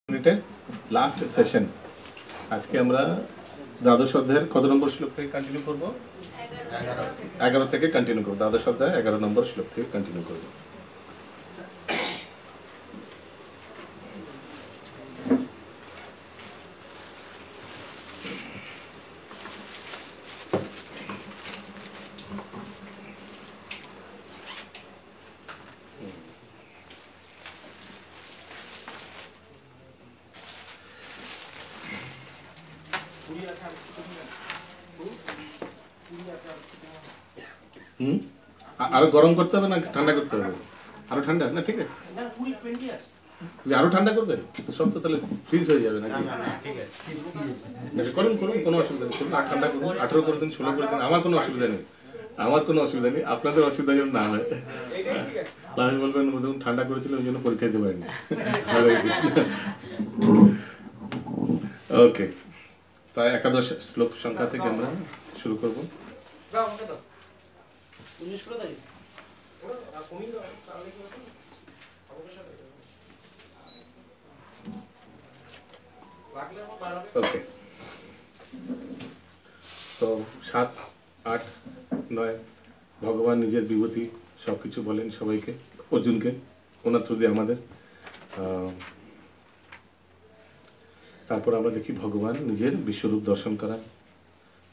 মিনিটের last session. আজকে আমরা দ্বাদশ অধ্যায়ের কত নম্বর শ্লোক থেকে কন্টিনিউ করবো? 11 থেকে কন্টিনিউ করবো। দ্বাদশ অধ্যায় 11 নম্বর শ্লোক থেকে কন্টিনিউ করবো। আরো গরম করতে হবে না ঠান্ডা করতে হবে? আরো ঠান্ডা না? ঠিক আছে, আরো ঠান্ডা করবেন সব তো তাহলে ফ্রিজ হয়ে যাবে নাকি? করুন করুন, কোনো অসুবিধা নেই। করুন, ঠান্ডা করুন, 18 করে দিন, 16 করে দিন, আমার কোনো অসুবিধা নেই। আমার কোনো অসুবিধা নেই, আপনাদের অসুবিধা যেন না হয়। আমি বলবেন ঠান্ডা করেছিল ওই জন্য পরীক্ষা দিতে পারিনি। ওকে, তাই একাদশ শ্লোক সংখ্যা থেকে আমরা শুরু করবো। ওকে, তো 7, 8, 9 ভগবান নিজের বিভূতি সবকিছু বলেন সবাইকে, অর্জুনকে, ওনার থ্রু দিয়ে আমাদের। তারপর আমরা দেখি ভগবান নিজের বিশ্বরূপ দর্শন করান।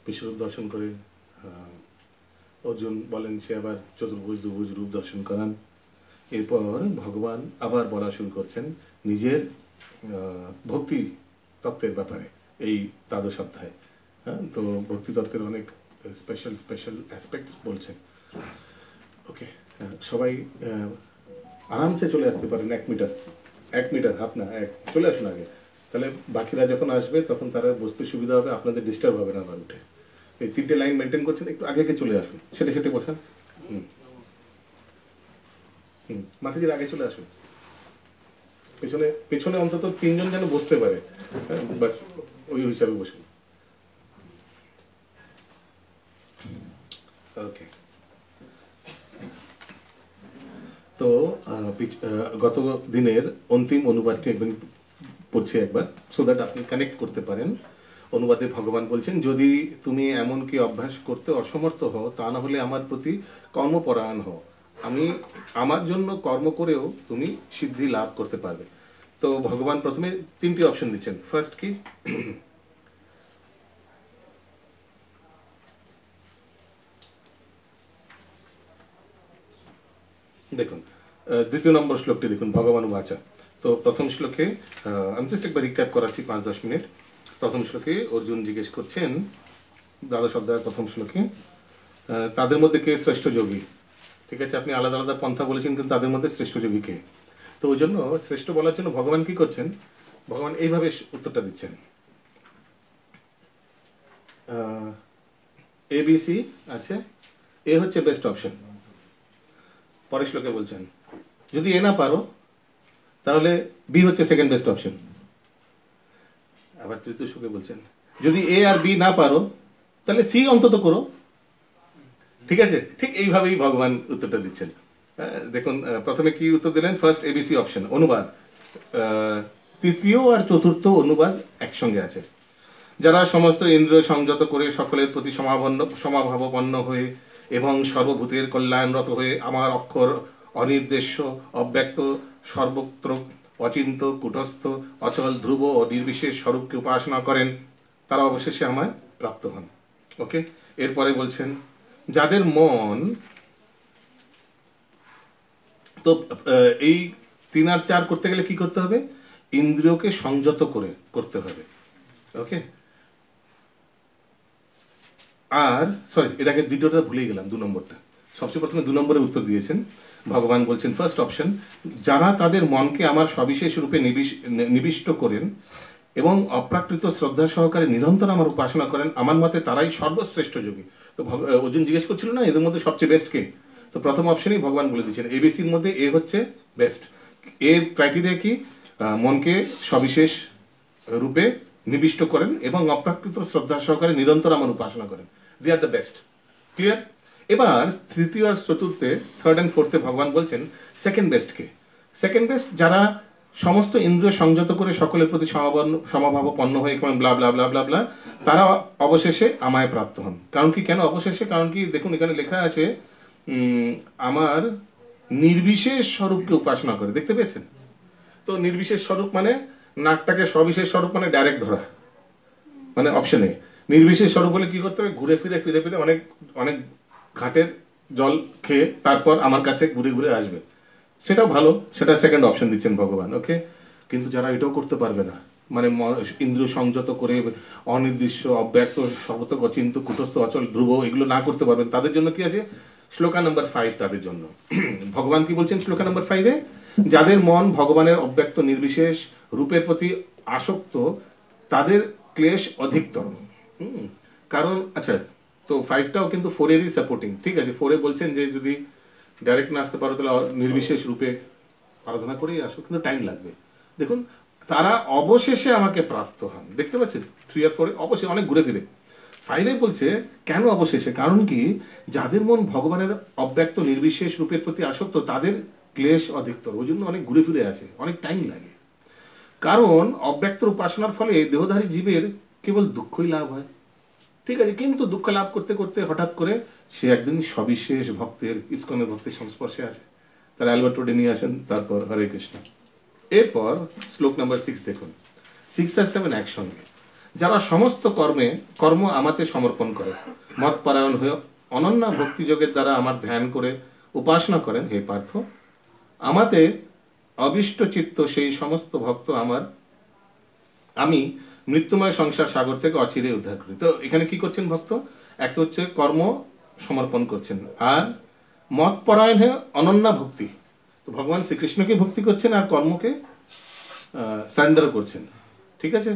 বিশ্বরূপ দর্শন করে অর্জুন বলেন সে আবার চতুর্ভুজ দুভুজ রূপ দর্শন করান। এরপর ভগবান আবার বলা শুরু করছেন নিজের ভক্তি তত্ত্বের ব্যাপারে এই দ্বাদশ অধ্যায়ে। হ্যাঁ, তো ভক্তি তত্ত্বের অনেক স্পেশাল স্পেশাল অ্যাসপেক্টস বলছেন। ওকে, সবাই আরামসে চলে আসতে পারেন। 1 মিটার হাফ না, চলে আসুন আগে, তাহলে বাকিরা যখন আসবে তখন তারা বসতে সুবিধা হবে, আপনাদের ডিস্টার্ব হবে না। আবার উঠে এই 3টে লাইন মেনটেন করছেন, একটু আগে চলে আসুন, সেটে বসান। মাথাজির আগে চলে আসুন, পেছনে পেছনে অন্তত 3 জন যেন বসতে পারে, বাস ওই হিসাবে বসুন। ওকে, তো গত দিনের অন্তিম অনুবাদটি একবার পড়ছি একবার, সো দ্যাট আপনি কানেক্ট করতে পারেন। অনুবাদে ভগবান বলছেন, যদি তুমি এমনকি অভ্যাস করতে অসমর্থ হও, তা না হলে আমার প্রতি কর্মপরায়ণ হও। আমি আমার জন্য কর্ম করেও তুমি সিদ্ধি লাভ করতে পারবে। তো ভগবান প্রথমে 3টি অপশন দিচ্ছেন। ফার্স্ট কি? দেখুন, 2য় নম্বর শ্লোকটি দেখুন, ভগবান বাচা। তো প্রথম শ্লোকে আমি জাস্ট একবার রিক্যাপ করাচ্ছি 5-10 মিনিট। প্রথম শ্লোকে অর্জুন জিজ্ঞেস করছেন, দ্বাদশ অধ্যায়ের প্রথম শ্লোকে, তাদের মধ্যে কে শ্রেষ্ঠ যোগী? ঠিক আছে, আপনি আলাদা আলাদা পন্থা বলেছেন, কিন্তু তাদের মধ্যে শ্রেষ্ঠ যোগী কে? তো ওই জন্য শ্রেষ্ঠ বলার জন্য ভগবান কি করছেন? ভগবান এইভাবে উত্তরটা দিচ্ছেন, ABC আছে, এ হচ্ছে বেস্ট অপশন। পরের শ্লোকে বলছেন, যদি এ না পারো তাহলে বি হচ্ছে সেকেন্ড বেস্ট অপশন। আবার তৃতীয় শ্লোকে বলছেন, যদি এ আর বি না পারো তাহলে সি অন্তত করো। ঠিক আছে, ঠিক এইভাবেই ভগবান উত্তরটা দিচ্ছেন। দেখুন, প্রথমে কি উত্তর দিলেন? First ABC option. অনুবাদ, তৃতীয় আর চতুর্থ অনুবাদ একসঙ্গে আছে। যারা সমস্ত ইন্দ্রিয় সংযত করে সকলের প্রতি সমাভাবাপন্ন হয়ে এবং সর্বভূতের কল্যাণরত হয়ে আমার অক্ষর অনির্দেশ্য অব্যক্ত সর্বত্র অচিন্ত কুটস্থ অচল ধ্রুব ও নির্বিশেষ স্বরূপকে উপাসনা করেন, তারা অবশেষে আমায় প্রাপ্ত হন। ওকে, এরপরে বলছেন, যাদের মন, তো এই 3 আর 4 করতে গেলে কি করতে হবে? ইন্দ্রিয়কে সংযত করে করতে হবে। ওকে, আর সরি, এটাকে দ্বিতীয়টা ভুলে গেলাম, 2 নম্বরটা। সবচেয়ে প্রথমে 2 নম্বরে উত্তর দিয়েছেন ভগবান, বলছেন ফার্স্ট অপশন, যারা তাদের মনকে আমার সবিশেষ রূপে নিবিষ্ট করেন এবং অপ্রাকৃত শ্রদ্ধা সহকারে নিরন্তর আমার উপাসনা করেন, আমার মতে তারাই সর্বশ্রেষ্ঠ যোগী। তো অর্জুন জিজ্ঞেস করছিল না এদের মধ্যে সবচেয়ে বেস্ট কে? তো প্রথম অপশনেই ভগবান বলে দিচ্ছেন, ABCর মধ্যে এ হচ্ছে বেস্ট। এর ক্রাইটেরিয়া কি? মনকে সবিশেষ রূপে নিবিষ্ট করেন এবং অপ্রাকৃত শ্রদ্ধা সহকারে নিরন্তর আমার উপাসনা করেন, দে আর দ্য বেস্ট। ক্লিয়ার? এবার তৃতীয় আর চতুর্থে, 3rd and 4th ভগবান বলছেন সেকেন্ড বেস্ট কে? সেকেন্ড বেস্ট যারা সমস্ত ইন্দ্রিয় সংযত করে সকলের প্রতি সমভাবাপন্ন হয়ে ব্লা ব্লা ব্লা ব্লা ব্লা, তারা অবশেষে আমায় প্রাপ্ত হন। কারণ কি, কেন অবশেষে? কারণ কি, দেখুন এখানে লেখা আছে আমার নির্বিশেষ স্বরূপকে উপাসনা করে। দেখতে পেয়েছেন তো? নির্বিশেষ স্বরূপ মানে নাকটাকে সবিশেষ স্বরূপ মানে ডাইরেক্ট ধরা, মানে অপশনে। নির্বিশেষ স্বরূপ হলে কি করতে হবে? ঘুরে ফিরে ফিরে ফিরে অনেক অনেক ঘাটের জল খেয়ে তারপর আমার কাছে ঘুরে ঘুরে আসবে। সেটাও ভালো, সেটা সেকেন্ড অপশন দিচ্ছেন ভগবান, ওকে। কিন্তু যারা এটাও করতে পারবে না, মানে ইন্দ্রিয় সংযত করে অনির্দিষ্ট অব্যক্ত সর্বত অচিন্ত কুটস্থ অচল ধ্রুব এগুলো না করতে পারবেন, তাদের জন্য কি আছে? শ্লোকা নম্বর 5 তাদের জন্য। ভগবান কি বলছেন শ্লোকা নম্বর 5-এ? যাদের মন ভগবানের অব্যক্ত নির্বিশেষ রূপের প্রতি আসক্ত, তাদের ক্লেশ অধিকতর। কারণ আচ্ছা, তো 5টাও কিন্তু 4-এরই সাপোর্টিং, ঠিক আছে। 4-এ বলছেন যে যদি ডাইরেক্ট না আসতে পারো তাহলে নির্বিশেষ রূপে আরাধনা করেই আসো, কিন্তু টাইম লাগবে। দেখুন, তারা অবশেষে আমাকে প্রাপ্ত হন। দেখতে পাচ্ছেন 3 আর 4-এ অবশ্যই অনেক ঘুরে ফিরে। 5-এ বলছে কেন অবশেষে? কারণ কি, যাদের মন ভগবানের অব্যক্ত নির্বিশেষ রূপের প্রতি আসক্ত, তাদের ক্লেশ অধিকতর। ওই জন্য অনেক ঘুরে ফিরে আসে, অনেক টাইম লাগে। কারণ অব্যক্ত উপাসনার ফলে দেহধারী জীবের কেবল দুঃখই লাভ হয়, ঠিক আছে। কিন্তু দুঃখ লাভ করতে করতে হঠাৎ করে সে একদিন সবিশেষ ভক্তের, ইসকনের ভক্তের সংস্পর্শে আছে। তারা অ্যালবার্ট রোডে নিয়ে আসেন, তারপর হরে কৃষ্ণ। এরপর শ্লোক নাম্বার 6 দেখুন, 6 আর 7 একসঙ্গে। যারা সমস্ত কর্ম আমাতে সমর্পণ করে, মত পরায়ণ হয়ে অনন্য ভক্তিযোগের দ্বারা আমার ধ্যান করে উপাসনা করেন, হে পার্থ, আমাতে অবিষ্ট চিত্ত সেই সমস্ত ভক্ত আমি মৃত্যুময় সংসার সাগর থেকে অচিরে উদ্ধার করি। তো এখানে কি করছেন ভক্ত? এক হচ্ছে কর্ম সমর্পণ করছেন, আর মত পরায়ণ হয়ে অনন্য ভক্তি। তো ভগবান শ্রীকৃষ্ণকে ভক্তি করছেন আর কর্মকে সারেন্ডার করছেন, ঠিক আছে।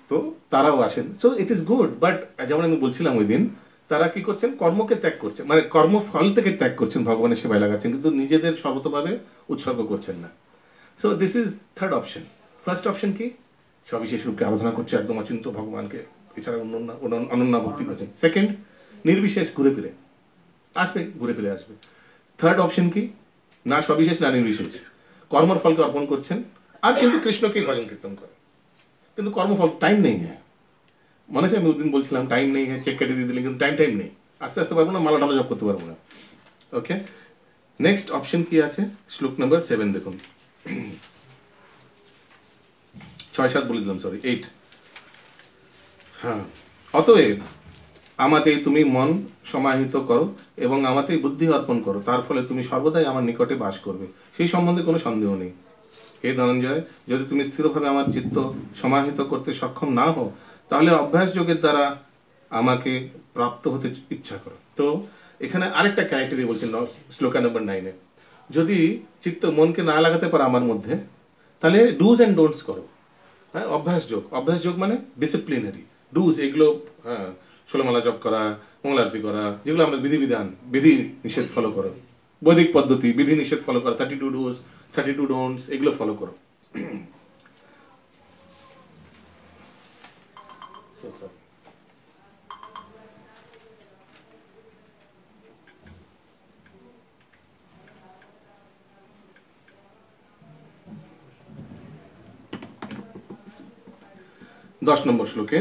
তো তারাও আসেন, so it is good. But যেমন আমি বলছিলাম ওই দিন, তারা কি করছেন? কর্মকে ত্যাগ করছেন, মানে কর্মফল থেকে ত্যাগ করছেন, ভগবানের সেবায় লাগাচ্ছেন, কিন্তু নিজেদের সর্বতভাবে উৎসর্গ করছেন না। So this is third option. First option কি? সবিশেষ রূপকে আরাধনা করছে, একদম অচিন্ত ভগবানকে, এছাড়া অনন্য ভক্তি করছেন। সেকেন্ড, নির্বিশেষ ঘুরে ফিরে আসবে, ঘুরে ফিরে আসবে। থার্ড অপশন কি? না সবিশেষ না নির্বিশেষ, কর্মর ফলকে অর্পণ করছেন, আর কিন্তু কৃষ্ণকে ভজন কীর্তন করে, কিন্তু কর্মফল টাইম নেই। হ্যাঁ, মনে আছে আমি ওদিন বলছিলাম টাইম নেই, হ্যাঁ চেক কেটে দিয়ে দিলেন, কিন্তু টাইম নেই, আস্তে আস্তে পারবো না, মালা টালা জব করতে পারবো না। ওকে, নেক্সট অপশন কি আছে? শ্লোক নাম্বার 7 দেখুন, 6-7 বলে দিলাম, সরি 8। হ্যাঁ, অতএব আমাতেই তুমি মন সমাহিত করো এবং আমাতেই বুদ্ধি অর্পণ করো, তার ফলে তুমি সর্বদাই আমার নিকটে বাস করবে, সেই সম্বন্ধে কোনো সন্দেহ নেই। হে ধনঞ্জয়, যদি তুমি স্থিরভাবে আমার চিত্ত সমাহিত করতে সক্ষম না হও, তাহলে অভ্যাস যোগের দ্বারা আমাকে প্রাপ্ত হতে ইচ্ছা করো। তো এখানে আরেকটা ক্রাইটেরিয়া বলছেন শ্লোকা নম্বর 9-এ, যদি চিত্ত মনকে না লাগাতে পারো আমার মধ্যে, তাহলে ডুজ অ্যান্ড ডোন্টস করো। হ্যাঁ, অভ্যাস যোগ মানে ডিসিপ্লিনারি ডুজ, এগুলো হ্যাঁ, ষোলমালা জপ করা, মঙ্গলারতি করা, যেগুলো আমরা বিধি নিষেধ ফলো করো, বৈদিক পদ্ধতি বিধি নিষেধ ফলো করো, 32 ডুজ 32 ডোন্টস, এগুলো ফলো করো। দশ নম্বর শ্লোকে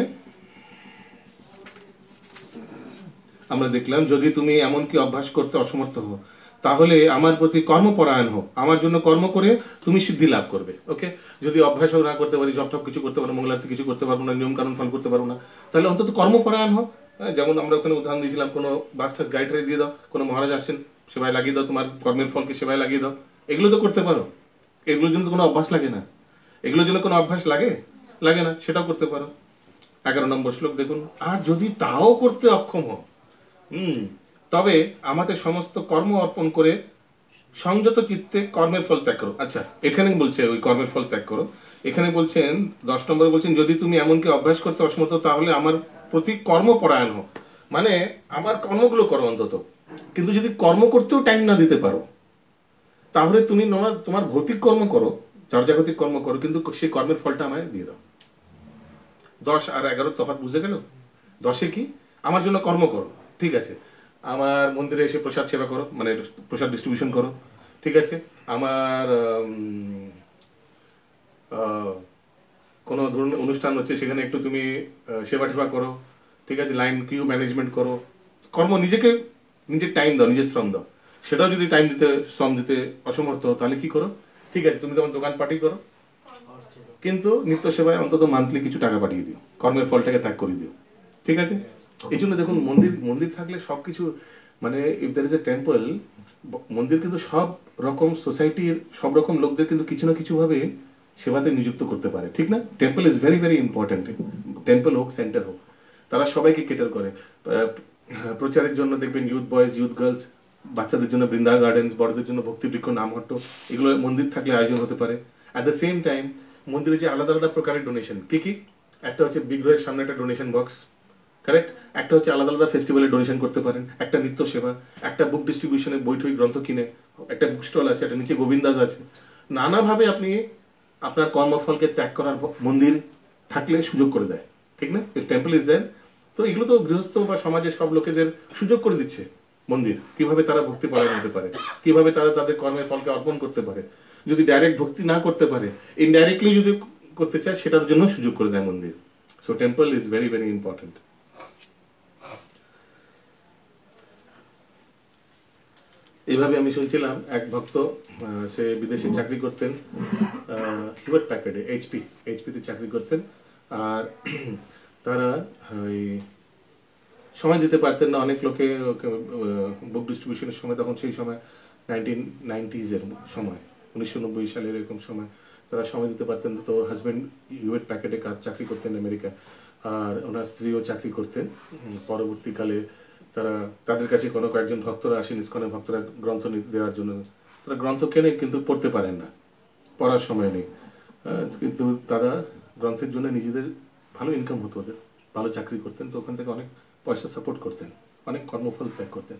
আমরা দেখলাম, যদি তুমি এমনকি অভ্যাস করতে অসমর্থ হও, তাহলে আমার প্রতি কর্মপরায়ণ হোক, আমার জন্য কর্ম করে তুমি সিদ্ধি লাভ করবে। ওকে, যদি অভ্যাসও না করতে পারি, জপ টপ কিছু করতে পারবো, মঙ্গলার্থী কিছু করতে পারবো না, নিয়ম কানুন ফল করতে পারবো না, তাহলে অন্তত কর্মপরায়ণ হোক। যেমন আমরা ওখানে উদাহরণ দিয়েছিলাম, কোনো বাস টাস গাড়ি টাড়ি দিয়ে দাও, কোনো মহারাজ আসছেন সেবায় লাগিয়ে দাও, তোমার কর্মের ফলকে সেবায় লাগিয়ে দাও, এগুলো তো করতে পারো। এগুলোর জন্য তো কোনো অভ্যাস লাগে না, এগুলোর জন্য কোনো অভ্যাস লাগে না, সেটাও করতে পারো। 11 নম্বর শ্লোক দেখুন, আর যদি তাও করতে অক্ষম হও, তবে আমাদের সমস্ত কর্ম অর্পণ করে সংযত চিত্তে কর্মের ফল ত্যাগ করো। আচ্ছা, এখানে বলছে ওই কর্মের ফল ত্যাগ করো, এখানে বলছেন 10 নম্বরে বলছেন, যদি তুমি এমনকি অভ্যাস করতে অসমর্থ, তাহলে আমার প্রতি কর্মপরায়ণ হোক, মানে আমার কর্মগুলো করো অন্তত। কিন্তু যদি কর্ম করতেও টাইম না দিতে পারো, তাহলে তুমি তোমার ভৌতিক কর্ম করো, চর্যাগতিক কর্ম করো, কিন্তু সেই কর্মের ফলটা আমায় দিয়ে দাও। 10 আর 11 তফাৎ বুঝে গেল? 10-এ কি? আমার জন্য কর্ম করো, ঠিক আছে, আমার মন্দিরে এসে প্রসাদ সেবা করো, মানে প্রসাদ ডিস্ট্রিবিউশন করো, ঠিক আছে, আমার কোনো ধরুন অনুষ্ঠান হচ্ছে, সেখানে একটু তুমি সেবা টেবা করো, ঠিক আছে, লাইন কিউ ম্যানেজমেন্ট করো, কর্ম নিজেকে নিজের টাইম দাও, নিজের শ্রম দাও। সেটাও যদি টাইম দিতে শ্রম দিতে অসমর্থ, তাহলে কি করো, ঠিক আছে তুমি তোমার দোকান পার্টি করো, কিন্তু নিত্য সেবায় অন্তত মান্থলি কিছু টাকা পাঠিয়ে দিও, কর্মের ফলটাকে ত্যাগ করে দিও, ঠিক আছে। এই জন্য দেখুন মন্দির মন্দির থাকলে সবকিছু, মানে if there is a temple, মন্দির কিন্তু সব রকম সোসাইটির সব রকম লোকদের কিন্তু কিছু না কিছু ভাবে সেবাতে নিযুক্ত করতে পারে, ঠিক না। Temple is very very important. Temple হোক, সেন্টার হোক, তারা সবাইকে কেটার করে। প্রচারের জন্য দেখবেন ইউথ বয়েজ, ইউথ গার্লস, বাচ্চাদের জন্য বৃন্দা গার্ডেন্স, বড়দের জন্য ভক্তিবৃক্ষ, নামহট্ট, এগুলো মন্দির থাকলে আয়োজন হতে পারে। অ্যাট দ্য সেম টাইম মন্দিরে যে আলাদা আলাদা প্রকারের ডোনেশন, কি কি, একটা হচ্ছে বিগ্রহের সামনে একটা ডোনেশন বক্স, কারেক্ট, একটা হচ্ছে আলাদা আলাদা ফেস্টিভ্যালে ডোনেশন করতে পারেন, একটা নিত্য সেবা, একটা বুক ডিস্ট্রিবিউশনে বই টই গ্রন্থ কিনে, একটা বুক স্টল আছে, একটা নিচে গোবিন্দাস আছে। নানাভাবে আপনি আপনার কর্মফলকে ত্যাগ করার মন্দির থাকলে সুযোগ করে দেয়, ঠিক না। ইফ টেম্পল ইজ দেন, তো এগুলো তো গৃহস্থ বা সমাজের সব লোকেদের সুযোগ করে দিচ্ছে মন্দির, কিভাবে তারা ভক্তি পরায়ণ হতে পারে, কিভাবে তারা তাদের কর্মের ফলকে অর্পণ করতে পারে। যদি ডাইরেক্ট ভক্তি না করতে পারে, ইনডাইরেক্টলি যদি করতে চায়, সেটার জন্য সুযোগ করে দেয় মন্দির। So temple is very very important. এইভাবে আমি শুনছিলাম এক ভক্ত, সে বিদেশে চাকরি করতেন, হিউয়েট প্যাকেটে, এইচপিতে চাকরি করতেন, আর তারা ওই সময় দিতে পারতেন না। অনেক লোকে বুক ডিস্ট্রিবিউশনের সময়, তখন সেই সময় 1990s এর সময়, 1990 সালের এরকম সময়, তারা সময় দিতে পারতেন। তো হাজব্যান্ড হিউয়েট প্যাকেটে চাকরি করতেন আমেরিকা, আর ওনার স্ত্রীও চাকরি করতেন। পরবর্তীকালে তারা, তাদের কাছে কোনো কয়েকজন ভক্তরা আসেন, ইসকনের ভক্তরা গ্রন্থ দেওয়ার জন্য। তারা গ্রন্থ কেনে কিন্তু পড়তে পারেন না, পড়ার সময় নেই, কিন্তু তারা গ্রন্থের জন্য নিজেদের ভালো ইনকাম হতো, ওদের ভালো চাকরি করতেন, তো ওখান থেকে অনেক পয়সা সাপোর্ট করতেন, অনেক কর্মফল ত্যাগ করতেন।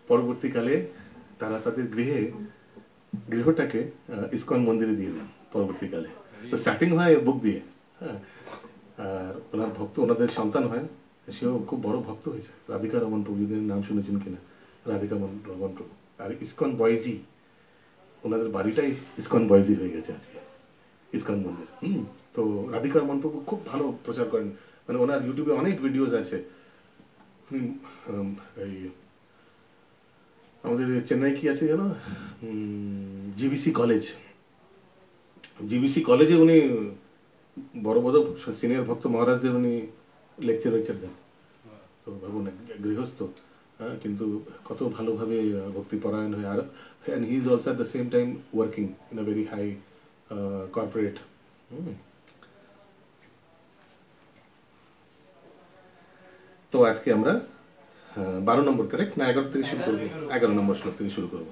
পরবর্তীকালে তারা তাদের গৃহটাকে ইসকন মন্দিরে দিয়ে দেন পরবর্তীকালে। তো স্টার্টিং হয় বুক দিয়ে, হ্যাঁ, আর ওনার ভক্ত, ওনাদের সন্তান হয়, সেও খুব বড় ভক্ত হয়েছে, রাধিকা রমন প্রভু, যদি নাম শুনেছেন কিনা, রাধিকা রমন প্রভু। আর ইসকন বয়েজি, ওনাদের বাড়িটাই ইসকন বয়েজি হয়ে গেছে আজকে, ইসকন মন্দির। তো রাধিকা রমন প্রভু খুব ভালো প্রচার করেন, মানে ওনার ইউটিউবে অনেক ভিডিওস আছে। এই আমাদের চেন্নাই কি আছে জানো, জিবিসি কলেজে উনি বড় বড় সিনিয়র ভক্ত মহারাজদের উনি লেকচার দেন। তো ভাবুন, গৃহস্থ, কিন্তু কত ভালোভাবে ভক্তি পরায়ণ হয়। আর and he is also at the same time working in a very high corporate. তো আজকে আমরা 12 নম্বর, কারেক্ট না 11 থেকে শুরু করবো? 11 নম্বর শ্লোক থেকে শুরু করবো।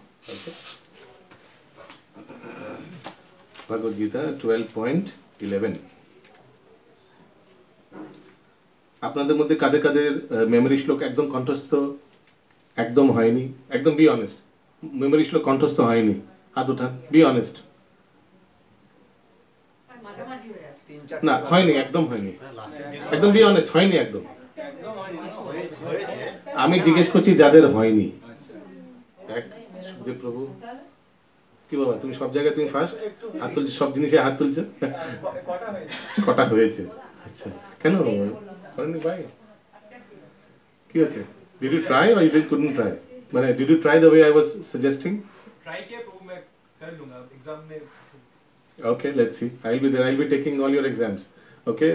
ভগবদ গীতা 12.11। আপনাদের মধ্যে কাদের কাদের মেমোরি শ্লোক একদম কণ্ঠস্থ একদম হয়নি? একদম বি অনেস্ট, মেমোরি শ্লোক কণ্ঠস্থ হয়নি, হাত উঠান, বি অনেস্ট। না হয়নি, একদম হয়নি, একদম বি অনেস্ট, হয়নি একদম। আমি জিজ্ঞেস করছি যাদের হয়নি। সুখদেব প্রভু, কি বাবা তুমি সব জায়গায় তুমি ফার্স্ট হাত তুলছো, সব জিনিসে হাত তুলছো, কটা হয়েছে? আচ্ছা, কেন করেননি ভাই? কি হয়েছে? Did you try or you couldn't try? মানে did you try the way I was suggesting? Try किया प्रभु, मैं कर लूँगा एग्जाम में। Okay, let's see. I'll be there. I'll be taking all your exams. Okay,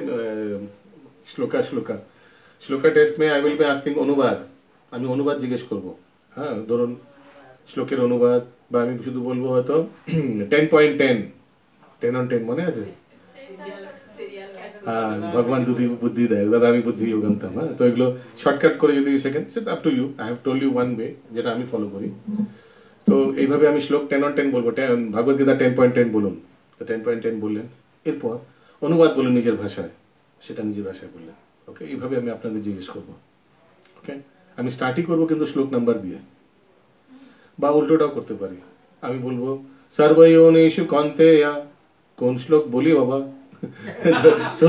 শ্লোকা test May I will be asking অনুবাদ। আমি অনুবাদ জিজ্ঞেস করবো, হ্যাঁ, ধরুন শ্লোকের অনুবাদ, বা আমি শুধু বলবো হয়তো 10.10, 10 on 10 মনে আছে? হ্যাঁ, ভগবান বুদ্ধি দেয়, দাদা আমি বুদ্ধি জানতাম। হ্যাঁ, তো এগুলো শর্টকাট করে যদি শেখেন, সেটা up to you. I have told you one way, যেটা আমি ফলো করি। তো এইভাবে আমি শ্লোক 10 on 10 বলবো, ভগবদ গীতা 10.10 বলুন, তো 10.10 বললেন, এরপর অনুবাদ বলুন নিজের ভাষায়, সেটা নিজের ভাষায় বললেন। ওকে, এইভাবে আমি আপনাদের জিজ্ঞেস করবো। ওকে, আমি স্টার্টই করবো কিন্তু শ্লোক নাম্বার দিয়ে, বা উল্টোটাও করতে পারি। আমি বলবো সর্বয়োনিষু কন্তেয়া, কোন শ্লোক বলি বাবা? তো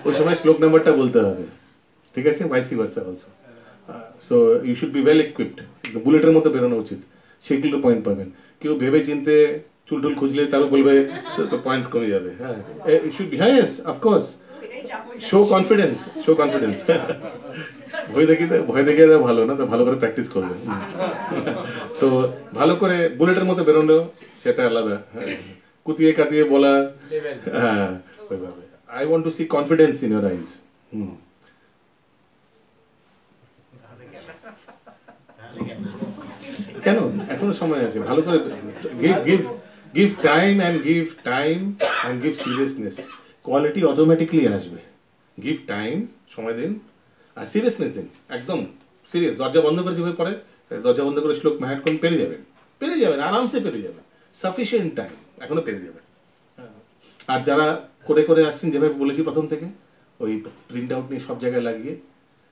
ওই সময় শ্লোক নাম্বারটা বলতে হবে, ঠিক আছে? Vice versa also. So you should be well equipped, বুলেটের মতো বেরোনো উচিত, সেগুলো পয়েন্ট পাবেন। কেউ ভেবে চিনতে চুল টুল খুঁজলে তারপর বলবে তো পয়েন্টস কমে যাবে। হ্যাঁ, ইট শুড বি, হ্যাঁ, yes, of course, show confidence, show confidence. ভয় দেখে ভালো না, তো ভালো করে প্র্যাকটিস করবে। তো ভালো করে বুলেটের মতো বেরোনো সেটা আলাদা, কুতিয়ে কাতিয়ে বলা, হ্যাঁ ওইভাবে। I want to see confidence in your eyes. কেন, এখনো সময় আছে, ভালো করে give time and give seriousness. Quality automatically আসবে। গিভ টাইম, সময় দিন, আর সিরিয়াসনেস দিন, একদম সিরিয়াস। দরজা বন্ধ করে যেভাবে পড়ে, দরজা বন্ধ করে শ্লোক ম্যাহাট করুন, পেরে যাবেন, আরামসে পেরে যাবেন, সাফিসিয়েন্ট টাইম, এখনো পেরে যাবেন। আর যারা করে আসছেন, যেভাবে বলেছি প্রথম থেকে, ওই প্রিন্ট আউট নিয়ে সব জায়গায় লাগিয়ে,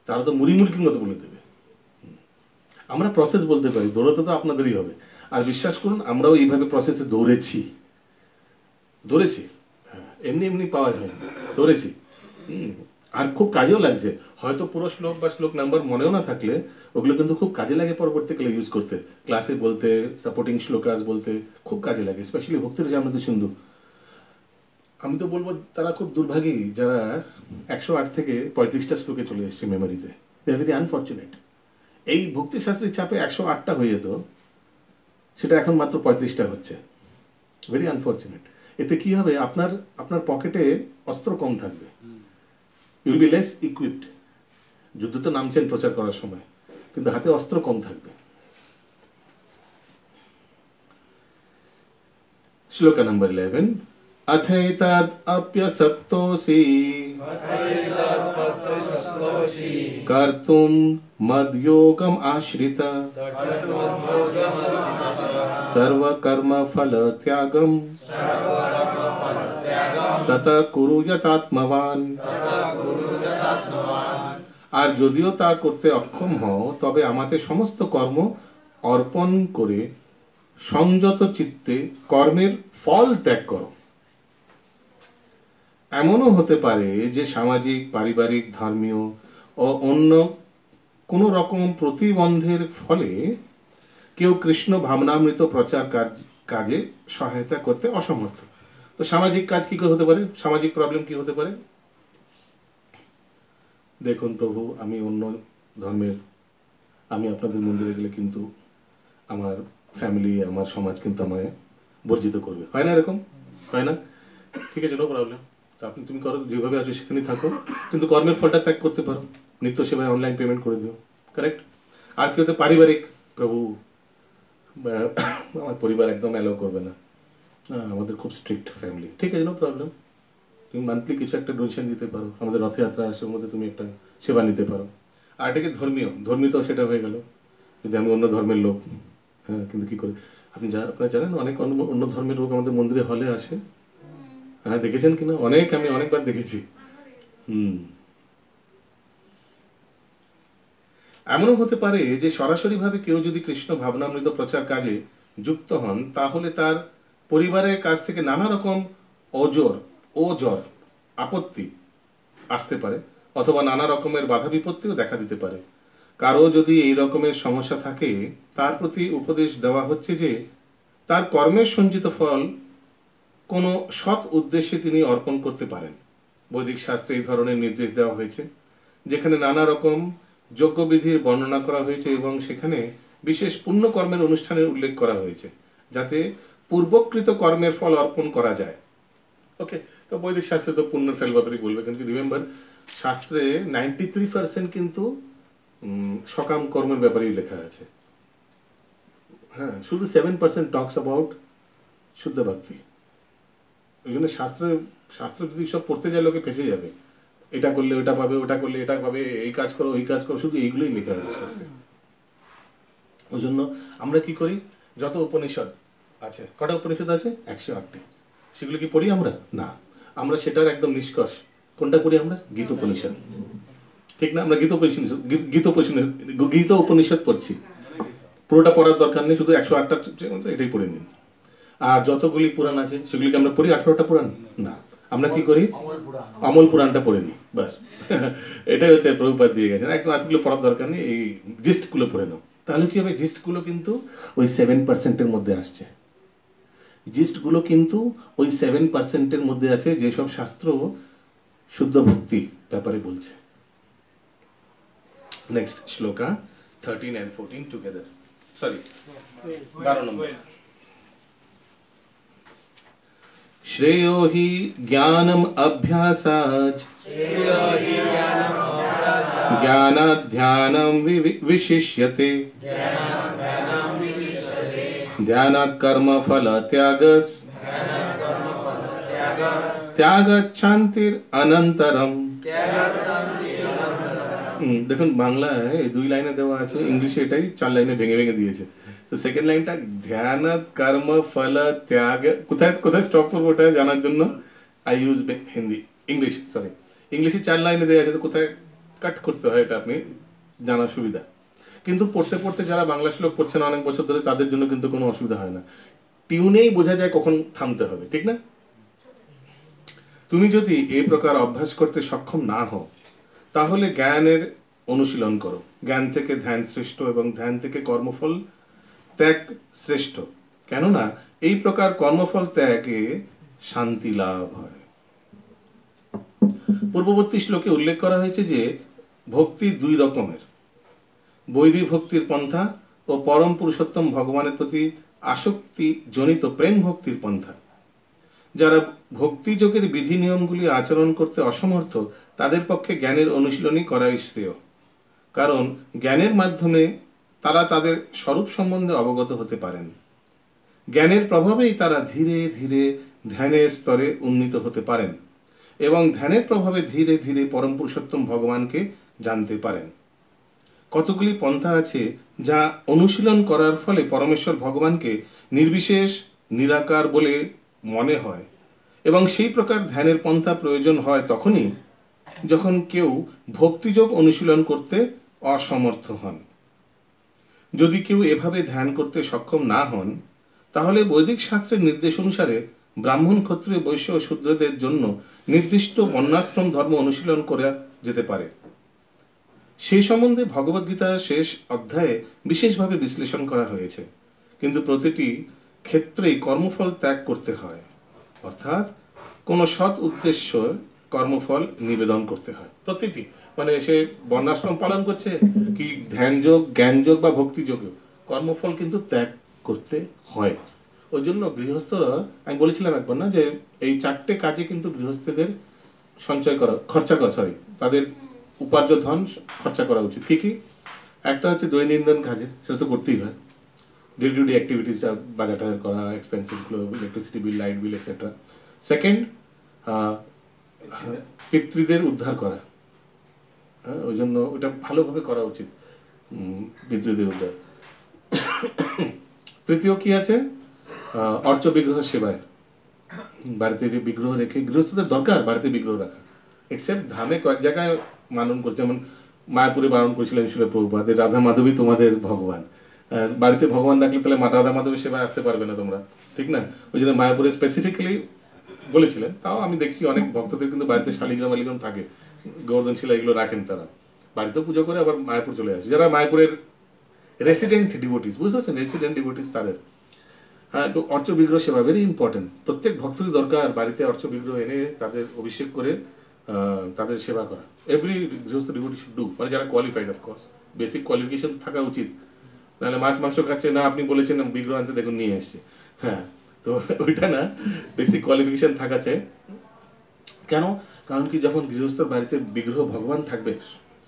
তারা তো মুড়ির মতো বলে দেবে। আমরা প্রসেস বলতে পারি, দৌড়াতে তো আপনাদেরই হবে। আর বিশ্বাস করুন, আমরাও এইভাবে প্রসেসে দৌড়েছি, এমনি পাওয়া যায় না, দৌড়েছি। আর খুব কাজেও লাগছে। হয়তো পুরো শ্লোক বা শ্লোক নাম্বার মনেও না থাকলে, ওগুলো কিন্তু খুব কাজে লাগে পরবর্তীকালে ইউজ করতে, ক্লাসে বলতে, সাপোর্টিং শ্লোকাস বলতে খুব কাজে লাগে, স্পেশালি ভক্তির জামৃত সিন্ধু। আমি তো বলবো তারা খুব দুর্ভাগী যারা 108 থেকে 35টা শ্লোকে চলে এসছে মেমোরিতে। দে আর ভেরি আনফর্চুনেট। এই ভক্তিশাস্ত্রের চাপে 108টা হয়ে যেত, সেটা এখন মাত্র 35টা হচ্ছে। Very unfortunate. এতে কি হবে, আপনার পকেটে অস্ত্র কম থাকবে, ইউল বি লেস ইকুইপড। যুদ্ধ তো নামছেন প্রচার করার সময়, কিন্তু হাতে অস্ত্র কম থাকবে। শ্লোকা নাম্বার 11, अथैतद् अप्यसक्तोऽसि कर्तुं मद्योगम् आश्रित सर्वकर्मफलत्यागम् ततः कुरु यतात्मवान्। আর যদিও তা করতে অক্ষম হও, তবে আমাতে সমস্ত কর্ম অর্পণ করে সংযত চিত্তে কর্মের ফল ত্যাগ করো। এমনও হতে পারে যে সামাজিক, পারিবারিক, ধর্মীয় ও অন্য কোন রকম প্রতিবন্ধের ফলে কেউ কৃষ্ণ ভাবনামৃত প্রচার কাজে সহায়তা করতে অসমর্থ। তো সামাজিক কাজ কি করে হতে পারে, সামাজিক প্রবলেম কি হতে পারে? দেখুন প্রভু, আমি অন্য ধর্মের, আমি আপনাদের মন্দিরে গেলে কিন্তু আমার ফ্যামিলি, আমার সমাজ কিন্তু আমায় বর্জিত করবে, হয় না? এরকম হয় না? ঠিক আছে, নো প্রবলেম। তুমি করো, যেভাবে আছো সেখানেই থাকো, কিন্তু কর্মের ফলটা ত্যাগ করতে পারো। নিত্য সেবায় অনলাইন পেমেন্ট করে দিও, কারেক্ট। আর কি হতে, পারিবারিক, প্রভু আমার পরিবার একদম অ্যালাউ করবে না, আমাদের খুব স্ট্রিক্ট ফ্যামিলি, ঠিক আছে, নো প্রবলেম। তুমি মান্থলি কিছু একটা ডোনেশন দিতে পারো, আমাদের রথযাত্রা আসে, ওর মধ্যে তুমি একটা সেবা নিতে পারো। আর এটাকে ধর্মীয় তো সেটা হয়ে গেল, যদি আমি অন্য ধর্মের লোক, হ্যাঁ, কিন্তু কি করে, আপনারা জানেন অনেক অন্য ধর্মের লোক আমাদের মন্দিরে হলে আসে, হ্যাঁ, দেখেছেন কিনা? আমি অনেকবার দেখেছি। এমনও হতে পারে যে সরাসরি ভাবে কেউ যদি কৃষ্ণ ভাবনামৃত প্রচার কাজে যুক্ত হন, তাহলে তার পরিবারের কাছ থেকে নানা রকম ওজর আপত্তি আসতে পারে, অথবা নানা রকমের বাধা বিপত্তিও দেখা দিতে পারে। কারো যদি এই রকমের সমস্যা থাকে, তার প্রতি উপদেশ দেওয়া হচ্ছে যে তার কর্মের সঞ্চিত ফল কোনো সৎ উদ্দেশ্যে তিনি অর্পণ করতে পারেন। বৈদিক শাস্ত্রে এই ধরনের নির্দেশ দেওয়া হয়েছে, যেখানে নানা রকম যজ্ঞবিধির বর্ণনা করা হয়েছে এবং সেখানে বিশেষ পুণ্য কর্মের অনুষ্ঠানের উল্লেখ করা হয়েছে, যাতে পূর্বকৃত কর্মের ফল অর্পণ করা যায়। ওকে, তো বৈদিক শাস্ত্রে তো পুণ্যের ফল ব্যাপারে বলবে, কিন্তু রিমেম্বার, শাস্ত্রে 93% কিন্তু সকাম কর্মের ব্যাপারেই লেখা আছে। হ্যাঁ, শুধু 7% টক্স অ্যাবাউট শুদ্ধ ভক্তি। ওই জন্য শাস্ত্র যদি সব পড়তে যায়, লোকে ফেসে যাবে। এটা করলে ওটা পাবে, ওটা করলে এটা পাবে, এই কাজ করো, ওই কাজ করো, শুধু এইগুলোই লেখা আছে শাস্ত্রে। ওই জন্য আমরা কি করি, যত উপনিষদ আছে, কটা উপনিষদ আছে? 108টি। সেগুলো কি পড়ি আমরা? না, আমরা সেটার একদম নিষ্কর্ষ কোনটা করি? আমরা গীত উপনিষদ, ঠিক না? আমরা গীত উপনিষদ পড়ছি। পুরোটা পড়ার দরকার নেই, শুধু 108টা এটাই পড়ে নিন। আর যতগুলি পুরাণ আছে সেগুলিকে আমরা পড়ি 18টা পুরাণ? না, আমরা কি করি? অমল পুরাণটা পড়ে নিই, বাস। এটাই হচ্ছে প্রভুপাদ দিয়ে গেছেন, একদম আর্টগুলো পড়ার দরকার নেই, এই জিস্টগুলো পড়ে নাও। তাহলে কি হবে, জিস্টগুলো কিন্তু ওই 7%-এর মধ্যে আসছে। জিস্টগুলো কিন্তু ওই 7%-এর মধ্যে আছে, যেসব শাস্ত্র শুদ্ধ ভক্তি ব্যাপারে বলছে। নেক্সট শ্লোকা 13 and 14 টুগেদার, সরি 12 নম্বর। শ্রেयो हि ज्ञानम् अभ्यासात् ज्ञानात् ध्यानं विशिष्यते ध्यानात् कर्मफल त्यागस् त्यागात् शान्तिर् अनन्तरम्। দেখুন বাংলায় এই 2 লাইনে দেওয়া আছে, ইংলিশে এটাই 4 লাইনে ভেঙে ভেঙে দিয়েছে। তো সেকেন্ড লাইনটা ধ্যানাৎ কর্ম ফল ত্যাগ, কোথায় কোথায় স্টপ করবো ওটা জানার জন্য I use Hindi English, sorry ইংলিশে 4 লাইনে দেওয়া আছে, তো কোথায় কাট করতে হয় এটা আপনি জানার সুবিধা। কিন্তু পড়তে পড়তে যারা বাংলা শ্লোক পড়ছেন অনেক বছর ধরে, তাদের জন্য কিন্তু কোনো অসুবিধা হয় না, টিউনেই বোঝা যায় কখন থামতে হবে, ঠিক না? তুমি যদি এই প্রকার অভ্যাস করতে সক্ষম না হও, তাহলে জ্ঞানের অনুশীলন করো। জ্ঞান থেকে ধ্যান শ্রেষ্ঠ এবং ধ্যান থেকে কর্মফল ত্যাগ শ্রেষ্ঠ, কেননা এই প্রকার কর্মফল ত্যাগে শান্তি লাভ হয়। পূর্ববর্তী শ্লোকে উল্লেখ করা হয়েছে যে ভক্তি 2 রকমের, বৈদিক ভক্তির পন্থা ও পরম পুরুষোত্তম ভগবানের প্রতি আসক্তি জনিত প্রেম ভক্তির পন্থা। যারা ভক্তিযোগের বিধি নিয়মগুলি আচরণ করতে অসমর্থ, তাদের পক্ষে জ্ঞানের অনুশীলনী করাই শ্রেয়, কারণ জ্ঞানের মাধ্যমে তারা তাদের স্বরূপ সম্বন্ধে অবগত হতে পারেন। জ্ঞানের প্রভাবেই তারা ধীরে ধীরে ধ্যানের স্তরে উন্নীত হতে পারেন এবং ধ্যানের প্রভাবে ধীরে ধীরে পরম পুরুষোত্তম ভগবানকে জানতে পারেন। কতগুলি পন্থা আছে যা অনুশীলন করার ফলে পরমেশ্বর ভগবানকে নির্বিশেষ নিরাকার বলে মনে হয়, এবং সেই প্রকার ধ্যানের পন্থা প্রয়োজন হয় তখনই যখন কেউ ভক্তিযোগ অনুশীলন করতে অসমর্থ হন। যদি কেউ এভাবে ধ্যান করতে সক্ষম না হন, তাহলে বৈদিক শাস্ত্রের নির্দেশ অনুসারে ব্রাহ্মণ, ক্ষত্রিয়, বৈশ্য ও শূদ্রদের জন্য নির্দিষ্ট বর্ণাশ্রম ধর্ম অনুশীলন করা যেতে পারে। সেই সম্বন্ধে ভগবদ্গীতার শেষ অধ্যায়ে বিশেষভাবে বিশ্লেষণ করা হয়েছে, কিন্তু প্রতিটি ক্ষেত্রেই কর্মফল ত্যাগ করতে হয়, অর্থাৎ কোন সৎ উদ্দেশ্য কর্মফল নিবেদন করতে হয়। প্রতিটি মানে সে বর্ণাশ্রম পালন করছে কি ধ্যান যোগ, জ্ঞান যোগ বা ভক্তি যোগ, কর্মফল কিন্তু ত্যাগ করতে হয়। ওই জন্য গৃহস্থরা, আমি বলেছিলাম একবার না যে এই 4টে কাজে কিন্তু গৃহস্থদের সঞ্চয় করা, খরচা করা, সরি তাদের উপার্জ ধন খরচা করা উচিত। কি কি? একটা হচ্ছে দৈনন্দিন কাজে, সেটা তো করতেই হয়, ডে টু ডে অ্যাক্টিভিটিস, বাজার টাজার করা, এক্সপেন্সেসগুলো, electricity bill, light bill etcetera. Second, পিতৃদের উদ্ধার করা, ওই জন্য ওটা ভালোভাবে করা উচিত, পিতৃদের উদ্ধার। তৃতীয় কি আছে? অর্চ বিগ্রহ সেবায়, বাড়িতে বিগ্রহ রেখে, গৃহস্থদের দরকার বাড়িতে বিগ্রহ রাখা, এক্সেপ্ট ধামে কয়েক জায়গায় মানন করছে, যেমন মায়াপুরে বারণ করেছিলেন শিল প্রভুপাদ, রাধা মাধবী তোমাদের ভগবান। বাড়িতে ভগবান রাখলে তাহলে রাধা মাধবী সেবায় আসতে পারবে না তোমরা, ঠিক না? ওই জন্য মায়াপুরে স্পেসিফিক্যালি বলেছিলেন। তাও আমি দেখছি অনেক ভক্তদের কিন্তু বাড়িতে শালিগ্রাম আলিগ্রাম থাকে, গোবর্ধন শিলা এগুলো রাখেন, তারা বাড়িতেও পুজো করে আবার মায়াপুর চলে আসে, যারা মায়াপুরের রেসিডেন্ট ডিভোটিস, বুঝতে পারছেন, রেসিডেন্ট ডিভোটিস তাদের। হ্যাঁ, তো অর্চ বিগ্রহ সেবা ভেরি ইম্পর্টেন্ট, প্রত্যেক ভক্তদের দরকার বাড়িতে অর্চ বিগ্রহ এনে তাদের অভিষেক করে তাদের সেবা করা। এভরি গৃহস্থ ডিভোটি শুড ডু, মানে যারা কোয়ালিফাইড, অফকোর্স বেসিক কোয়ালিফিকেশন থাকা উচিত, নাহলে মাছ মাংস খাচ্ছে না, আপনি বলেছেন বিগ্রহ আনতে, দেখুন নিয়ে এসছে, হ্যাঁ, তো ওইটা না, বেসিক কোয়ালিফিকেশন থাকা চাই। কেন? কারণ কি, যখন গৃহস্থর বাড়িতে বিগ্রহ ভগবান থাকবে,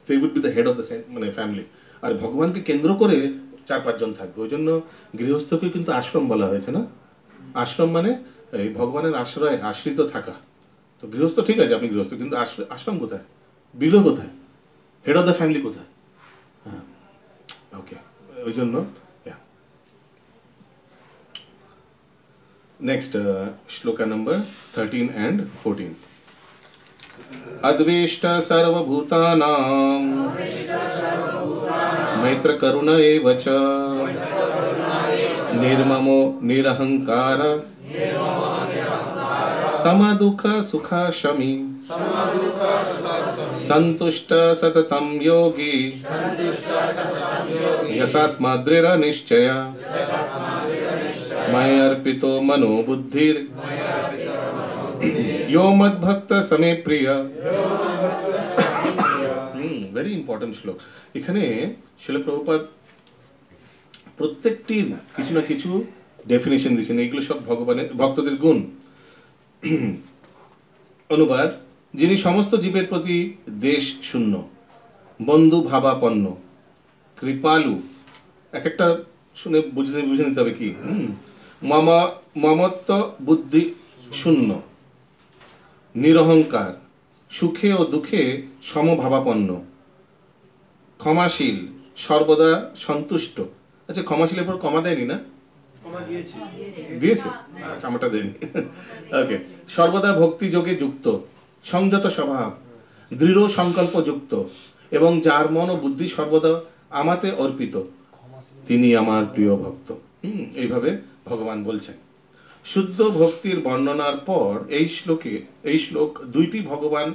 সে would be the head of the মানে ফ্যামিলি, আর ভগবানকে কেন্দ্র করে 4-5 জন থাকবে। ওই জন্য গৃহস্থকে কিন্তু আশ্রম বলা হয়েছে না? আশ্রম মানে এই ভগবানের আশ্রয় আশ্রিত থাকা। তো গৃহস্থ ঠিক আছে, আপনি গৃহস্থ, কিন্তু আশ্রম কোথায়? বিগ্রহ কোথায়? হেড অফ দ্য ফ্যামিলি কোথায়? হ্যাঁ, ওকে, ওই জন্য। Next শ্লোকা number 13 and 14। अद्वेष्ट सर्वभूतानां मैत्र करुण एव च निर्ममो निरहंकार समदुःख सुख शमी संतुष्ट सततं योगी यतात्मा दृढ़ निश्चय मया अर्पितो मनो बुद्धिर यो मद्भक्त समे प्रिय। ভেরি ইম্পর্টেন্ট শ্লোক। এখানে শিল প্রভুপাদ প্রত্যেকটির কিছু না কিছু ডেফিনেশন দিয়েছেন। এইগুলো সব ভগবানের ভক্তদের গুণ। অনুবাদ: যিনি সমস্ত জীবের প্রতি দেশ শূন্য, বন্ধু ভাবাপন্ন, কৃপালু, এক একটা শুনে বুঝে নিতে হবে কি, মমত্ব বুদ্ধি শূন্য, নিরহংকার, সুখে ও দুঃখে সমভাবাপন্ন, ক্ষমাশীল, সর্বদা সন্তুষ্ট। আচ্ছা, ক্ষমাশীলের পর কমা দেয়নি না? দিয়েছে? আচ্ছা, আমারটা দেয়নি। ওকে। সর্বদা ভক্তি যোগে যুক্ত, সংযত স্বভাব, দৃঢ় সংকল্প যুক্ত, এবং যার মন ও বুদ্ধি সর্বদা আমাতে অর্পিত, তিনি আমার প্রিয় ভক্ত। এইভাবে ভগবান বলছেন। শুদ্ধ ভক্তির বর্ণনার পর এই শ্লোক দুইটি ভগবান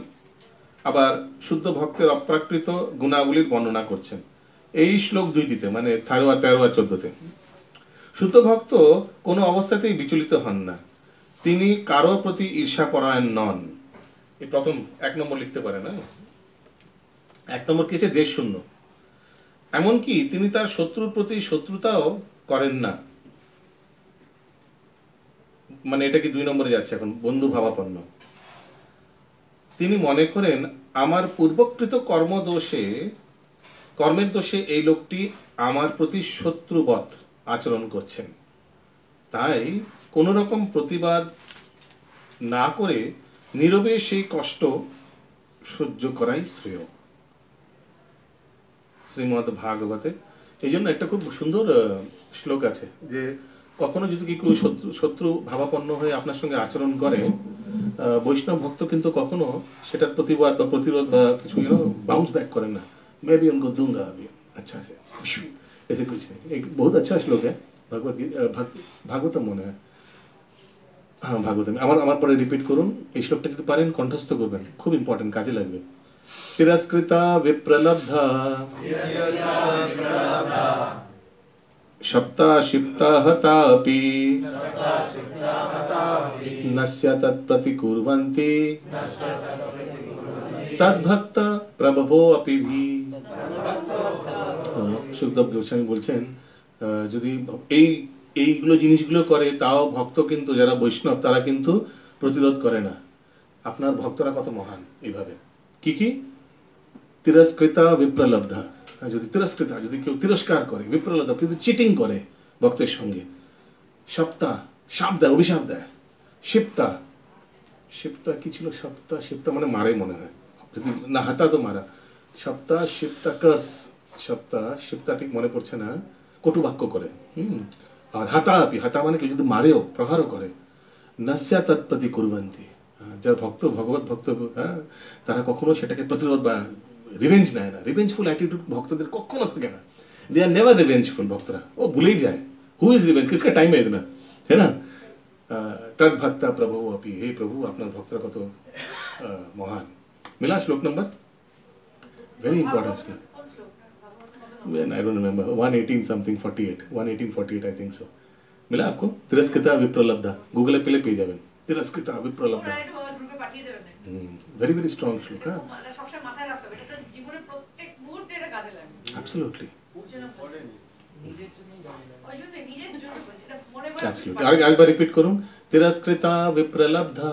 আবার শুদ্ধ ভক্তের অপ্রাকৃত গুণাবলীর বর্ণনা করছেন। এই শ্লোক দুইটিতে, মানে 13 আর 14-তে। শুদ্ধ ভক্ত কোনো অবস্থাতেই বিচলিত হন না, তিনি কারোর প্রতি ঈর্ষাপরায়ণ নন। এই প্রথম 1 নম্বর লিখতে পারে না? 1 নম্বর কি আছে? দেশ শূন্য। এমনকি তিনি তার শত্রুর প্রতি শত্রুতাও করেন না। মানে এটা কি 2 নম্বরে যাচ্ছে এখন? বন্ধু ভাবাপন্ন। তিনি মনে করেন আমার পূর্বকৃত কর্মের দোষে এই লোকটি আমার প্রতি শত্রুবৎ আচরণ করছেন, তাই কোন রকম প্রতিবাদ না করে নীরবে সেই কষ্ট সহ্য করাই শ্রেয়। শ্রীমদ্ ভাগবতে এই জন্য একটা খুব সুন্দর শ্লোক আছে যে কখনো যদি কেউ শত্রু ভাবাপন্ন হয়ে আপনার সঙ্গে আচরণ করে, বৈষ্ণব ভক্ত কিন্তু কখনো সেটার প্রতিবাদ বা প্রতিরোধ বা কিছু বাউন্স ব্যাক করেন না। मैं भी उनको दूंगा अभी अच्छा से, ऐसे कुछ नहीं। एक बहुत अच्छा श्लोक है ভাগবতম মনে হয়। হ্যাঁ, ভাগবতম। আমার পরে রিপিট করুন। এই শ্লোকটা যদি পারেন কণ্ঠস্থ করবেন, খুব ইম্পর্টেন্ট, কাজে লাগবে। তিরস্কৃতা বিপ্রলব্ধা সপ্তা শিপ্তা হতাপি নস্য তৎপ্রতিকুর্বন্তি তদ্ভক্ত প্রভবো অপি ভি। সুখদেব গোস্বামী বলছেন যদি এইগুলো জিনিসগুলো করে তাও ভক্ত কিন্তু, যারা বৈষ্ণব তারা কিন্তু প্রতিরোধ করে না। আপনার ভক্তরা কত মহান। এইভাবে কি কি? তিরস্কৃতা বিপ্রলব্ধা, যদি কেউ তিরস্কার করে, বিপ্রলব্ধা কিন্তু চিটিং করে ভক্তের সঙ্গে, সপ্তাহ শাপ দেয়, অভিশাপ দেয়, শিপ্তা কি ছিল? শিপ্তা মানে মারে মনে হয় না, হাতা তো মারা। সপ্তাহ শিপ্তা কার্স, শিপ্তা ঠিক মনে পড়ছে না, কটু বাক্য করে। আর হাতা মানে কেউ যদি মারেও, প্রহারও করে। নস্যা তৎপ্রতি কুর্বন্তি, যারা ভগবত ভক্ত, তারা কখনো সেটাকে প্রতিরোধ বা রিভেঞ্জ নেয় না। রিভেঞ্জফুল অ্যাটিটিউড ভক্তদের কখনো থাকে না। দে আর নেভার রিভেঞ্জফুল। ভক্তরা ও ভুলেই যায় হু ইজ রিভেঞ্জ, কিসকা টাইম है इतना, है ना। तद्भक्ता प्रभु अपि, हे प्रभु আপনার भक्तরা কত মহান। मिला श्लोक नंबर? वेरी इंपॉर्टेंट श्लोक। I don't remember, 118 something 48, 118-48 I think so. मिला आपको? तिरस्कृता विप्रलब्धा, गूगल पे पेज जाবেন। तिरस्कृता विप्रलब्धा, গ্রুপে পাঠিয়ে দেবেন। very very strong श्लोक। হ্যাঁ, মানে সবসময় মাথায় রাখতে হবে, এটা জীবনের প্রত্যেক মুহূর্তে এটা কাজে লাগে। absolutely নিজের জন্য বলছি, এটা মনে করে absolutely। আরেকবার রিপিট করুন। तिरस्कृता विप्रलब्धा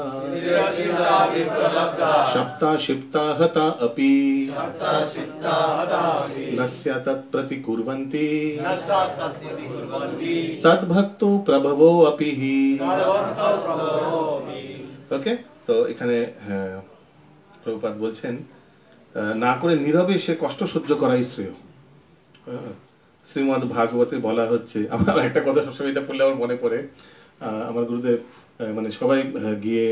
सप्ता शिप्ता हता अपि नस्य तत्प्रतिकुर्वन्ति तद्भक्तो प्रभवो अपि। ওকে, তো এখানে প্রভুপাদ বলছেন না করে নীরবে সে কষ্ট সহ্য করাই শ্রেয়। শ্রীমদ্ ভাগবতে বলা হচ্ছে, আমার একটা কথা সবসময় এটা পড়লে আমার মনে পড়ে, আমার গুরুদেব মানে সবাই গিয়ে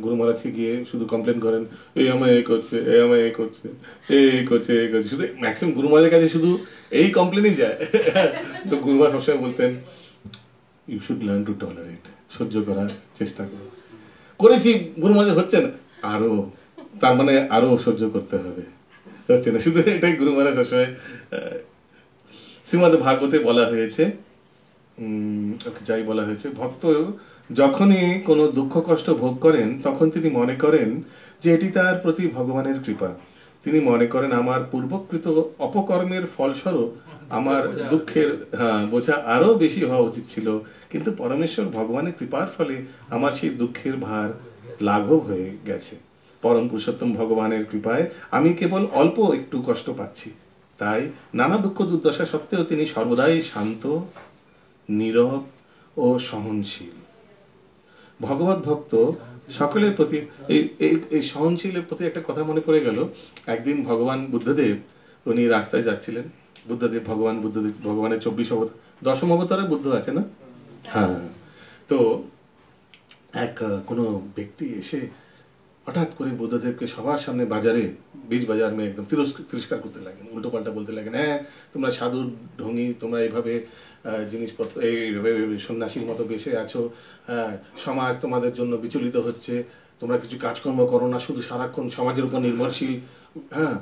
গুরু মহারাজকে গিয়ে শুধু কমপ্লেন করেন, এই আমায় এই করছে, এই আমায় এই করছে, এই করছে, এই করছে, শুধু ম্যাক্সিমাম গুরু মহারাজের কাছে শুধু এই কমপ্লেনই যায়। তো গুরু মহারাজ সবসময় বলতেন you should learn to tolerate, সহ্য করার চেষ্টা করো। করেছি, গুরু মহারাজ হচ্ছে না, আরো, তার মানে আরো সহ্য করতে হবে, হচ্ছে না, শুধু এটাই গুরু মহারাজ সবসময়। শ্রীমদ্ ভাগবতে বলা হয়েছে ওকে যাই বলা হয়েছে, ভক্ত যখনই কোনো দুঃখ কষ্ট ভোগ করেন তখন তিনি মনে করেন যে এটি তার প্রতি ভগবানের কৃপা। তিনি মনে করেন আমার পূর্বকৃত অপকর্মের ফলস্বরূপ আমার দুঃখের বোঝা আরো বেশি হওয়া উচিত ছিল, কিন্তু পরমেশ্বর ভগবানের কৃপার ফলে আমার সেই দুঃখের ভার লাঘব হয়ে গেছে। পরম পুরুষোত্তম ভগবানের কৃপায় আমি কেবল অল্প একটু কষ্ট পাচ্ছি, তাই নানা দুঃখ দুর্দশা সত্ত্বেও তিনি সর্বদাই শান্ত, নীরব ও সহনশীল। ভগবত ভক্ত সকলের প্রতি এই সহনশীলের প্রতি একটা কথা মনে পড়ে গেল। একদিন ভগবান বুদ্ধদেব উনি রাস্তায় যাচ্ছিলেন। বুদ্ধদেব ভগবানের 24 অবতার, 10ম অবতারে বুদ্ধ আছে না? হ্যাঁ। তো এক কোনো ব্যক্তি এসে হঠাৎ করে বুদ্ধদেবকে সবার সামনে বাজারে, বীজ বাজার মেয়ে একদম তিরস্কার করতে লাগেন, উল্টো পাল্টা বলতে লাগেন। হ্যাঁ, তোমরা সাধু ঢঙি, তোমরা এইভাবে জিনিসপত্র এই সন্ন্যাসীর মতো বেসে আছো, হ্যাঁ, সমাজ তোমাদের জন্য বিচলিত হচ্ছে, তোমরা কিছু কাজকর্ম করো না, শুধু সারাক্ষণ সমাজের উপর নির্ভরশীল, হ্যাঁ,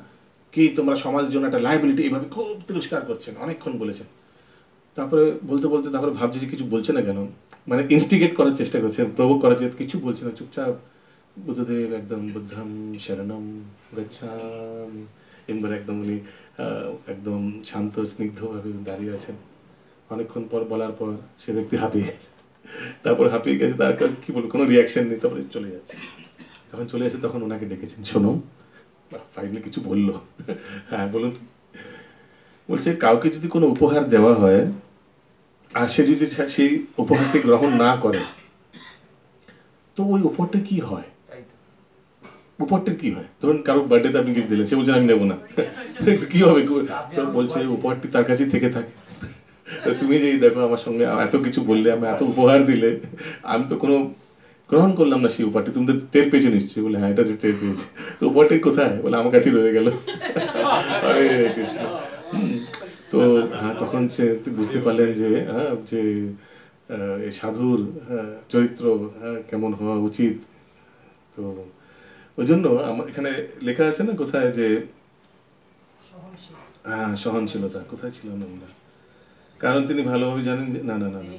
কি তোমরা সমাজের জন্য একটা লায়াবিলিটি, এইভাবে খুব তিরস্কার করছেন, অনেকক্ষণ বলেছেন। তারপরে বলতে বলতে তারপরে ভাবছে যে কিছু বলছে না কেন, মানে ইনস্টিগেট করার চেষ্টা করছেন, প্রভোগ করার চেষ্টা, কিছু বলছে না, চুপচাপ। বুদ্ধদেব একদম বুদ্ধম শরণম গচ্ছামি এবার একদম উনি একদম শান্ত স্নিগ্ধভাবে দাঁড়িয়ে আছেন। অনেকক্ষণ পর বলার পর সে ব্যক্তি হাঁপিয়ে গেছে। তারপর হাঁপিয়ে গেছে, তার কি বলবো, কোনো রিয়াকশন নেই। তারপরে চলে যাচ্ছে। যখন চলে আসে তখন ওনাকে ডেকেছেন, শোনো, ফাইনালি কিছু বললো। হ্যাঁ বলুন। বলছে কাউকে যদি কোনো উপহার দেওয়া হয় আর সে যদি সেই উপহারটি গ্রহণ না করে তো ওই উপহারটা কি হয়? উপহারটার কি হয়? ধরুন কারো বার্থডেতে আপনি গিফট দিলেন, সে বলছেন আমি নেবো না, কি হবে? তো বলছে উপহারটি তার কাছেই থেকে থাকে। তুমি যে দেখো আমার সঙ্গে এত কিছু বললে, আমি এত উপহার দিলে, আমি তো কোনো গ্রহণ করলাম না সেই উপহারটি, তুমি তো টের পেয়েছো নিশ্চয়ই। বলে হ্যাঁ, এটা যে টের পেয়েছি। তো উপহারটি কোথায়? বলে আমার কাছেই রয়ে গেল। হরে কৃষ্ণ। তো হ্যাঁ, তখন সে বুঝতে পারলেন যে হ্যাঁ, যে এই সাধুর চরিত্র কেমন হওয়া উচিত। তো ওই জন্য আমার এখানে লেখা আছে না কোথায় যে হ্যাঁ, সহনশীলতা কোথায় ছিল না আমরা, কারণ তিনি ভালোভাবে জানেন যে না না না না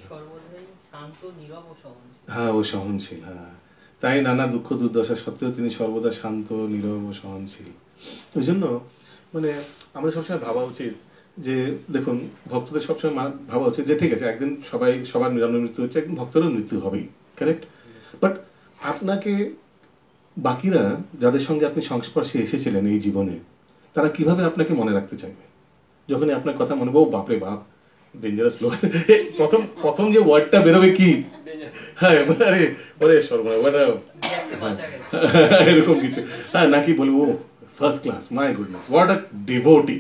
হ্যাঁ, ও সহনশীল। হ্যাঁ, তাই নানা দুঃখ দুর্দশা সত্ত্বেও তিনি সর্বদা শান্ত, নীরব ও সহনশীল। ওই জন্য মানে আমাদের সবসময় ভাবা উচিত যে দেখুন, ভক্তদের সবসময় ভাবা উচিত যে ঠিক আছে, একদিন সবার নিরন্ন মৃত্যু হচ্ছে, একদিন ভক্তেরও মৃত্যু হবেই, কারেক্ট। বাট আপনাকে বাকিরা যাদের সঙ্গে আপনি সংস্পর্শে এসেছিলেন এই জীবনে, তারা কিভাবে আপনাকে মনে রাখতে চাইবে? যখনই আপনার কথা মনে বউ বাপরে বাপ ডেঞ্জারাস লোক, প্রথম যে ওয়ার্ডটা বেরোবে কি, হ্যাঁ আরে ওরে সর্বনা এরকম কিছু, হ্যাঁ, নাকি বলবো first class, my goodness what a devotee.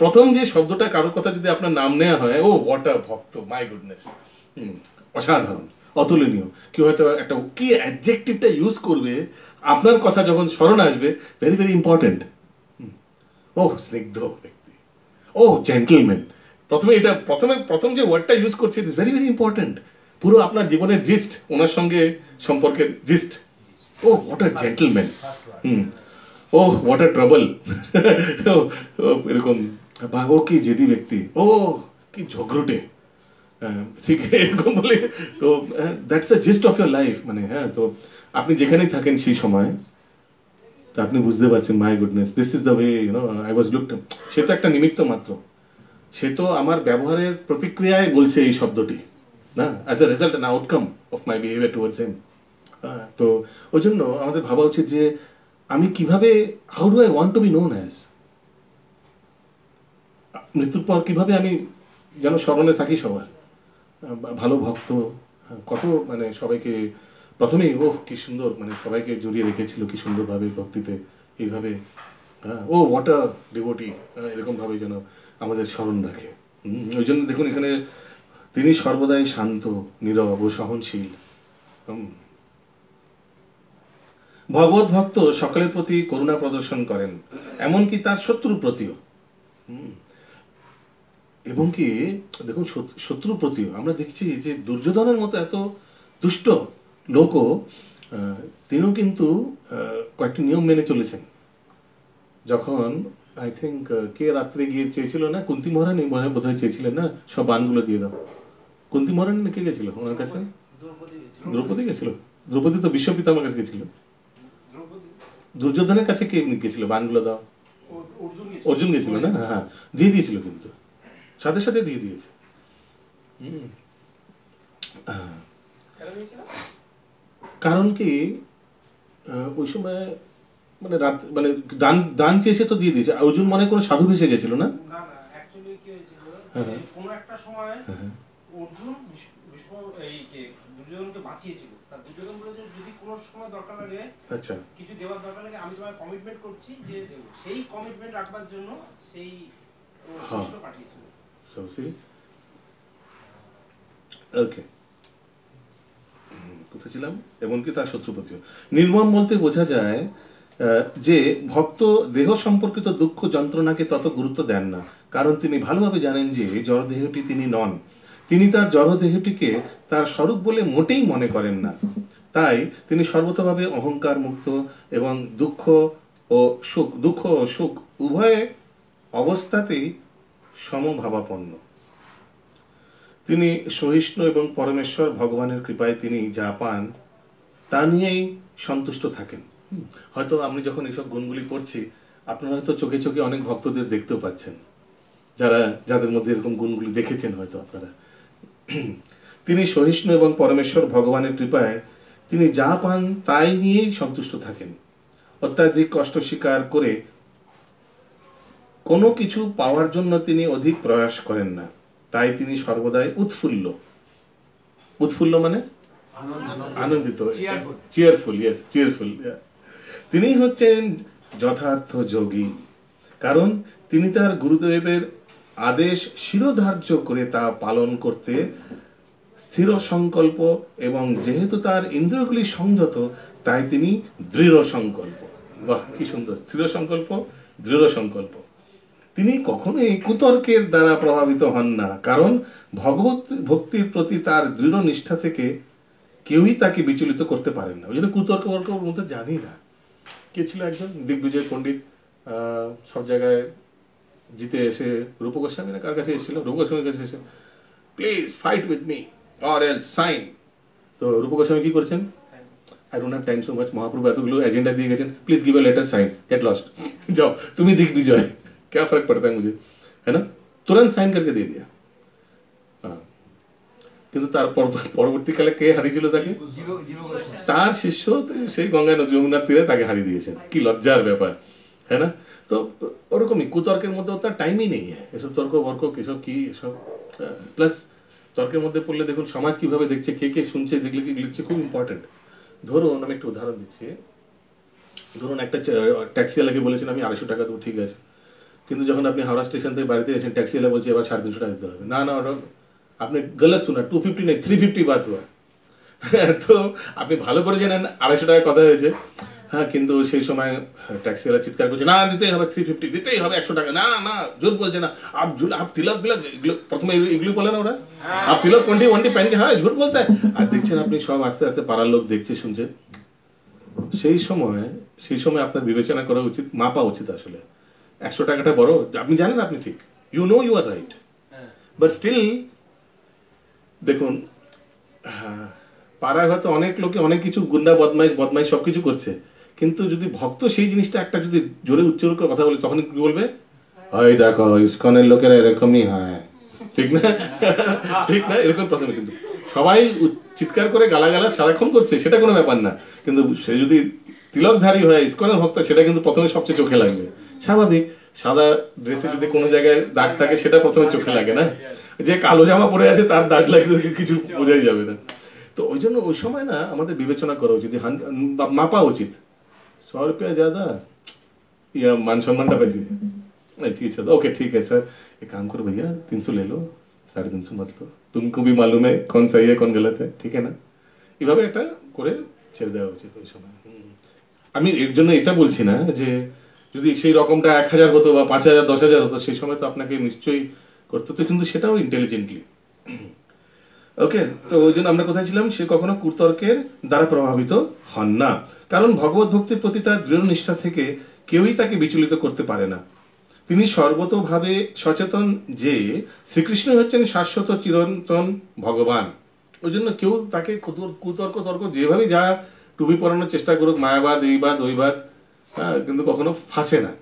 প্রথম যে শব্দটা কারোর কথা যদি আপনার নাম নেওয়া হয়, ও হোয়াট আ ভক্ত, মাই গুডনেস, অসাধারণ, অতুলনীয়। কি হয়তো একটা কি অ্যাডজেক্টিভটা ইউজ করবে আপনার কথা যখন স্মরণ আসবে, ভেরি ভেরি ইম্পর্টেন্ট। ও স্নিগ্ধ ব্যক্তি, ও জেন্টলম্যান। প্রথম যে ওয়ার্ডটা ইউজ করছে, it is very very important. পুরো আপনার জীবনের জিস্ট, ওনার সঙ্গে সম্পর্কের gist. Oh what a gentleman, oh what a trouble, এরকম। বা ও কি জেদি ব্যক্তি, ও কি ঝগড়টে, ঠিক এরকম বলে। তো that's a gist of your life. মানে হ্যাঁ, তো আপনি যেখানেই থাকেন সেই সময় তা আপনি বুঝতে পারছেন, my goodness, this is the way I was looked. সে তো একটা নিমিত্ত মাত্র, সে তো আমার ব্যবহারের প্রতিক্রিয়ায় বলছে এই শব্দটি, না as a result an outcome of my behaviour towards হিম। তো ওই জন্য আমাদের ভাবা উচিত যে আমি কিভাবে, how do I want two be known as, মৃত্যুর পর কিভাবে আমি যেন স্মরণে থাকি সবার, ভালো ভক্ত, কত মানে সবাইকে প্রথমেই ও কি সুন্দর, মানে সবাইকে জড়িয়ে রেখেছিল কি সুন্দরভাবে ভক্তিতে, এইভাবে ও হোয়াট আ ডিভোটি, এরকম ভাবে যেন আমাদের স্মরণ রাখে। ওই জন্য দেখুন এখানে তিনি সর্বদাই শান্ত, নীরব ও সহনশীল। ভগবত ভক্ত সকলের প্রতি করুণা প্রদর্শন করেন, এমনকি তার শত্রুর প্রতিও। এবং কি দেখুন, শত্রুর প্রতিও আমরা দেখছি যে দুর্যোধনের মতো এত দুষ্ট লোকও তিনিও কিন্তু কয়েকটি নিয়ম মেনে চলেছেন। যখন আই থিঙ্ক কে রাত্রে গিয়ে চেয়েছিল না, কুন্তী মহারানী বোধহয় চেয়েছিলেন না, সব বানগুলো দিয়ে দাও, কুন্তী মহারানী কে গেছিল ওনার কাছে? দ্রৌপদী গেছিল। দ্রৌপদী তো বিশ্ব পিতামার কাছে গেছিল। দুর্যোধনের কাছে কে গেছিল বানগুলো দাও? অর্জুন গেছিল না? হ্যাঁ, দিয়ে দিয়েছিল, কিন্তু সাথে সাথে দিয়ে দিয়েছে। কারণ কি ওই সময় মানে রাত মানে দান দান চেয়েছে তো দিয়ে দিয়েছে। অর্জুন মনে করে সাধু ভেসে গেছিল না? না না, অ্যাকচুয়ালি কি হয়েছিল, কোনো একটা সময় অর্জুন দুর্যোধনকে বাঁচিয়েছিল। তার দুর্যোধন বলেছে যদি কোনো সময় দরকার লাগে, আচ্ছা, কিছু দেওয়ার দরকার লাগে, আমি তোমায় কমিটমেন্ট করছি যে দেব। সেই কমিটমেন্ট রাখবার জন্য সেই কৃষ্ণ পাঠিয়েছিল। ওকে, কোথায় ছিলাম? এমনকি তার শত্রুপতিও। নির্মম বলতে বোঝা যায় যে ভক্ত দেহ সম্পর্কিত দুঃখ যন্ত্রণাকে তত গুরুত্ব দেন না, কারণ তিনি ভালোভাবে জানেন যে জড়দেহটি তিনি নন। তিনি তার জড়দেহটিকে তার স্বরূপ বলে মোটেই মনে করেন না। তাই তিনি সর্বতভাবে অহংকার মুক্ত এবং দুঃখ ও সুখ উভয় অবস্থাতেই সমভাবাপন্ন। তিনি সহিষ্ণু এবং পরমেশ্বর ভগবানের কৃপায় তিনি যা পান তা নিয়েই সন্তুষ্ট থাকেন। হয়তো আমি যখন এইসব গুণগুলি পড়ছি, আপনারা হয়তো চোখে চোখে অনেক ভক্তদের দেখতেও পাচ্ছেন, যাদের মধ্যে এরকম গুণগুলি দেখেছেন হয়তো আপনারা। তিনি সহিষ্ণু এবং পরমেশ্বর ভগবানের কৃপায় তিনি যা পান তাই নিয়েই সন্তুষ্ট থাকেন। অত্যাধিক কষ্ট স্বীকার করে কোনো কিছু পাওয়ার জন্য তিনি অধিক প্রয়াস করেন না। তাই তিনি সর্বদাই উৎফুল্ল মানে আনন্দিত, চিয়ারফুল। Yes, cheerful. তিনি হচ্ছেন যথার্থ যোগী, কারণ তিনি তার গুরুদেবের আদেশ শিরোধার্য করে তা পালন করতে স্থির সংকল্প, এবং যেহেতু তার ইন্দ্রিয়গুলি সংযত তাই তিনি দৃঢ় সংকল্প। বাহ, কি সুন্দর! স্থির সংকল্প, দৃঢ় সংকল্প। তিনি কখনোই কুতর্কের দ্বারা প্রভাবিত হন না, কারণ ভগবত ভক্তির প্রতি তার দৃঢ় নিষ্ঠা থেকে কেউই তাকে বিচলিত করতে পারেন না। ওই জন্য কুতর্ক মধ্যে জানি না। কে ছিল একজন দিগ্বিজয় পণ্ডিত, সব জায়গায় জিতে এসে রূপ গোস্বামী না কার কাছে এসেছিল? রূপ গোস্বামীর কাছে এসে, please fight with me or else sign. তো রূপ গোস্বামী কি করেছেন? I don't have time so much. Mahaprabhu এতগুলো এজেন্ডা দিয়ে গেছেন, please give a letter sign, get lost, जाओ তুমি दिग्विजय, क्या फर्क पड़ता है मुझे, है ना? तुरंत साइन करके दे दिया। কিন্তু তার পরবর্তীকালে কে হারিয়েছিল তাকে? তার শিষ্য সেই গঙ্গা নদী যমুনার তীরে তাকে হারিয়ে দিয়েছেন। কি লজ্জার ব্যাপার, है ना? তো ওরকমই কুতর্কের মধ্যে তার টাইমই নেই এসব তর্ক বর্ক কিসব কি এসব। প্লাস তর্কের মধ্যে পড়লে দেখুন সমাজ কিভাবে দেখছে, কে কে শুনছে, দেখলে কি লিখছে, খুব ইম্পর্টেন্ট। ধরুন আমি একটা উদাহরণ দিচ্ছি। ধরুন একটা ট্যাক্সিওয়ালাকে বলেছেন আমি 250 টাকা দেবো, ঠিক আছে, কিন্তু যখন আপনি হাওড়া স্টেশন থেকে বাড়িতে এসেছেন, ট্যাক্সিওয়ালা বলছে এবার 350 টাকা দিতে হবে। না না, ওটা আপনি গলত শোনা, 250 নেই, 350 বাত হুয়া। তো আপনি ভালো করে জানেন 250 টাকায় কথা হয়েছে, হ্যাঁ, কিন্তু সেই সময় ট্যাক্সিওয়ালা চিৎকার করছে, না দিতেই হবে 350, দিতেই হবে 100 টাকা, না না জোর বলছে না, আপ তিলক বিলক, প্রথমে এগুলো বলে না ওরা, আপ তিলক কোনটি ওনটি প্যান্ট, হ্যাঁ ঝুট বলতে। আর দেখছেন আপনি সব আস্তে আস্তে পাড়ার লোক দেখছে, শুনছে। সেই সময় আপনার বিবেচনা করা উচিত, মাপা উচিত আসলে 100 টাকাটা বড়, আপনি জানেন আপনি ঠিক, you know you are right, but still দেখুন পাড়ায় হয়তো অনেক লোকে অনেক কিছু গুন্ডা বদমাইশ সবকিছু করছে, কিন্তু যদি ভক্ত সেই জিনিসটা একটা যদি জোরে উচ্চারণ করে কথা বলে, তখন কি বলবে? ওই দেখো ইসকনের লোকেরা এরকমই হয়, ঠিক না? ঠিক না? এরকম প্রথমে কিন্তু সবাই চিৎকার করে গালাগালা সারাক্ষণ করছে, সেটা কোনো ব্যাপার না, কিন্তু সে যদি তিলকধারী হয় ইসকনের ভক্ত, সেটা কিন্তু প্রথমে সবচেয়ে চোখে লাগবে। স্বাভাবিক, সাদা ড্রেসে যদি কোনো জায়গায় দাগ থাকে সেটা প্রথমে চোখে লাগে না, যে কালো জামা পরে আছে তার দাগ লাগলে কিছু বোঝাই যাবে না। তো ওই জন্য ওই সময় না আমাদের বিবেচনা করা উচিত, মাপা উচিত। 100 रुपया ज्यादा या मान सम्मानটা বেশি, नहीं ठीक है, ओके ठीक है सर, एक काम करो भैया 300 ले लो, 350 मत लो, तुमको भी मालूम है कौन सही है कौन गलत है, ठीक है ना? এভাবে একটা করে ছেড়ে দেওয়া উচিত ওই সময়। আমি এর জন্য এটা বলছি না যে যদি সেই রকমটা 1000 হতো বা 5000 10,000 হতো, সেই সময় তো আপনাকে নিশ্চয়ই করতে হতো, কিন্তু সেটাও ইন্টেলিজেন্টলি। ওকে, তো ওই জন্য আমরা কোথায় ছিলাম? সে কখনো কুতর্কের দ্বারা প্রভাবিত হন না, কারণ ভগবত ভক্তির প্রতি তার দৃঢ় নিষ্ঠা থেকে কেউই তাকে বিচলিত করতে পারে না। তিনি সর্বতোভাবে সচেতন যে শ্রীকৃষ্ণ হচ্ছেন শাশ্বত চিরন্তন ভগবান। ওই জন্য কেউ তাকে কুতর্ক তর্ক যেভাবে যা টুপি পরানোর চেষ্টা করুক, মায়াবাদ এইবাদ ওইবাদ, কিন্তু কখনো ফাঁসে না।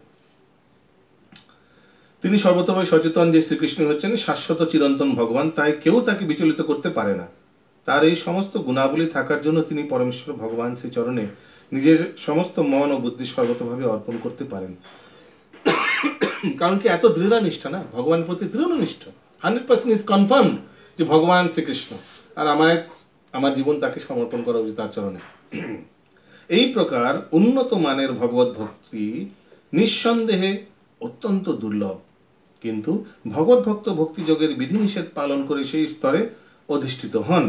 তিনি সর্বতোভাবে সচেতন যে শ্রীকৃষ্ণ হচ্ছেন শাশ্বত চিরন্তন ভগবান, তাই কেউ তাকে বিচলিত করতে পারে না। তার এই সমস্ত গুণাবলী থাকার জন্য তিনি পরমেশ্বর ভগবান শ্রীচরণে নিজের সমস্ত মন ও বুদ্ধি সর্বতভাবে অর্পণ করতে পারেন। কারণ কি এত দৃঢ় নিষ্ঠা না, ভগবানের প্রতি দৃঢ় নিষ্ঠা, 100% ইজ কনফার্ম যে ভগবান শ্রীকৃষ্ণ, আর আমার জীবন তাকে সমর্পণ করা উচিত তার চরণে। এই প্রকার উন্নত মানের ভগবত ভক্তি নিঃসন্দেহে অত্যন্ত দুর্লভ, কিন্তু ভগবত ভক্ত ভক্তিযোগের বিধিনিষেধ পালন করে সেই স্তরে অধিষ্ঠিত হন।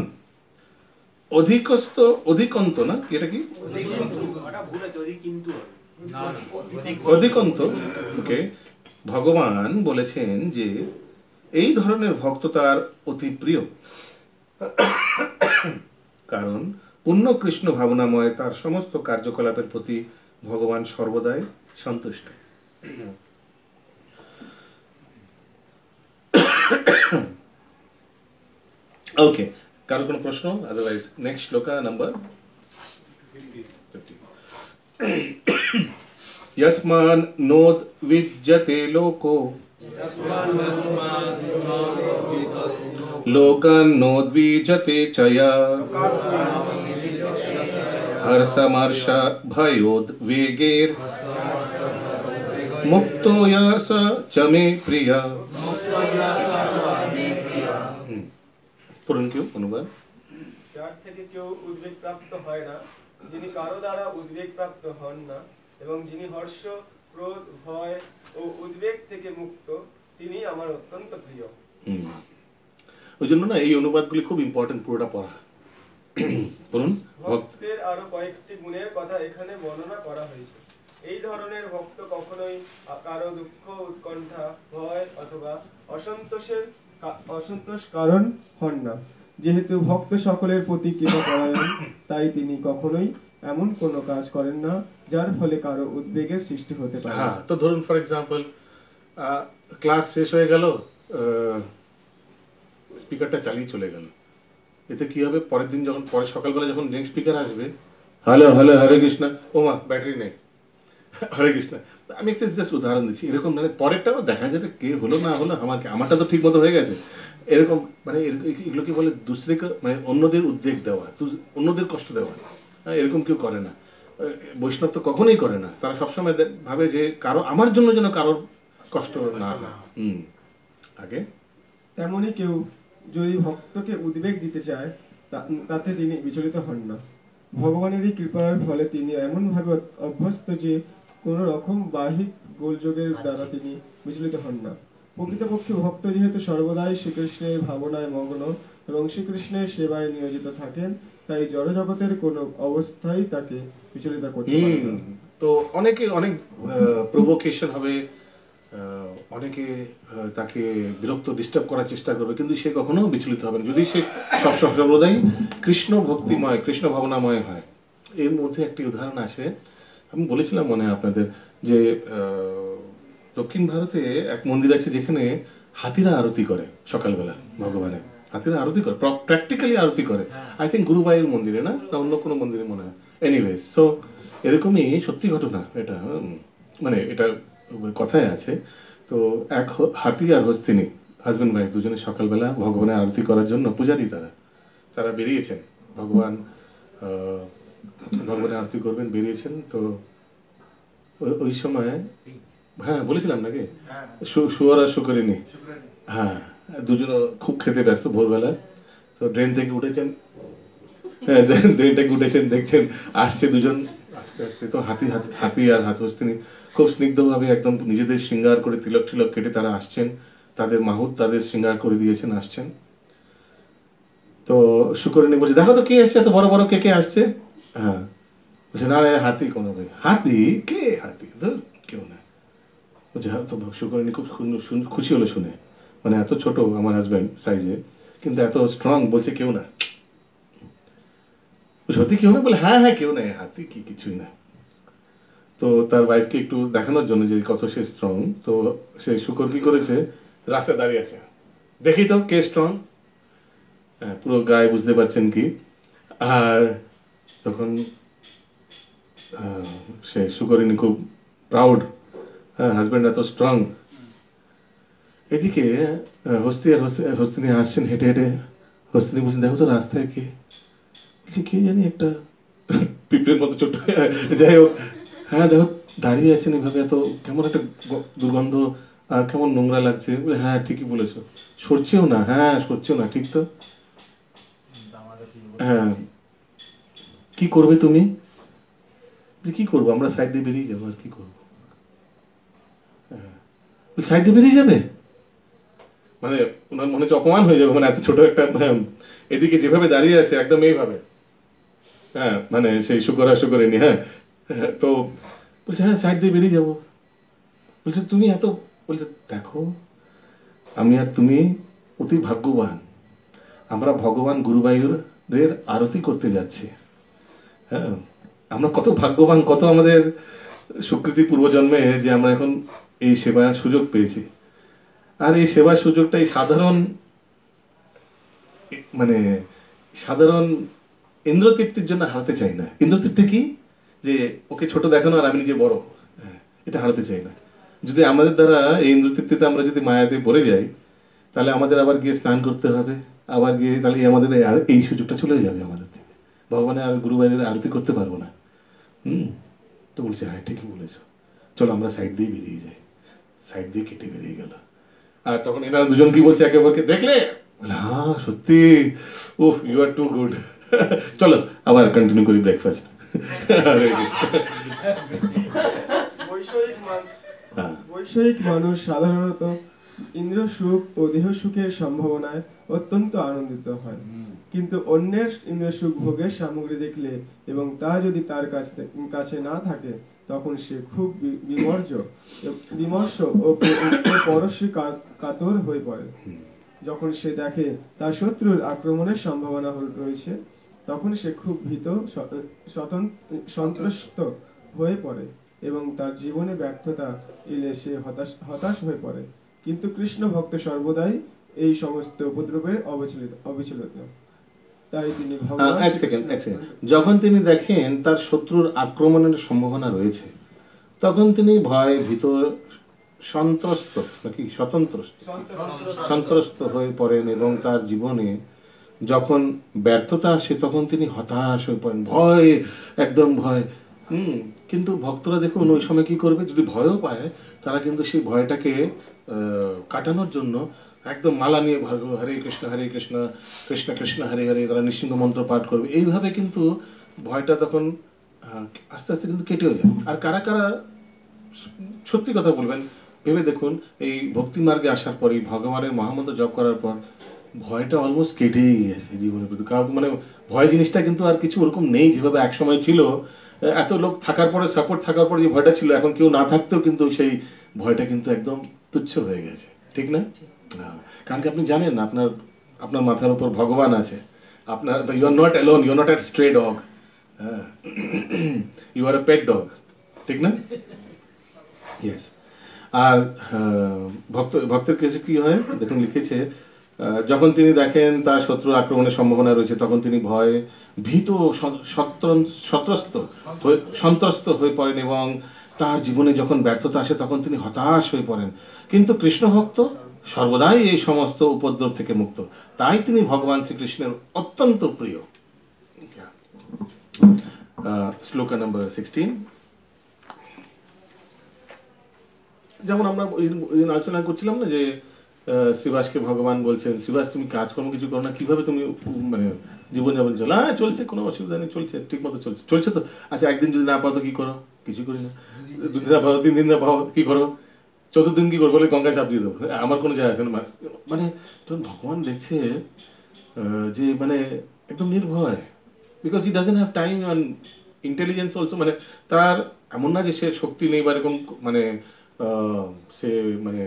অধিকন্ত না, এটা কি অধিকন্ত, ওকে। ভগবান বলেছেন যে এই ধরনের ভক্ত তার অতি প্রিয়, কারণ পূর্ণ কৃষ্ণ ভাবনাময় তার সমস্ত কার্যকলাপের প্রতি ভগবান সর্বদাই সন্তুষ্ট। ওকে, কারো কোনো প্রশ্ন? Otherwise next শ্লোকা number 50। यस्मान् नोद विज्यते लोको लोकन् नोद्विजते च या हर्षमर्ष भयोद्वेगैर् मुक्तो यस च मे प्रिया। পড়ুন কেউ অনুবাদ। যার থেকে কেউ উদ্বেগ প্রাপ্ত হয় না, যিনি কারো দ্বারা উদ্বেগ প্রাপ্ত হন না, এবং যিনি হর্ষ, ক্রোধ, ভয় ও উদ্বেগ থেকে মুক্ত, তিনি আমার অত্যন্ত প্রিয়। ওই জন্য না এই অনুবাদগুলি খুব ইম্পর্টেন্ট, পুরোটা পড়া। বলুন। ভক্তের আরো কয়েকটি গুণের কথা এখানে বর্ণনা করা হয়েছে। এই ধরনের ভক্ত কখনোই কারো দুঃখ, উৎকণ্ঠা, ভয় অথবা অসন্তোষ কারণ হন না। যেহেতু ভক্ত সকলের প্রতি কৃপাপরায়ণ, তাই তিনি কখনোই এমন কোনো কাজ করেন না যার ফলে কারো উদ্বেগের সৃষ্টি হতে পারে। হ্যাঁ, তো ধরুন ফর এক্সাম্পল ক্লাস শেষ হয়ে গেল, স্পিকারটা চালিয়ে চলে গেল, এতে কি হবে? পরের দিন যখন সকালবেলা যখন নেক্সট স্পিকার আসবে, হ্যালো হ্যালো হরে কৃষ্ণ, ও মা ব্যাটারি নেই, হরে কৃষ্ণ। আমি একটা জাস্ট উদাহরণ দিচ্ছি, এরকম মানে পরেরটাও দেখা যাবে কে হলো না হলো, আমারটা তো ঠিক মতো হয়ে গেছে, এরকম মানে এগুলোকে বলে দুসরেকে মানে অন্যদের উদ্বেগ দেওয়া, অন্যদের কষ্ট দেওয়া। এরকম কেউ করে না, বৈষ্ণব তো কখনোই করে না। তারা সবসময় ভাবে যে কারো আমার জন্য যেন কারোর কষ্ট না হয়। আগে তেমনি কেউ যদি ভক্তকে উদ্বেগ দিতে চায়, তাতে তিনি বিচলিত হন না। ভগবানেরই কৃপার ফলে তিনি এমন ভাবে অভ্যস্ত যে কোন রকম বাহিক গোলযোগের দ্বারা তিনি বিচলিত হন না। প্রকৃতপক্ষে ভক্ত যেহেতু সর্বদাই শ্রীকৃষ্ণের ভাবনায় মগ্ন এবং শ্রীকৃষ্ণের সেবায় নিয়োজিত থাকেন, তাই জড়জগতের কোন অবস্থায় তাকে বিচলিত করতে পারে না। তো অনেক প্রভোকেশন হবে, অনেকে তাকে বিরক্ত ডিস্টার্ব করার চেষ্টা করবে, কিন্তু সে কখনো বিচলিত হবে না যদি সে সর্বদাই কৃষ্ণ ভক্তিময়, কৃষ্ণ ভাবনাময় হয়। এর মধ্যে একটি উদাহরণ আসে, আমি বলেছিলাম মনে হয় আপনাদের, যে দক্ষিণ ভারতে এক মন্দির আছে যেখানে হাতিরা আরতি করে সকালবেলা, ভগবানের হাতিরা আরতি করে, প্র্যাকটিক্যালি আরতি করে। আই থিঙ্ক গুরুবায়ুর মন্দিরে না অন্য কোনো মন্দিরে মনে হয়। এনিওয়েজ, সো এরকমই সত্যি ঘটনা এটা, মানে এটা কথায় আছে। তো এক হাতি আর হস্তিনী, হাজব্যান্ড ওয়াইফ দুজনে সকালবেলা ভগবানের আরতি করার জন্য, পূজারী তারা বেরিয়েছেন, ভগবানের আরতি করবেন, বেরিয়েছেন। তো ওই সময়, হ্যাঁ বলেছিলাম নাকি, শুয়োর আর শুকরিনী, হ্যাঁ দুজন খুব খেতে ব্যস্ত ভোরবেলা। তো ড্রেন থেকে উঠেছেন, হ্যাঁ ড্রেন থেকে উঠেছেন, দেখছেন আসছে দুজন আস্তে আস্তে। তো হাতি আর হস্তিনী খুব স্নিগ্ধভাবে একদম নিজেদের শৃঙ্গার করে, তিলক টিলক কেটে তারা আসছেন, তাদের মাহুত তাদের শৃঙ্গার করে দিয়েছেন, আসছেন। তো শুকরিনী বলছে, দেখো তো কে আসছে, এত বড় বড় কে আসছে? হ্যাঁ বলছে, না হাতি। কোনো হাতি? কে হাতি? কেউ না। বলছে, হ্যাঁ। তো শুকরিনী খুব খুশি হলো শুনে, মানে এত ছোট আমার হাজব্যান্ড সাইজে, কিন্তু এত স্ট্রং, বলছে কেউ না। সত্যি কেউ না? বলে হ্যাঁ কেউ নাই, হাতি কি কিছুই না। তো তার ওয়াইফকে একটু দেখানোর জন্য যে কত সে স্ট্রং, তো সে শুকর কি করেছে, রাস্তায় দাঁড়িয়ে আছে, দেখি তো কে স্ট্রং। পুরো গায়ে বুঝতে পারছেন কি। আর তখন সে শুকরিনী খুব প্রাউড, হ্যাঁ হাজব্যান্ড এত স্ট্রং। এদিকে হস্তিনী আসছেন হেঁটে হেঁটে। হস্তিনী বলছেন দেখো তো রাস্তায় কে, কে জানি একটা পিঁপড়ের মতো ছোট্ট, যাই হোক হ্যাঁ দেখো দাঁড়িয়ে আছেন এভাবে, এত কেমন একটা দুর্গন্ধ আর কেমন নোংরা লাগছে। বলে হ্যাঁ ঠিকই বলেছো, সরছেও না, হ্যাঁ সরছেও না, ঠিক তো। হ্যাঁ কি করবে তুমি? কি করবো, আমরা সাইড দিয়ে বেরিয়ে যাবো, আর কি করবো। সাইড দিয়ে বেরিয়ে যাবে মানে ওনার মনে হচ্ছে অপমান হয়ে যাবে, মানে এত ছোট একটা, এদিকে যেভাবে দাঁড়িয়ে আছে একদম এইভাবে, হ্যাঁ মানে সেই শুকরিনী, হ্যাঁ তো বলছে হ্যাঁ সাইড দিয়ে বেরিয়ে যাবো। বলছে তুমি এত, বলছে দেখো আমি আর তুমি অতি ভাগ্যবান, আমরা ভগবান গুরুবায়ুরের আরতি করতে যাচ্ছি। হ্যাঁ আমরা কত ভাগ্যবান, কত আমাদের সুকৃতি পূর্বজন্মে যে আমরা এখন এই সেবার সুযোগ পেয়েছি। আর এই সেবার সুযোগটা এই সাধারণ মানে সাধারণ ইন্দ্রতৃপ্তির জন্য হারাতে চাই না। ইন্দ্রতৃপ্তি কি, যে ওকে ছোট দেখানো আর আমি নিজে বড়, এটা হারাতে চাই না। যদি আমাদের দ্বারা এই ইন্দ্রতৃপ্তিতে আমরা যদি মায়াতে পড়ে যাই, তাহলে আমাদের আবার গিয়ে স্নান করতে হবে, আবার গিয়ে তাহলে আমাদের এই সুযোগটা চলে যাবে আমাদের থেকে, ভগবানের আর গুরুবাইয়ের আরতি করতে পারবো না। তো বলছে হ্যাঁ ঠিকই বলেছো, চলো আমরা সাইড দিয়ে বেরিয়ে যাই। সাইড দিয়ে কেটে বেরিয়ে গেল। আর তখন এনারা দুজন কি বলছে একে অপরকে, দেখলে? হ্যাঁ সত্যি, ওহ ইউ আর টু গুড। চলো আবার কন্টিনিউ করি ব্রেকফাস্ট। বৈষয়িক মানুষ সাধারণত ইন্দ্র সুখ ও দেহ সুখের সম্ভাবনায় অত্যন্ত আনন্দিত হয়, কিন্তু অন্যের ইন্দ্র সুখ ভোগের সামগ্রী দেখলে এবং তা যদি তার কাছে না থাকে তখন সে খুব বিমর্ষ ও পরশ্রী কাতর হয়ে পড়ে। যখন সে দেখে তার শত্রুর আক্রমণের সম্ভাবনা রয়েছে তখন সে খুব ভীত সন্ত্রস্ত হয়ে পড়ে এবং তার জীবনে ব্যর্থতা এলে সে হতাশ হয়ে পড়ে। কিন্তু কৃষ্ণ ভক্ত সর্বদাই এই সমস্ত উপদ্রবের অবিচলিত। তাই তিনি এক সেকেন্ড যখন তিনি দেখেন তার শত্রুর আক্রমণের সম্ভাবনা রয়েছে, তখন তিনি ভয় ভীত সন্ত্রস্ত হয়ে পড়েন এবং তার জীবনে যখন ব্যর্থতা আসে তখন তিনি হতাশ হয়ে পড়েন, ভয়, একদম ভয়। কিন্তু ভক্তরা দেখুন ওই সময় কি করবে, যদি ভয়ও পায় তারা কিন্তু সেই ভয়টাকে কাটানোর জন্য একদম মালা নিয়ে হরে কৃষ্ণ কৃষ্ণ কৃষ্ণ হরে হরে, তারা নিঃসিংহ মন্ত্র পাঠ করবে। এইভাবে কিন্তু ভয়টা তখন আস্তে আস্তে কিন্তু কেটেও যায়। আর কারা কারা সত্যি কথা বলবেন, ভেবে দেখুন এই ভক্তি মার্গে আসার পরই, ভগবানের মহামন্ত্র জপ করার পর ভয়টা অলমোস্ট কেটেই গেছে জীবনের প্রতি। কারণ মানে ভয় জিনিসটা কিন্তু আর কিছু ওরকম নেই যেভাবে এক সময় ছিল। এত লোক থাকার পরে, সাপোর্ট থাকার পরে যে ভয়টা ছিল, এখন কেউ না থাকতেও কিন্তু সেই ভয়টা কিন্তু একদম তুচ্ছ হয়ে গেছে, ঠিক না? কারণ কি আপনি জানেন আপনার মাথার উপর ভগবান আছে, আপনার you are not alone, you are not a stray dog, you are a pet dog, ঠিক না? ইয়েস। আর ভক্তের কাছে কি হয় দেখুন, লিখেছে যখন তিনি দেখেন তার শত্রু আক্রমণের সম্ভাবনা রয়েছে তখন তিনি ভয় ভীত সন্ত্রস্ত হয়ে পড়েন এবং তার জীবনে যখন ব্যর্থতা আসে তখন তিনি হতাশ হয়ে পড়েন। কিন্তু কৃষ্ণ ভক্ত সর্বদাই এই সমস্ত উপদ্রব থেকে মুক্ত, তাই তিনি ভগবান শ্রীকৃষ্ণের অত্যন্ত প্রিয়। শ্লোকা নম্বর 16। যেমন আমরা আলোচনা করছিলাম না যে শ্রীবাসকে ভগবান বলছেন, শ্রীবাস তুমি কাজকর্ম কিছু করো না, কিভাবে তুমি মানে জীবনযাপন চলো? হ্যাঁ চলছে, কোনো অসুবিধা নেই, চলছে ঠিক মতো চলছে তো। আচ্ছা একদিন যদি না পাও তো কি করো? কিছু করি না। 2 দিন না পাও, 3 দিন না পাও, কি করো? 4th দিন কি করবো? বলে গঙ্গায় চাপ দিয়ে দেবো, আমার কোনো যায় আসে না। মানে তখন ভগবান দেখছে যে মানে একদম নির্ভয়, because he doesn't have time and intelligence also. মানে তার এমন না যে সে শক্তি নেই বা এরকম মানে সে মানে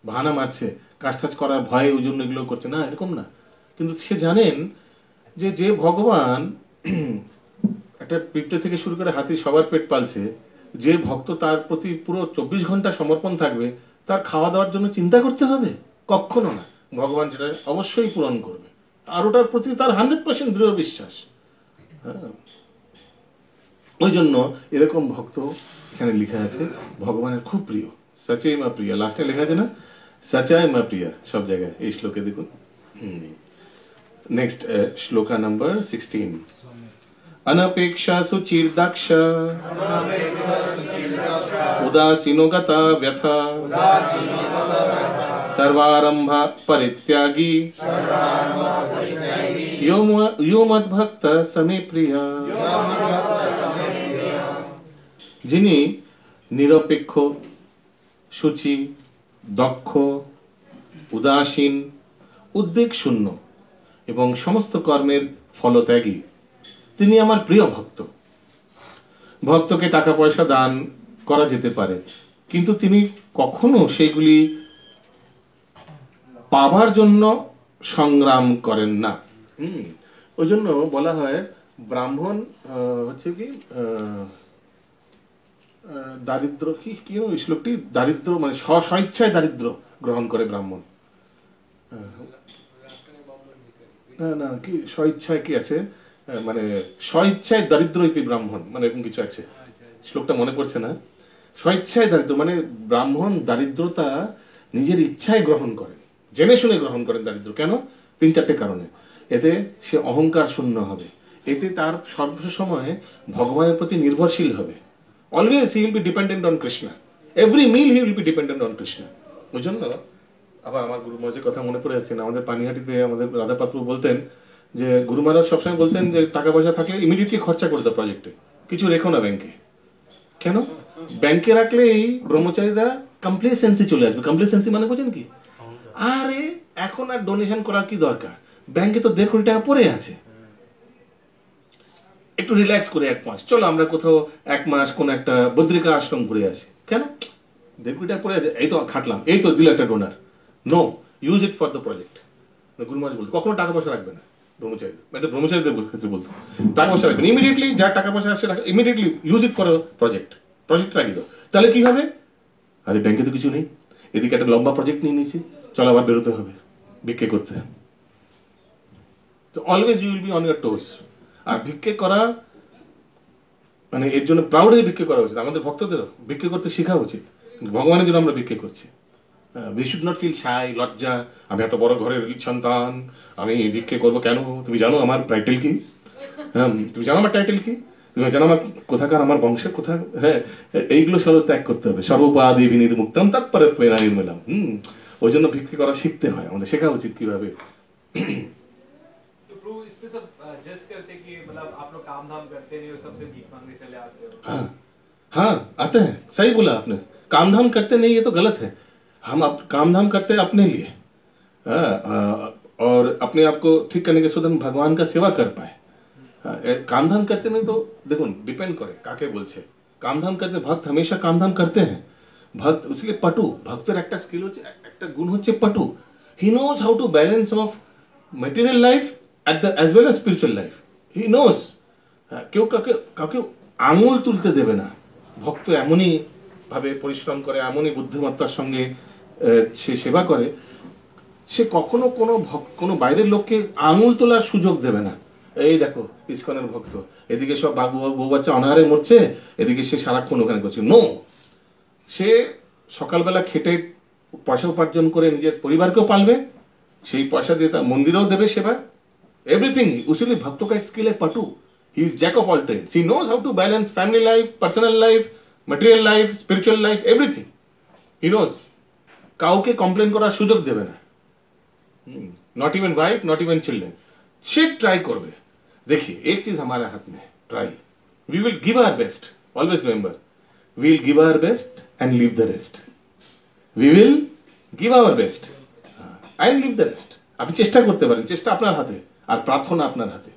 বাহানা মারছে কাজ টাজ করার ভয়ে ওই জন্য এগুলো করছে না, এরকম না। কিন্তু সে জানেন যে ভগবান একটা পিঁপড়ে থেকে শুরু করে হাতি সবার পেট পালছে, যে ভক্ত তার প্রতি পুরো 24 ঘন্টা সমর্পণ থাকবে তার খাওয়া দাওয়ার জন্য চিন্তা করতে হবে? কখনো না। ভগবান যেটা অবশ্যই পূরণ করবে, আর ওটার প্রতি তার 100% দৃঢ় বিশ্বাস। হ্যাঁ, ওই জন্য এরকম ভক্ত এখানে লেখা আছে ভগবানের খুব প্রিয়, সচাই মা প্রিয়া। লাস্টে লেখা আছে না, সচাই মা প্রিয়া, সব জায়গায় এই শ্লোকে দেখুন। Next শ্লোকা number 16। अनपेक्षा सुचिर्दक्ष उदासीनो गता व्यथा सर्वारंभ परित्यागी यो मद्भक्त समे प्रिया। যিনি নিরপেক্ষ, সুচি, দক্ষ, উদাসীন, উদ্বেগ শূন্য এবং সমস্ত কর্মের ফলত্যাগী, তিনি আমার প্রিয় ভক্ত। ভক্তকে টাকা পয়সা দান করা যেতে পারে, কিন্তু তিনি কখনো সেগুলি পাবার জন্য সংগ্রাম করেন না। ওই জন্য বলা হয় ব্রাহ্মণ হচ্ছে কি দারিদ্র, কি কি শ্লোকটি, দারিদ্র মানে স্বেচ্ছায় দারিদ্র গ্রহণ করে ব্রাহ্মণ। না না, কি স্বেচ্ছায় কি আছে, মানে স্বেচ্ছায় দারিদ্র ইতি ব্রাহ্মণ, মানে এরকম কিছু আছে, শ্লোকটা মনে পড়ছে না। স্বেচ্ছায় দারিদ্র মানে ব্রাহ্মণ দারিদ্রতা নিজের ইচ্ছায় গ্রহণ করেন, জেনে শুনে গ্রহণ করেন দারিদ্র। কেন? 3-4টে কারণে। এতে সে অহংকার শূন্য হবে, এতে তার সর্বসময় ভগবানের প্রতি নির্ভরশীল হবে। Always he will be dependent on Krishna, every meal he will be dependent on Krishna. ওই জন্য আবার আমার গুরু মহারাজের কথা মনে পড়ে যাচ্ছে না, আমাদের পানিহাটিতে আমাদের রাধাপাত্র বলতেন যে গুরু মহারাজ সবসময় বলতেন যে টাকা পয়সা থাকলে ইমিডিয়েটলি খরচা করে দাও প্রজেক্টে, কিছু রেখো না ব্যাংকে। কেন? ব্যাংকে রাখলেই ব্রহ্মচারীরা কমপ্লেসেন্সি চলে আসবে। কমপ্লেসেন্সি মানে বোঝেন কি? আরে এখন আর ডোনেশন করার কি দরকার, ব্যাংকে তো 1.5 কোটি টাকা পড়ে আছে, একটু রিল্যাক্স করে 1 মাস চলো আমরা কোথাও 1 মাস কোন একটা বদ্রিকা আশ্রম ঘুরে আসি। কেন? 1.5 কোটি টাকা পড়ে আছে, এই তো খাটলাম, এই তো দিল একটা donor. No, use it for the project. Guru Maharaj বলতো কখনো টাকা পয়সা রাখবে না ব্রহ্মচারী, মানে ব্রহ্মচারীদের ক্ষেত্রে বলতো টাকা পয়সা রাখবেন, ইমিডিয়েটলি যা টাকা পয়সা আসছে immediately use it for project রাখি দাও। তাহলে কি হবে? আরে ব্যাংকে তো কিছু নেই, এদিকে একটা লম্বা প্রজেক্ট নিয়ে নিয়েছি, চলো আবার বেরোতে হবে ভিক্ষে করতে। তো always you will be on your toes. আর ভিক্ষে করা মানে এর জন্য প্রাউড হয়ে ভিক্ষে করা উচিত, আমাদের ভক্তদেরও ভিক্ষে করতে শেখা উচিত। ভগবানের জন্য আমরা ভিক্ষে করছি, we should not feel shy, লজ্জা, আমি একটা বড় ঘরের সন্তান, আমি ভিক্ষে করবো কেন? তুমি জানো আমার টাইটেল কি? হ্যাঁ, তুমি জানো আমার টাইটেল কি? তুমি জানো আমার কোথাকার, আমার বংশের কোথা? হ্যাঁ, এইগুলো সব ত্যাগ করতে হবে। সর্বোপাধি বিনির্মুক্তম তৎপরত্বেন নির্মলম। ওই জন্য ভিক্ষে করা শিখতে হয়, আমাদের শেখা উচিত কিভাবে। तो प्रभु इस पे सब जज करते कि मतलब आप लोग काम धाम करते नहीं हो, सबसे भीख मांगने चले आते हो। हाँ हाँ, आते हैं, सही बोला आपने। काम धाम करते नहीं, ये तो गलत है। हम काम धाम करते हैं अपने लिए, और अपने आप को ठीक करने के साथ हम भगवान का सेवा कर पाए। काम धाम करते नहीं तो देखो डिपेंड करे काके बोलছে। काम धाम करते भक्त हमेशा काम धाम करते हैं। भक्त उसके पटु, भक्तर একটা স্কিল হচ্ছে, একটা গুণ হচ্ছে পটু। He knows how to balance of material life as well as spiritual life. He knows. কেউ কাউকে আঙুল তুলতে দেবে না। ভক্ত এমনই ভাবে পরিশ্রম করে, এমনই বুদ্ধিমত্তার সঙ্গে সে সেবা করে, সে কখনো কোনো বাইরের লোককে আঙুল তোলার সুযোগ দেবে না। এই দেখো ইসকনের ভক্ত, এদিকে সব বউ বাচ্চা অনাহারে মরছে, এদিকে সে সারাক্ষণ ওখানে করছে। নো, সে সকালবেলা খেটে পয়সা উপার্জন করে নিজের পরিবারকেও পালবে, সেই পয়সা দিয়ে তার মন্দিরেও দেবে সেবা, এভরিথিং। উসলি ভক্ত কা এক স্কিল है पटु। He is jack of all trades. He knows how to balance family life, personal life, material life, spiritual life, everything. He knows. কাউকে কমপ্লেন করার সুযোগ দেবে না, not even wife, not even children. সে ট্রাই করবে। देखिए एक चीज हमारे हाथ में है, try. We will give our best, always remember, we will give our best and leave the rest. We will give our best and leave the rest. আপনি চেষ্টা করতে পারেন, চেষ্টা আপনার হাতে, আর প্রার্থনা আপনার হাতে।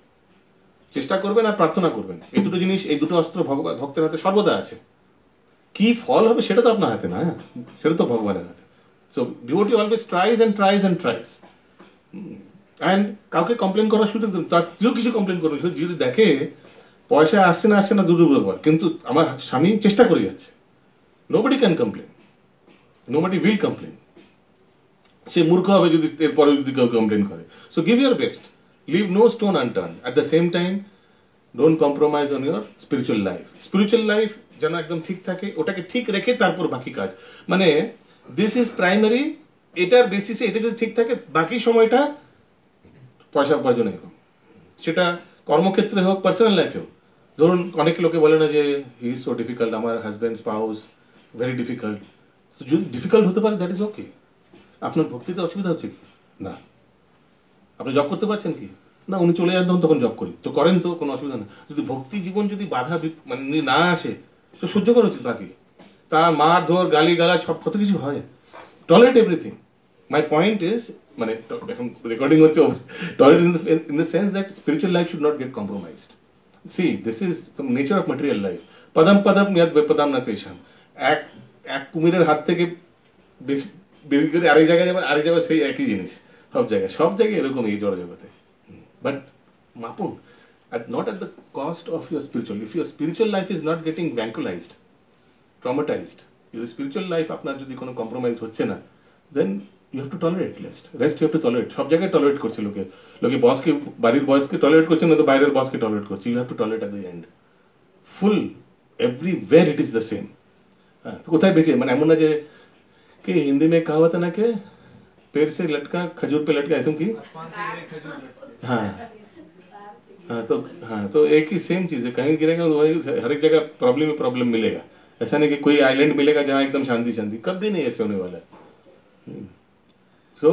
চেষ্টা করবেন আর প্রার্থনা করবেন, এই দুটো জিনিস, এই দুটো অস্ত্র ভক্তের হাতে সর্বদা আছে। কি ফল হবে সেটা তো আপনার হাতে না, সেটা তো ভগবানের হাতে। So devotee always tries and tries and tries. And কাউকে কমপ্লেন করার সুযোগ দেন, তার স্ত্রীও কিছু কমপ্লেন করবে, যদি দেখে পয়সা আসছে না দূর ব্যাপার, কিন্তু আমার স্বামী চেষ্টা করে যাচ্ছে, nobody can complain, nobody will complain. সে মূর্খ হবে যদি এরপরে যদি কেউ কমপ্লেন করে। So give your best, leave no stone unturned, at the same time don't compromise on your spiritual life. Spiritual life যেন একদম ঠিক থাকে, ওটাকে ঠিক রেখে তারপর বাকি কাজ, মানে দিস ইজ প্রাইমারি, এটার বেসিসে এটা যদি ঠিক থাকে বাকি সময়টা পয়সা উপার্জন এরকম, সেটা কর্মক্ষেত্রে হোক পার্সোনাল লাইফে হোক। ধরুন অনেক লোকে বলে না যে হি ইজ সো ডিফিকাল্ট, আমার হাজব্যান্ড স্পাউস ভেরি ডিফিকাল্ট, যদি ডিফিকাল্ট হতে পারে দ্যাট ইজ ওকে। আপনার ভক্তিতে অসুবিধা হচ্ছে কি? না। আপনি জব করতে পারছেন কি? না। উনি চলে যান তখন জব করি তো করেন, তো কোনো অসুবিধা না। যদি ভক্তি জীবন যদি বাধা মানে না আসে তো সহ্য করা উচিত। বাকি তা মার ধর গালি গালা সব কত কিছু হয়, tolerate everything. My point is, মানে এখন রেকর্ডিং হচ্ছে, tolerate in the sense that spiritual life should not get compromised. See this is the nature of material life. পদম পদম ইয়াদ বেপদাম না তেষাম। এক কুমিরের হাত থেকে বেশি করে আরেক জায়গায় যাবে, আরেক জায়গায় সেই একই জিনিস। সব জায়গায় এরকম এই জড় জগতে। বাট মাপুন, not at the cost of your spiritual. If your spiritual life is not getting vanquilized, traumatized, your spiritual life আপনার যদি কোনো কম্প্রোমাইজ হচ্ছে না, then you have to tolerate rest you have to tolerate. সব জায়গায় tolerate করছে লোকে বসকে, বাড়ির বসকে টলারেট করছে না তো বাইরের বসকে টলারেট করছে। You have to tolerate at the end. Full everywhere it is the same. কোথায় বেঁচে, মানে এমন না যে कि हिंदी में कहावत है ना कि पेड़ से लटका खजूर पे लटका, ऐसा की? आसमान से गिरे खजूर लटके। हाँ तो एक ही सेम चीज है, कहीं गिरेगा तो हर एक जगह प्रॉब्लम मिलेगा। ऐसा नहीं कि कोई आइलैंड मिलेगा जहाँ एकदम शांति शांति, कभी नहीं ऐसे होने वाला है। सो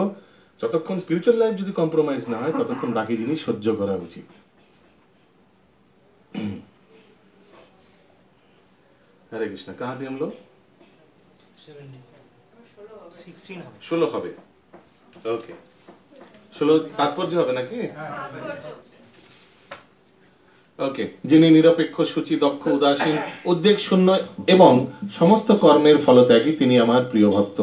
যতক্ষণ স্পিরিচুয়াল লাইফ যদি কম্প্রোমাইজ না হয় ততক্ষণ বাকি জিনিস সহ্য করা উচিত। হরে কৃষ্ণ। कहाँ थे हम लोग? 16 হবে। ওকে, 16 তাৎপর্য হবে নাকি? ওকে। যিনি নিরপেক্ষ, সূচি, দক্ষ, উদাসীন, উদ্বেগ শূন্য এবং সমস্ত কর্মের ফলত্যাগী, তিনি আমার প্রিয় ভক্ত।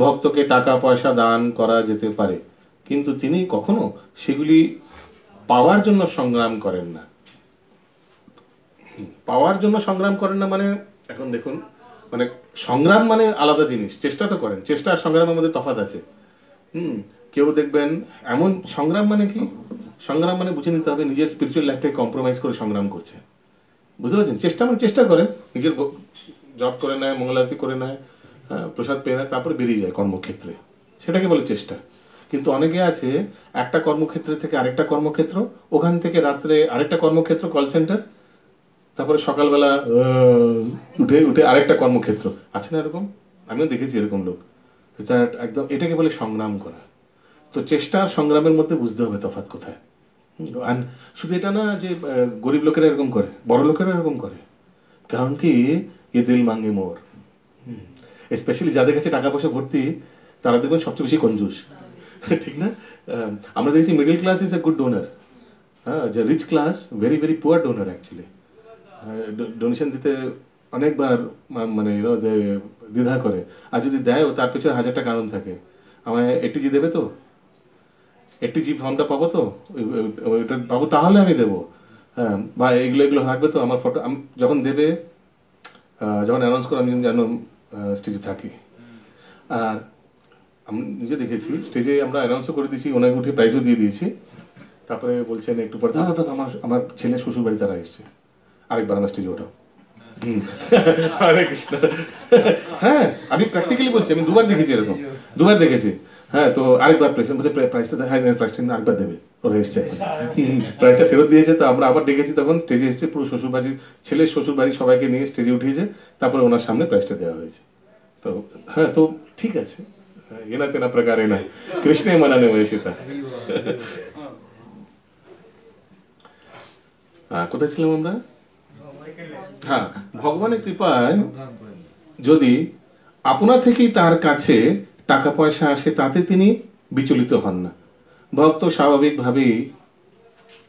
ভক্তকে টাকা পয়সা দান করা যেতে পারে, কিন্তু তিনি কখনো সেগুলি পাওয়ার জন্য সংগ্রাম করেন না। পাওয়ার জন্য সংগ্রাম করেন না মানে, এখন দেখুন, মানে সংগ্রাম মানে আলাদা জিনিস, চেষ্টা তো করেন, চেষ্টা আর সংগ্রামের মধ্যে তফাৎ আছে। কেউ দেখবেন এমন সংগ্রাম মানে কি, সংগ্রাম মানে বুঝে নিতে হবে নিজের স্পিরিচুয়াল লাইফটাকে কম্প্রোমাইজ করে সংগ্রাম করছে, বুঝতে পারছেন? চেষ্টা মানে চেষ্টা করেন, নিজের জব করে নেয়, মঙ্গলারতি করে নেয়, হ্যাঁ, প্রসাদ পেয়ে নেয়, তারপরে বেরিয়ে যায় কর্মক্ষেত্রে, সেটাকে বলে চেষ্টা। কিন্তু অনেকে আছে একটা কর্মক্ষেত্রে থেকে আরেকটা কর্মক্ষেত্র, ওখান থেকে রাত্রে আরেকটা কর্মক্ষেত্র, কল সেন্টার, তারপরে সকালবেলা উঠে আরেকটা কর্মক্ষেত্র, আছে না এরকম? আমিও দেখেছি এরকম লোক। একদম এটাকে বলে সংগ্রাম করা। তো চেষ্টা আর সংগ্রামের মধ্যে বুঝতে হবে তফাৎ কোথায়। আর শুধু এটা না যে গরিব লোকেরা এরকম করে, বড় লোকেরা এরকম করে, কারণ কি এ দিল মাঙ্গে মোর। স্পেশালি যাদের কাছে টাকা পয়সা ভর্তি, তারা দেখবেন সবচেয়ে বেশি কঞ্জুস, ঠিক না? আমরা দেখছি middle class is a good donor, হ্যাঁ, যে rich class very very poor donor actually. Donation দিতে অনেকবার মানে দ্বিধা করে, আর যদি দেয় তার পেছনে 1000টা কারণ থাকে। আমায় এটিজি দেবে তো, এটিজি ফর্মটা পাবো তো, ওইটা পাবো তাহলে আমি দেবো, হ্যাঁ, বা এগুলো থাকবে তো, আমার ফটো আমি যখন দেবে, যখন অ্যানাউন্স করে আমি যেন স্টেজে থাকি। আর আমি নিজে দেখেছি স্টেজে আমরা অ্যানাউন্সও করে দিয়েছি, ওনাকে উঠে প্রাইজও দিয়ে দিয়েছি, তারপরে বলছেন একটু পরে, দাদা দাদা আমার ছেলে শ্বশুর বাড়ি তারা এসছে, আরেকবার আমার স্টেজে ওঠাও। হরে কৃষ্ণ। হ্যাঁ, আমি প্র্যাকটিক্যালি বলছি, আমি দুবার দেখেছি, এরকম দুবার দেখেছি। হ্যাঁ, তো আরেকবার প্রাইসটা, হ্যাঁ প্রাইসটা আরেকবার দেবে, ওরা এসছে, প্রাইসটা ফেরত দিয়েছে। তো আমরা আবার ডেকেছি, তখন স্টেজে এসছে পুরো শ্বশুরবাড়ি, ছেলের শ্বশুরবাড়ি সবাইকে নিয়ে স্টেজে উঠিয়েছে, তারপরে ওনার সামনে প্রাইসটা দেওয়া হয়েছে। তো হ্যাঁ, তো ঠিক আছে, এনা তেনা প্রকারে না, কৃষ্ণে মানানে হয়েছে তা। হ্যাঁ, কোথায় ছিলাম আমরা? হ্যাঁ, ভগবানের কৃপায় যদি আপনা থেকেই তার কাছে টাকা পয়সা আসে, তাতে তিনি বিচলিত হন না। ভক্ত স্বাভাবিকভাবেই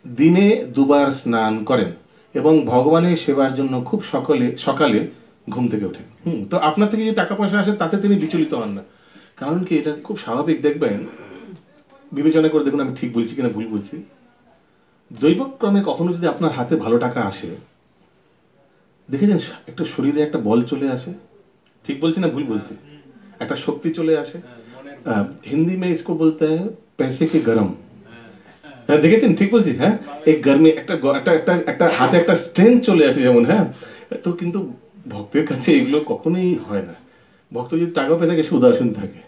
দিনে 2 বার স্নান করেন এবং ভগবানের সেবার জন্য খুব সকালে ঘুম থেকে ওঠেন। তো আপনার থেকে যদি টাকা পয়সা আসে, তাতে তিনি বিচলিত হন না, কারণ কি এটা খুব স্বাভাবিক। দেখবেন, বিবেচনা করে দেখুন আমি ঠিক বলছি কিনা ভুল বলছি। দৈবক্রমে কখনো যদি আপনার হাতে ভালো টাকা আসে, দেখেছেন একটা শরীরে একটা বল চলে আসে, ঠিক বলছি না ভুল বলছি, একটা শক্তি চলে আসে। হিন্দি में इसको बोलते हैं पैसे के गरम। হ্যাঁ দেখেছেন, ঠিক বলছি? হ্যাঁ, এই গরমে একটা একটা হাতে একটা স্ট্রেংথ চলে আসে যেমন। হ্যাঁ, তো কিন্তু ভক্তের কাছে এগুলো কখনোই হয় না। ভক্ত যদি টাকা পেয়ে থাকে সে উদাসীন থাকে,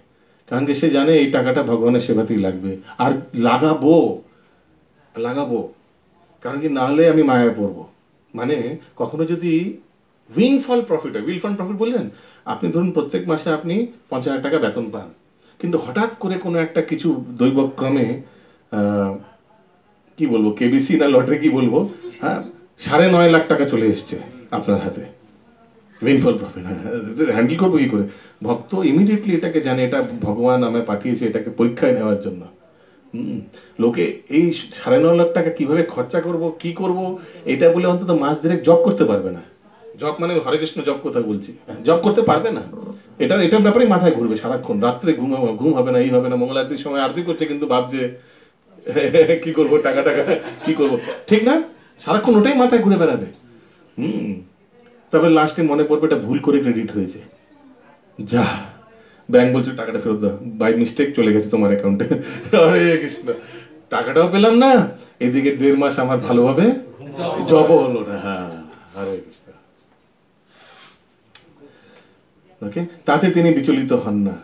কারণ কি সে জানে এই টাকাটা ভগবানের সেবাতেই লাগবে, আর লাগাবো কারণ কি না হলে আমি মায়ায় পড়বো। মানে কখনো যদি উইনফল প্রফিট হয়, উইনফল প্রফিট বললেন, আপনি ধরুন প্রত্যেক মাসে আপনি 50,000 টাকা বেতন পান, কিন্তু হঠাৎ করে কোনো একটা কিছু দৈবক্রমে কি বলবো, কেবিসি না লটারি কি বলবো, হ্যাঁ 9.5 লাখ টাকা চলে এসছে আপনার হাতে, উইনফল প্রফিট। হ্যাঁ, হ্যান্ডেল করবো কি করে? ভক্ত ইমিডিয়েটলি এটাকে জানে এটা ভগবান আমায় পাঠিয়েছে এটাকে পরীক্ষায় নেওয়ার জন্য। লোকে এই 9.5 লাখ টাকা কিভাবে খরচা করব, কি করব, এটা বলে অন্তত মাস দেড়েক জব করতে পারবে না। জব মানে হরে কৃষ্ণ জব কথা বলছি, জব করতে পারবে না। এটার ব্যাপারেই মাথায় ঘুরবে সারাক্ষণ, রাত্রে ঘুম হবে না, এই হবে না। মঙ্গল আরতির সময় আরতি করছে কিন্তু ভাবছে কি করবো, টাকা কি করবো, ঠিক না? সারাক্ষণ ওটাই মাথায় ঘুরে বেড়াবে। তারপরে লাস্টে মনে পড়বে এটা ভুল করে ক্রেডিট হয়েছে, যা ব্যাংক বলছে টাকাটা ফেরত দাও, বাই মিস্টেক চলে গেছে তোমার অ্যাকাউন্টে। হরে কৃষ্ণ, টাকাটাও পেলাম না, এদিকে 1.5 মাস আমার ভালোভাবে জব হলো না। হ্যাঁ, হরে কৃষ্ণ। ওকে, তাতে তিনি বিচলিত হন না।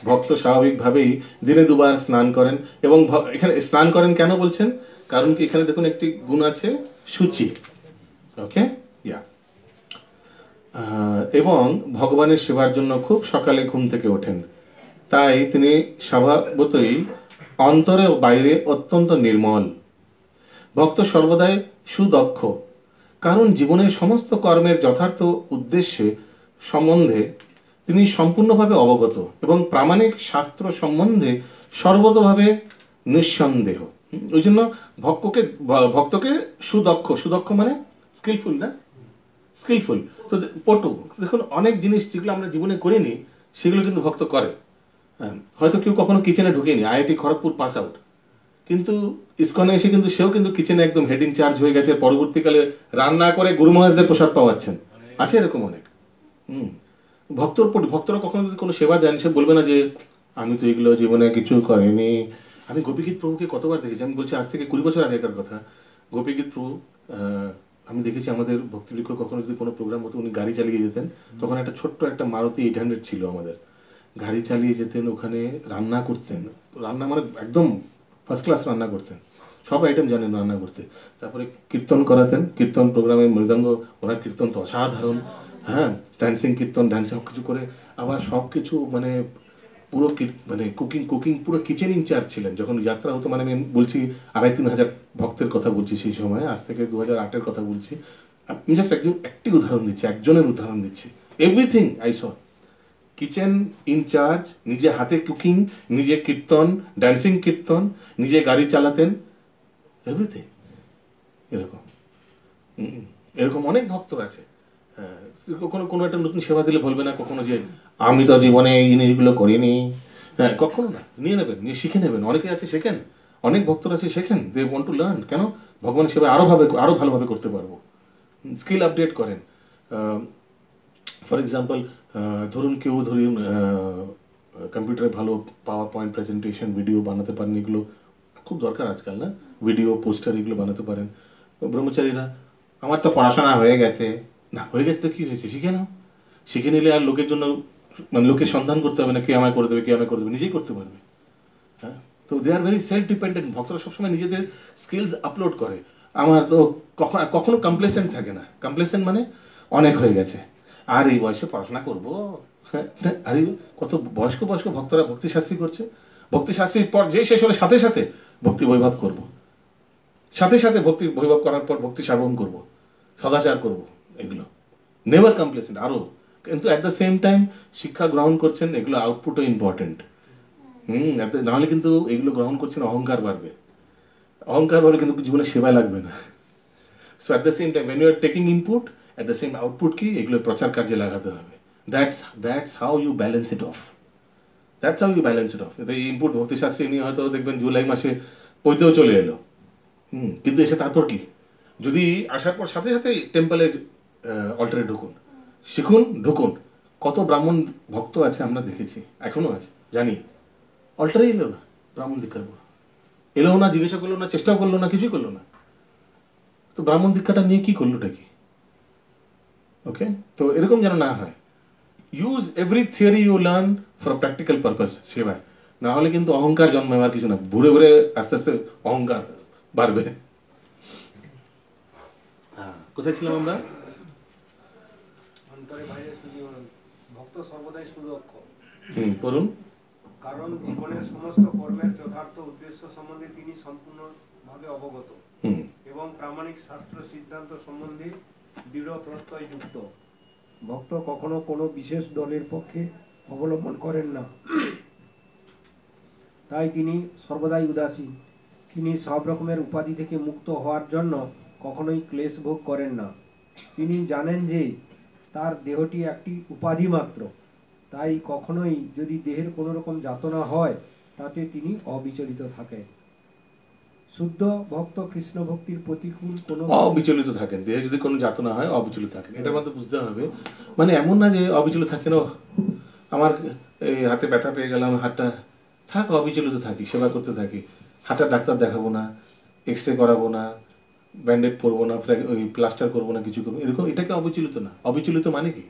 ভক্ত স্বাভাবিকভাবেই দিনে 2 বার স্নান করেন, এবং এখানে স্নান করেন কেন বলছেন? কারণ কি এখানে দেখুন একটি গুণ আছে, সূচি। ওকে, ইয়া, এবং ভগবানের সেবার জন্য খুব সকালে ঘুম থেকে ওঠেন, তাই তিনি স্বভাবতই অন্তরে ও বাইরে অত্যন্ত নির্মল। ভক্ত সর্বদাই সুদক্ষ, কারণ জীবনের সমস্ত কর্মের যথার্থ উদ্দেশ্যে সম্বন্ধে তিনি সম্পূর্ণভাবে অবগত, এবং প্রামাণিক শাস্ত্র সম্বন্ধে সর্বতভাবে নিঃসন্দেহ। ওই জন্য ভক্তকে সুদক্ষ মানে স্কিলফুল, না স্কিলফুল তো পটু। দেখুন অনেক জিনিস যেগুলো আমরা জীবনে করিনি সেগুলো কিন্তু ভক্ত করে। হয়তো কেউ কখনো কিচেনে ঢুকেনি, আইআইটি খড়গপুর পাস আউট, কিন্তু ইসকনে এসে কিন্তু সেও কিন্তু কিচেনে একদম হেড ইন চার্জ হয়ে গেছে, পরবর্তীকালে রান্না করে গুরু মহারাজদের প্রসাদ পাওয়াচ্ছেন, আছে এরকম অনেক। ভক্তরা কখনো যদি কোনো সেবা দেন, সে বলবে না যে আমি তো এগুলো জীবনে কিছু করিনি। আমি গোপীগীত প্রভুকে কতবার দেখেছি, আমি বলছি আজ থেকে 20 বছর আগেকার কথা। গোপীগীত প্রভু আমি দেখেছি আমাদের ভক্তিলিক্ষ কখনো যদি কোনো প্রোগ্রাম হতো, উনি গাড়ি চালিয়ে যেতেন, তখন একটা ছোট্ট একটা মারুতি 800 ছিল আমাদের, গাড়ি চালিয়ে যেতেন, ওখানে রান্না করতেন, রান্না মানে একদম ফার্স্ট ক্লাস রান্না করতেন, সব আইটেম জানেন রান্না করতে। তারপরে কীর্তন করাতেন, কীর্তন প্রোগ্রামে মৃদঙ্গ, ওনার কীর্তন তো অসাধারণ। হ্যাঁ, ডান্সিং কীর্তন, ডান্স সব কিছু করে, আবার সব কিছু মানে পুরো মানে কুকিং পুরো কিচেন ইনচার্জ ছিলেন। যখন যাত্রা হতো, মানে আমি বলছি 2,5-3 হাজার ভক্তের কথা বলছি সেই সময়, আজ থেকে 2008-এর কথা বলছি। আমি জাস্ট একটি উদাহরণ দিচ্ছি, একজনের উদাহরণ দিচ্ছি। Everything I saw, kitchen in charge, নিজে হাতে কুকিং, নিজে কীর্তন, ডান্সিং কীর্তন, নিজে গাড়ি চালাতেন, এভরিথিং। এরকম অনেক ভক্ত আছে। কোনো একটা নতুন সেবা দিলে বলবে না কখনো যে আমি তো জীবনে এই জিনিসগুলো করিনি। হ্যাঁ, কখনো না, নিয়ে নেবেন, নিয়ে শিখে নেবেন। অনেকে আছে শেখেন, অনেক ভক্তরা আছে শেখেন, দে ওয়ান্ট টু লার্ন। কেন? ভগবানের সেবা আরো ভালোভাবে করতে পারবো, স্কিল আপডেট করেন। ফর এক্সাম্পল, ধরুন কম্পিউটারে ভালো পাওয়ার পয়েন্ট প্রেজেন্টেশন, ভিডিও বানাতে পারেন, এগুলো খুব দরকার আজকাল, না? ভিডিও, পোস্টার এগুলো বানাতে পারেন। ব্রহ্মচারীরা, আমার তো পড়াশোনা হয়ে গেছে, না হয়ে গেছে তো কি হয়েছে, শিখে নাও। শিখে নিলে আর লোকের জন্য মানে লোকের সন্ধান করতে হবে না, কে আমায় করে দেবে, নিজেই করতে পারবে। হ্যাঁ, তো দে আর ভেরি সেলফ ডিপেন্ডেন্ট। ভক্তরা সবসময় নিজেদের স্কিলস আপলোড করে। আমার তো কখনো কমপ্লেসেন্ট থাকে না। কমপ্লেসেন্ট মানে অনেক হয়ে গেছে, আর এই বয়সে পড়াশোনা করবো। আর কত বয়স্ক ভক্তরা ভক্তিশাস্ত্রী করছে। ভক্তিশাস্ত্রীর পর যে শেষ হলে সাথে সাথে ভক্তি বৈভব করবো, সাথে সাথে ভক্তি বৈভব করার পর ভক্তি সাধন করবো, সদাচার করবো, এগুলো নেভার কমপ্লেসেন্ট আরো। কিন্তু অ্যাট দ্য সেম টাইম শিক্ষা গ্রহণ করছেন, এগুলো আউটপুটও ইম্পর্টেন্ট। নাহলে কিন্তু এগুলো গ্রহণ করছেন, অহংকার বাড়বে কিন্তু জীবনে সেবায় লাগবে না। So at the same time when you are taking input, at the same output কি, এগুলো প্রচার কার্যে লাগাতে হবে। That's how you balance it off. এই ইনপুট ভক্তিশাস্ত্রী নিয়ে হয়তো দেখবেন জুলাই মাসে ওইতেও চলে এলো, কিন্তু এসে তারপর কি, যদি আসার পর সাথে সাথে টেম্পলের অল্টারে ঢুকুন, শিখুন, ঢুকুন। কত ব্রাহ্মণ ভক্ত আছে আমরা দেখেছি, এখনো আছে, জানি। অল্টারে এলো না, ব্রাহ্মণ দীক্ষার পর এলো না, জিজ্ঞাসা করলো না, চেষ্টাও করলো না, কিছুই করলো না। তো ব্রাহ্মণ দীক্ষাটা নিয়ে কি করলোটা কি? ওকে, তো এরকম যেন না হয়। Use every theory you learn for practical purpose, সেবায়। না হলে কিন্তু অহংকার জন্মাবার কিছু না, ঘুরে ঘুরে আস্তে আস্তে অহংকার বাড়বে। কোথায় ছিলাম আমরা? অন্তরে বাইরে সুজীবন, ভক্ত সর্বদাই সুদক্ষ। পড়ুন। কারণ জীবনের সমস্ত কর্মের যথার্থ উদ্দেশ্য সম্বন্ধে তিনি সম্পূর্ণভাবে অবগত এবং প্রামাণিক শাস্ত্র সিদ্ধান্ত সম্বন্ধে দৃঢ় প্রত্যয় যুক্ত। ভক্ত কখনো কোনো বিশেষ দলের পক্ষে অবলম্বন করেন না, তাই তিনি সর্বদাই উদাসীন। তিনি সব রকমের উপাধি থেকে মুক্ত হওয়ার জন্য কখনোই ক্লেশ ভোগ করেন না। তিনি জানেন যে তার দেহটি একটি উপাধি মাত্র, তাই কখনোই যদি দেহের কোনো রকম যাতনা হয় তাতে তিনি অবিচলিত থাকেন। শুদ্ধ ভক্ত কৃষ্ণ ভক্তির প্রতিকূল কোনো অবিচলিত থাকেন, দেহে যদি কোনো যাতনা হয় অবিচলিত থাকেন, এটার মধ্যে বুঝতে হবে। মানে এমন না যে অবিচলিত থাকেন, আমার এই হাতে ব্যথা পেয়ে গেলাম, হাতটা থাক, অবিচলিত থাকি, সেবা করতে থাকি, হাতটা ডাক্তার দেখাবো না, এক্স রে করাবো না, ব্যান্ডেড পরবো না, ওই প্লাস্টার করবো না, কিছু করবো, এরকম, এটাকে অবিচলিত না। অবিচলিত মানে কি?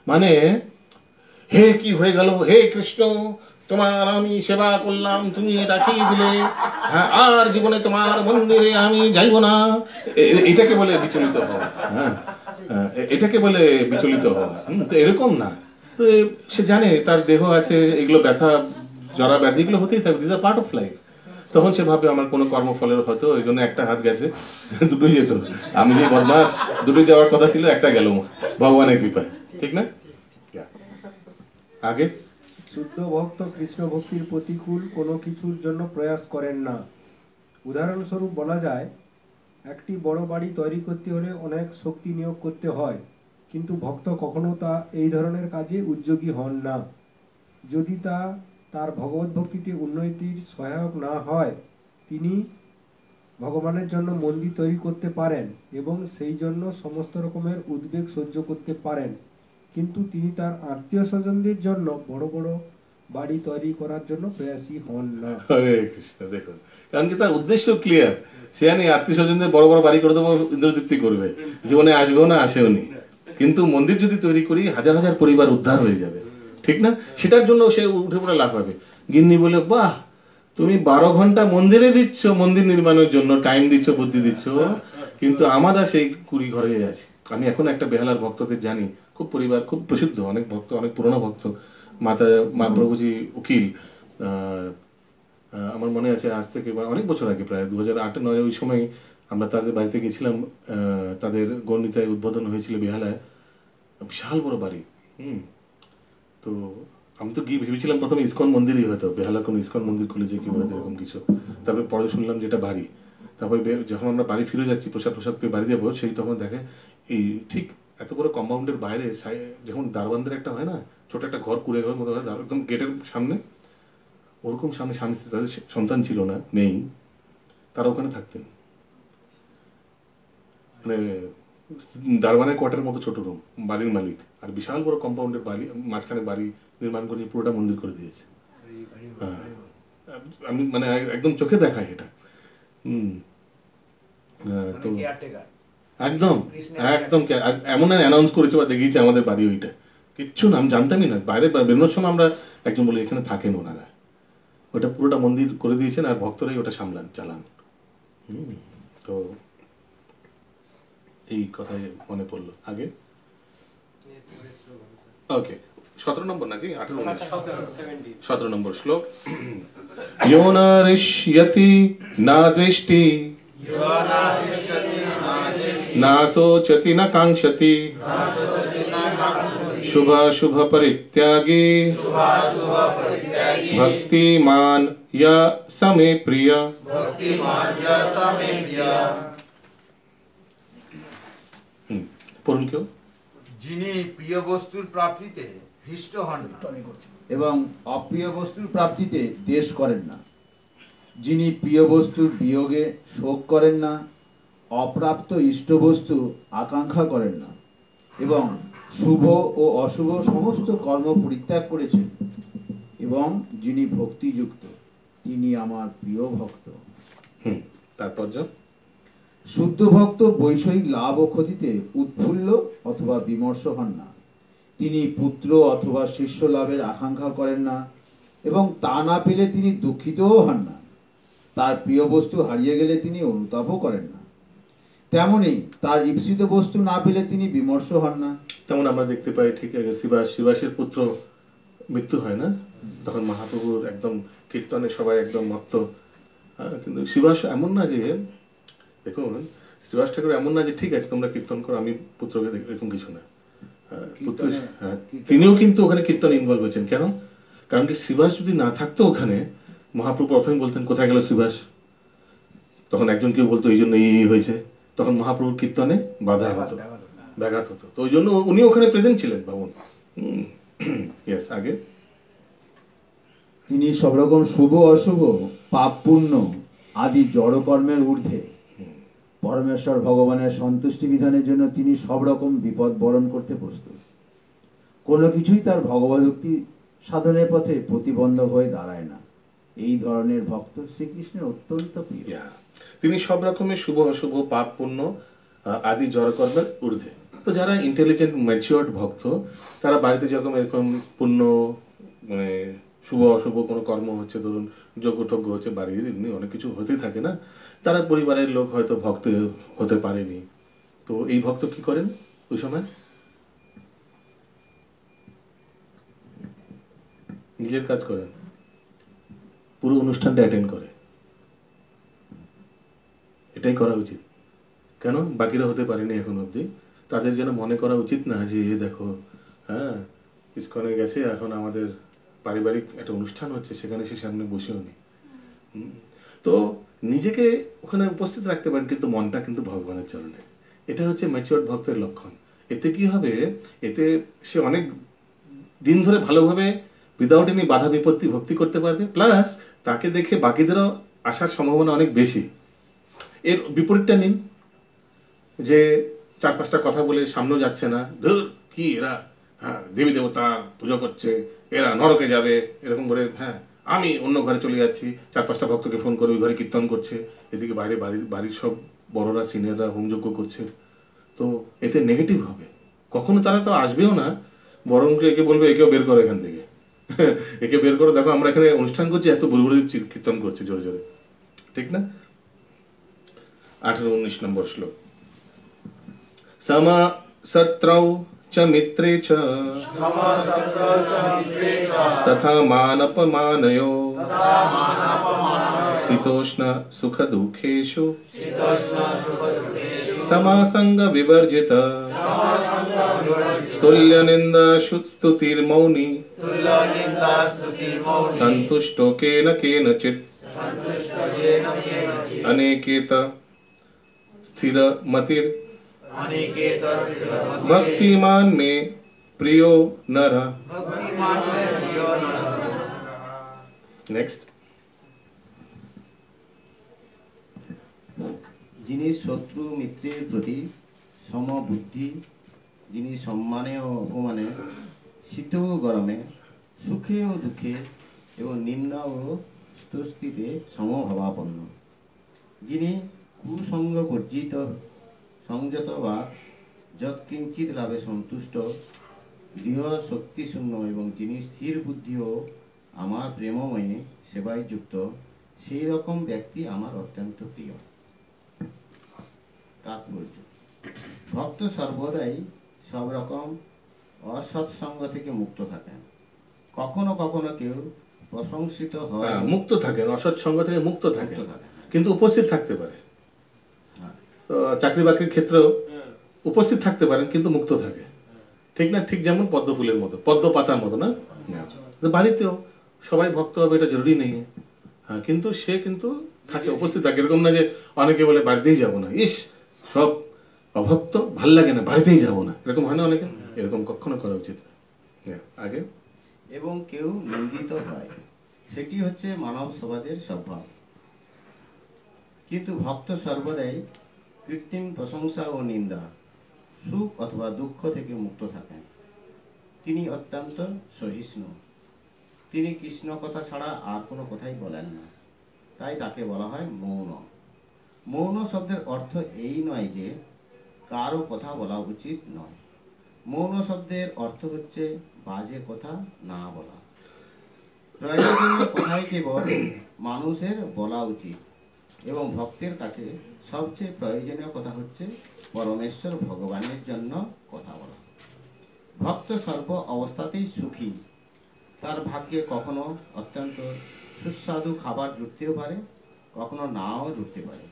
মানে হে কি হয়ে গেল, হে কৃষ্ণ তোমার আমি সেবা করলাম, তুমি এটা কি দিলে, হ্যাঁ, আর জীবনে তোমার মন্দিরে আমি যাইব না, এটাকে বলে বিচলিত হওয়া। হ্যাঁ, এটাকে বলে বিচলিত হওয়া। তো এরকম না। তো সে জানে তার দেহ আছে, এগুলো ব্যথা জরা ব্যাধি এগুলো হতেই থাকবে, this are part of life. তখন সে ভাবে আমার কোনো কর্মফলের হয়তো ওই জন্য একটা হাত গেছে, দুটোই যেত, আমি যে বদমাস, দুটোই যাওয়ার কথা ছিল, একটা গেল ভগবানের কৃপায়, ঠিক না? আগে শুদ্ধ ভক্ত কৃষ্ণ ভক্তির প্রতিকূল কোনো কিছুর জন্য প্রয়াস করেন না। উদাহরণস্বরূপ বলা যায়, একটি বড় বাড়ি তৈরি করতে হলে অনেক শক্তি নিয়োগ করতে হয়, কিন্তু ভক্ত কখনো তা এই ধরনের কাজে উদ্যোগী হন না। যদি তা তার ভগবত ভক্তিতে উন্নতির সহায়ক না হয়, তিনি ভগবানের জন্য মন্দির তৈরি করতে পারেন এবং সেই জন্য সমস্ত রকমের উদ্বেগ সহ্য করতে পারেন, কিন্তু তিনি তার আত্মীয় স্বজনদের জন্য বড় বড় বাড়ি তৈরি করার জন্য প্রয়াসী হন না। হরে কৃষ্ণ। দেখুন, কারণ কি তার উদ্দেশ্য ক্লিয়ার, সে জানে আত্মীয় স্বজনদের বড় বড় বাড়ি করে দেবো, ইন্দ্রতৃপ্তি করবে, জীবনে আসবেও না, আসেও নি। কিন্তু মন্দির যদি তৈরি করি, হাজার হাজার পরিবার উদ্ধার হয়ে যাবে, ঠিক না? সেটার জন্য সে উঠে পড়ে লাভ হবে। গিন্নি বলে, বাহ, তুমি 12 ঘন্টা মন্দিরে দিচ্ছ, মন্দির নির্মাণের জন্য টাইম দিচ্ছ, বুদ্ধি দিচ্ছ, কিন্তু আমাদের সেই 20 ঘরে আছে। আমি এখন একটা বেহালার ভক্তদের জানি, খুব পরিবার, খুব প্রসিদ্ধ, অনেক ভক্ত, অনেক পুরনো ভক্ত, মা প্রভুজি উকিল। আমার মনে আছে আজ থেকে অনেক বছর আগে, প্রায় 2008-9 ওই সময় আমরা তাদের বাড়িতে গেছিলাম। তাদের গণিতায় উদ্বোধন হয়েছিল বেহালায়, বিশাল বড় বাড়ি। তো আমি তো গিয়ে ভেবেছিলাম প্রথমে ইসকন মন্দিরই হয়তো, বেহালার কোনো ইসকন মন্দির খুলেছে কি হয়তো, এরকম কিছু। তারপরে পরে শুনলাম যেটা বাড়ি। তারপরে যখন আমরা বাড়ি ফিরে যাচ্ছি, প্রসাদ পেয়ে বাড়ি যাবো, সেই তখন দেখে এই ঠিক এত বড় কম্পাউন্ডের বাইরে যখন দারবানদের একটা হয় না, ছোট একটা ঘর, কুড়ে ঘর মতো হয়, একদম গেটের সামনে, ওরকম সামনে স্বামী স্ত্রী, তাদের সন্তান ছিল না, নেই, তারা ওখানে থাকতেন। মানে দারবানের কোয়ার্টারের মতো ছোট রুম, বাড়ির মালিক, আর বিশাল বড় কম্পাউন্ডের বাড়ি, মাঝখানে বাড়ি নির্মাণ করে পুরোটা মন্দির করে দিয়েছে। হ্যাঁ, আমি মানে একদম চোখে দেখায় এটা। তো একদম একদম এমন অ্যানাউন্স করেছে বা দেখিয়েছে আমাদের বাড়ি ওইটা, কিচ্ছু না, আমি জানতামই না। বাইরে বেরোনোর সময় আমরা একজন বলে এখানে থাকেন ওনারা, ওটা পুরোটা মন্দির করে দিয়েছেন, আর ভক্তরাই ওটা চালান। তো এই কথাই মনে পড়লো আগে। ওকে, 17 নম্বর নাকি 17 নম্বর শ্লোক। यो न रिष्यति न द्वेष्टि न शोचति न कांक्षति शुभ परित्यागी भक्तिमान य समे प्रिय। পড়ুন কেউ। যিনি প্রিয় বস্তুর প্রাপ্তিতে হৃষ্ট হন না এবং অপ্রিয় বস্তুর প্রাপ্তিতে দ্বেষ করেন না। যিনি প্রিয় বস্তুর বিয়োগে শোক করেন না, অপ্রাপ্ত ইষ্টবস্তু আকাঙ্ক্ষা করেন না, এবং শুভ ও অশুভ সমস্ত কর্ম পরিত্যাগ করেছেন, এবং যিনি ভক্তিযুক্ত, তিনি আমার প্রিয় ভক্ত। তারপর যা শুদ্ধ ভক্ত বৈষয়িক লাভ ও ক্ষতিতে উৎফুল্ল অথবা বিমর্ষ হন না। তিনি পুত্র অথবা শিষ্য লাভের আকাঙ্ক্ষা করেন না, এবং তা না পেলে তিনি দুঃখিতও হন না। তার প্রিয় বস্তু হারিয়ে গেলে তিনি অনুতাপও করেন না। তেমনি তার ঈপ্সিত বস্তু না পেলে তিনি বিমর্ষ হন না। তেমন আমরা দেখতে পাই ঠিক শিবাসের পুত্র মৃত্যু হয় না, তখন মহাপ্রভুর একদম কীর্তনে সবাই একদম মত্ত। কিন্তু শিবাস এমন না যে, দেখুন শ্রীবাস ঠাকুর এমন না যে ঠিক আছে তোমরা কীর্তন করো, আমি পুত্রকে দেখি, এরকম কিছু না। পুত্র তিনিও কিন্তু ওখানে কীর্তন ইনভলভ হয়েছেন। কেন? কারণ কি শ্রীবাস যদি না থাকতো ওখানে, মহাপ্রভু প্রথমে বলতেন কোথায় গেল শ্রীবাস, তখন একজন কেউ বলতো এই জন্য এই হয়েছে, তখন মহাপ্রভুর কীর্তনে বাধা হতো, ব্যাঘাত হতো। তো ওই জন্য উনি ওখানে প্রেজেন্ট ছিলেন। ভাবুন। ইয়েস, আগে তিনি সব রকম শুভ অশুভ পাপ পুণ্য আদি জড়কর্মের ঊর্ধ্বে। পরমেশ্বর ভগবানের সন্তুষ্টি বিধানের জন্য তিনি সব রকম বিপদ বরণ করতে প্রস্তুত। কোনো কিছুই তার ভগবদ্ভক্তি সাধনের পথে প্রতিবন্ধক হয়ে দাঁড়ায় না। এই ধরনের ভক্ত শ্রীকৃষ্ণের অত্যন্ত প্রিয়। তিনি সব রকমের শুভ অশুভ পাপ পুণ্য আদি জড়কর্মের ঊর্ধ্বে। তো যারা ইন্টেলিজেন্ট ম্যাচিওর্ড ভক্ত, তারা বাড়িতে যখন এরকম পুণ্য মানে শুভ অশুভ কোনো কর্ম হচ্ছে, ধরুন যজ্ঞ টজ্ঞ হচ্ছে, বাড়ির এমনি অনেক কিছু হতেই থাকে না, তারা পরিবারের লোক হয়তো ভক্ত হতে পারেনি, তো এই ভক্ত কি করেন ওই সময়? নিজের কাজ করেন, পুরো অনুষ্ঠানটা অ্যাটেন্ড করে। এটাই করা উচিত। কেন? বাকিরা হতে পারেনি এখন অবধি, তাদের যেন মনে করা উচিত না যে এ দেখো, হ্যাঁ ইস্কনে গেছে, এখন আমাদের পারিবারিক একটা অনুষ্ঠান হচ্ছে, সেখানে সে সামনে বসেও নেই। তো নিজেকে ওখানে উপস্থিত রাখতে পারেন, কিন্তু মনটা কিন্তু ভগবানের চরণে। এটা হচ্ছে ম্যাচিওর ভক্তের লক্ষণ। এতে কি হবে? এতে সে অনেক দিন ধরে ভালোভাবে উইদাউট এনি বাধা বিপত্তি ভক্তি করতে পারবে, প্লাস তাকে দেখে বাকিদেরও আসার সম্ভাবনা অনেক বেশি। এর বিপরীতটা নিন, যে চার পাঁচটা কথা বলে সামনেও যাচ্ছে না, ধর কি এরা, হ্যাঁ দেবী দেবতা পুজো করছে, এরা নরকে যাবে, এরকম করে, হ্যাঁ আমি অন্য ঘরে চলে যাচ্ছি, চার পাঁচটা ভক্তকে ফোন করে ওই ঘরে কীর্তন করছে, এদিকে বাইরে বাড়ির সব বড়রা সিনিয়ররা হোমযজ্ঞ করছে। তো এতে নেগেটিভ হবে, কখনো তারা তো আসবেও না, বরং একে বলবে একেও বের করো এখান থেকে, একে বের করো, দেখো আমরা এখানে অনুষ্ঠান করছি, এত বুড়ি কীর্তন করছে জোরে জোরে, ঠিক না? 18-19 নম্বর শ্লোক। সমা সত্রৌ চ মিত্রে চ তথা মানপমানয়ো শীতোষ্ণ সুখ দুঃখেষু समासंग विवर्जित तुल्य निंदा स्तुतिर्मौनी संतुष्टो केन केनचित् अनेकेत स्थिर मतिर भक्तिमान में प्रियो नर। नेक्स्ट। যিনি শত্রু মিত্রের প্রতি সমবুদ্ধি, যিনি সম্মানে ও অপমানে, শীত ও গরমে, সুখে ও দুঃখে এবং নিন্দা ও স্তুতিতে সমভাবাপন্ন, যিনি কুসঙ্গ বর্জিত সংযত বা যৎকিঞ্চিত লাভে সন্তুষ্ট, দৃঢ় শক্তিশূন্য এবং যিনি স্থির বুদ্ধি ও আমার প্রেমময় সেবায় যুক্ত, সেই রকম ব্যক্তি আমার অত্যন্ত প্রিয়। তাৎপর্য: ভক্ত সর্বদাই সব রকম অসৎসঙ্গ থেকে মুক্ত থাকেন। কখনো কখনো কেউ প্রশংসিত হয়, মুক্ত থাকেন, অসৎসঙ্গ থেকে মুক্ত থাকেন, কিন্তু উপস্থিত থাকতে পারে। তো চাকরি বাকরির ক্ষেত্রেও উপস্থিত থাকতে পারেন, কিন্তু মুক্ত থাকে, ঠিক না? ঠিক যেমন পদ্ম ফুলের মতো, পদ্ম পাতার মতো না? বাড়িতেও সবাই ভক্ত হবে এটা জরুরি নেই, হ্যাঁ, কিন্তু সে কিন্তু থাকে, উপস্থিত থাকে। এরকম না যে অনেকে বলে বাড়িতেই যাবো না, ইস সব অভক্ত, ভাল লাগে না, বাড়িতেই যাবো না, এরকম হয় না অনেকে? এরকম কখনো করা উচিত না। আগে এবং কেউ নিন্দিত হয়, সেটি হচ্ছে মানব সমাজের স্বভাব। কিন্তু ভক্ত সর্বদাই কৃত্রিম প্রশংসা ও নিন্দা, সুখ অথবা দুঃখ থেকে মুক্ত থাকেন। তিনি অত্যন্ত সহিষ্ণু। তিনি কৃষ্ণ কথা ছাড়া আর কোনো কথাই বলেন না, তাই তাকে বলা হয় মৌন। মৌন শব্দের অর্থ এই নয় যে কারো কথা বলা উচিত নয়। মৌন শব্দের অর্থ হচ্ছে বাজে কথা না বলা। প্রয়োজনীয় কথাই কেবল মানুষের বলা উচিত, এবং ভক্তের কাছে সবচেয়ে প্রয়োজনীয় কথা হচ্ছে পরমেশ্বর ভগবানের জন্য কথা বলা। ভক্ত সর্ব অবস্থাতেই সুখী। তার ভাগ্যে কখনো অত্যন্ত সুস্বাদু খাবার জুটতেও পারে, কখনো নাও জুটতে পারে,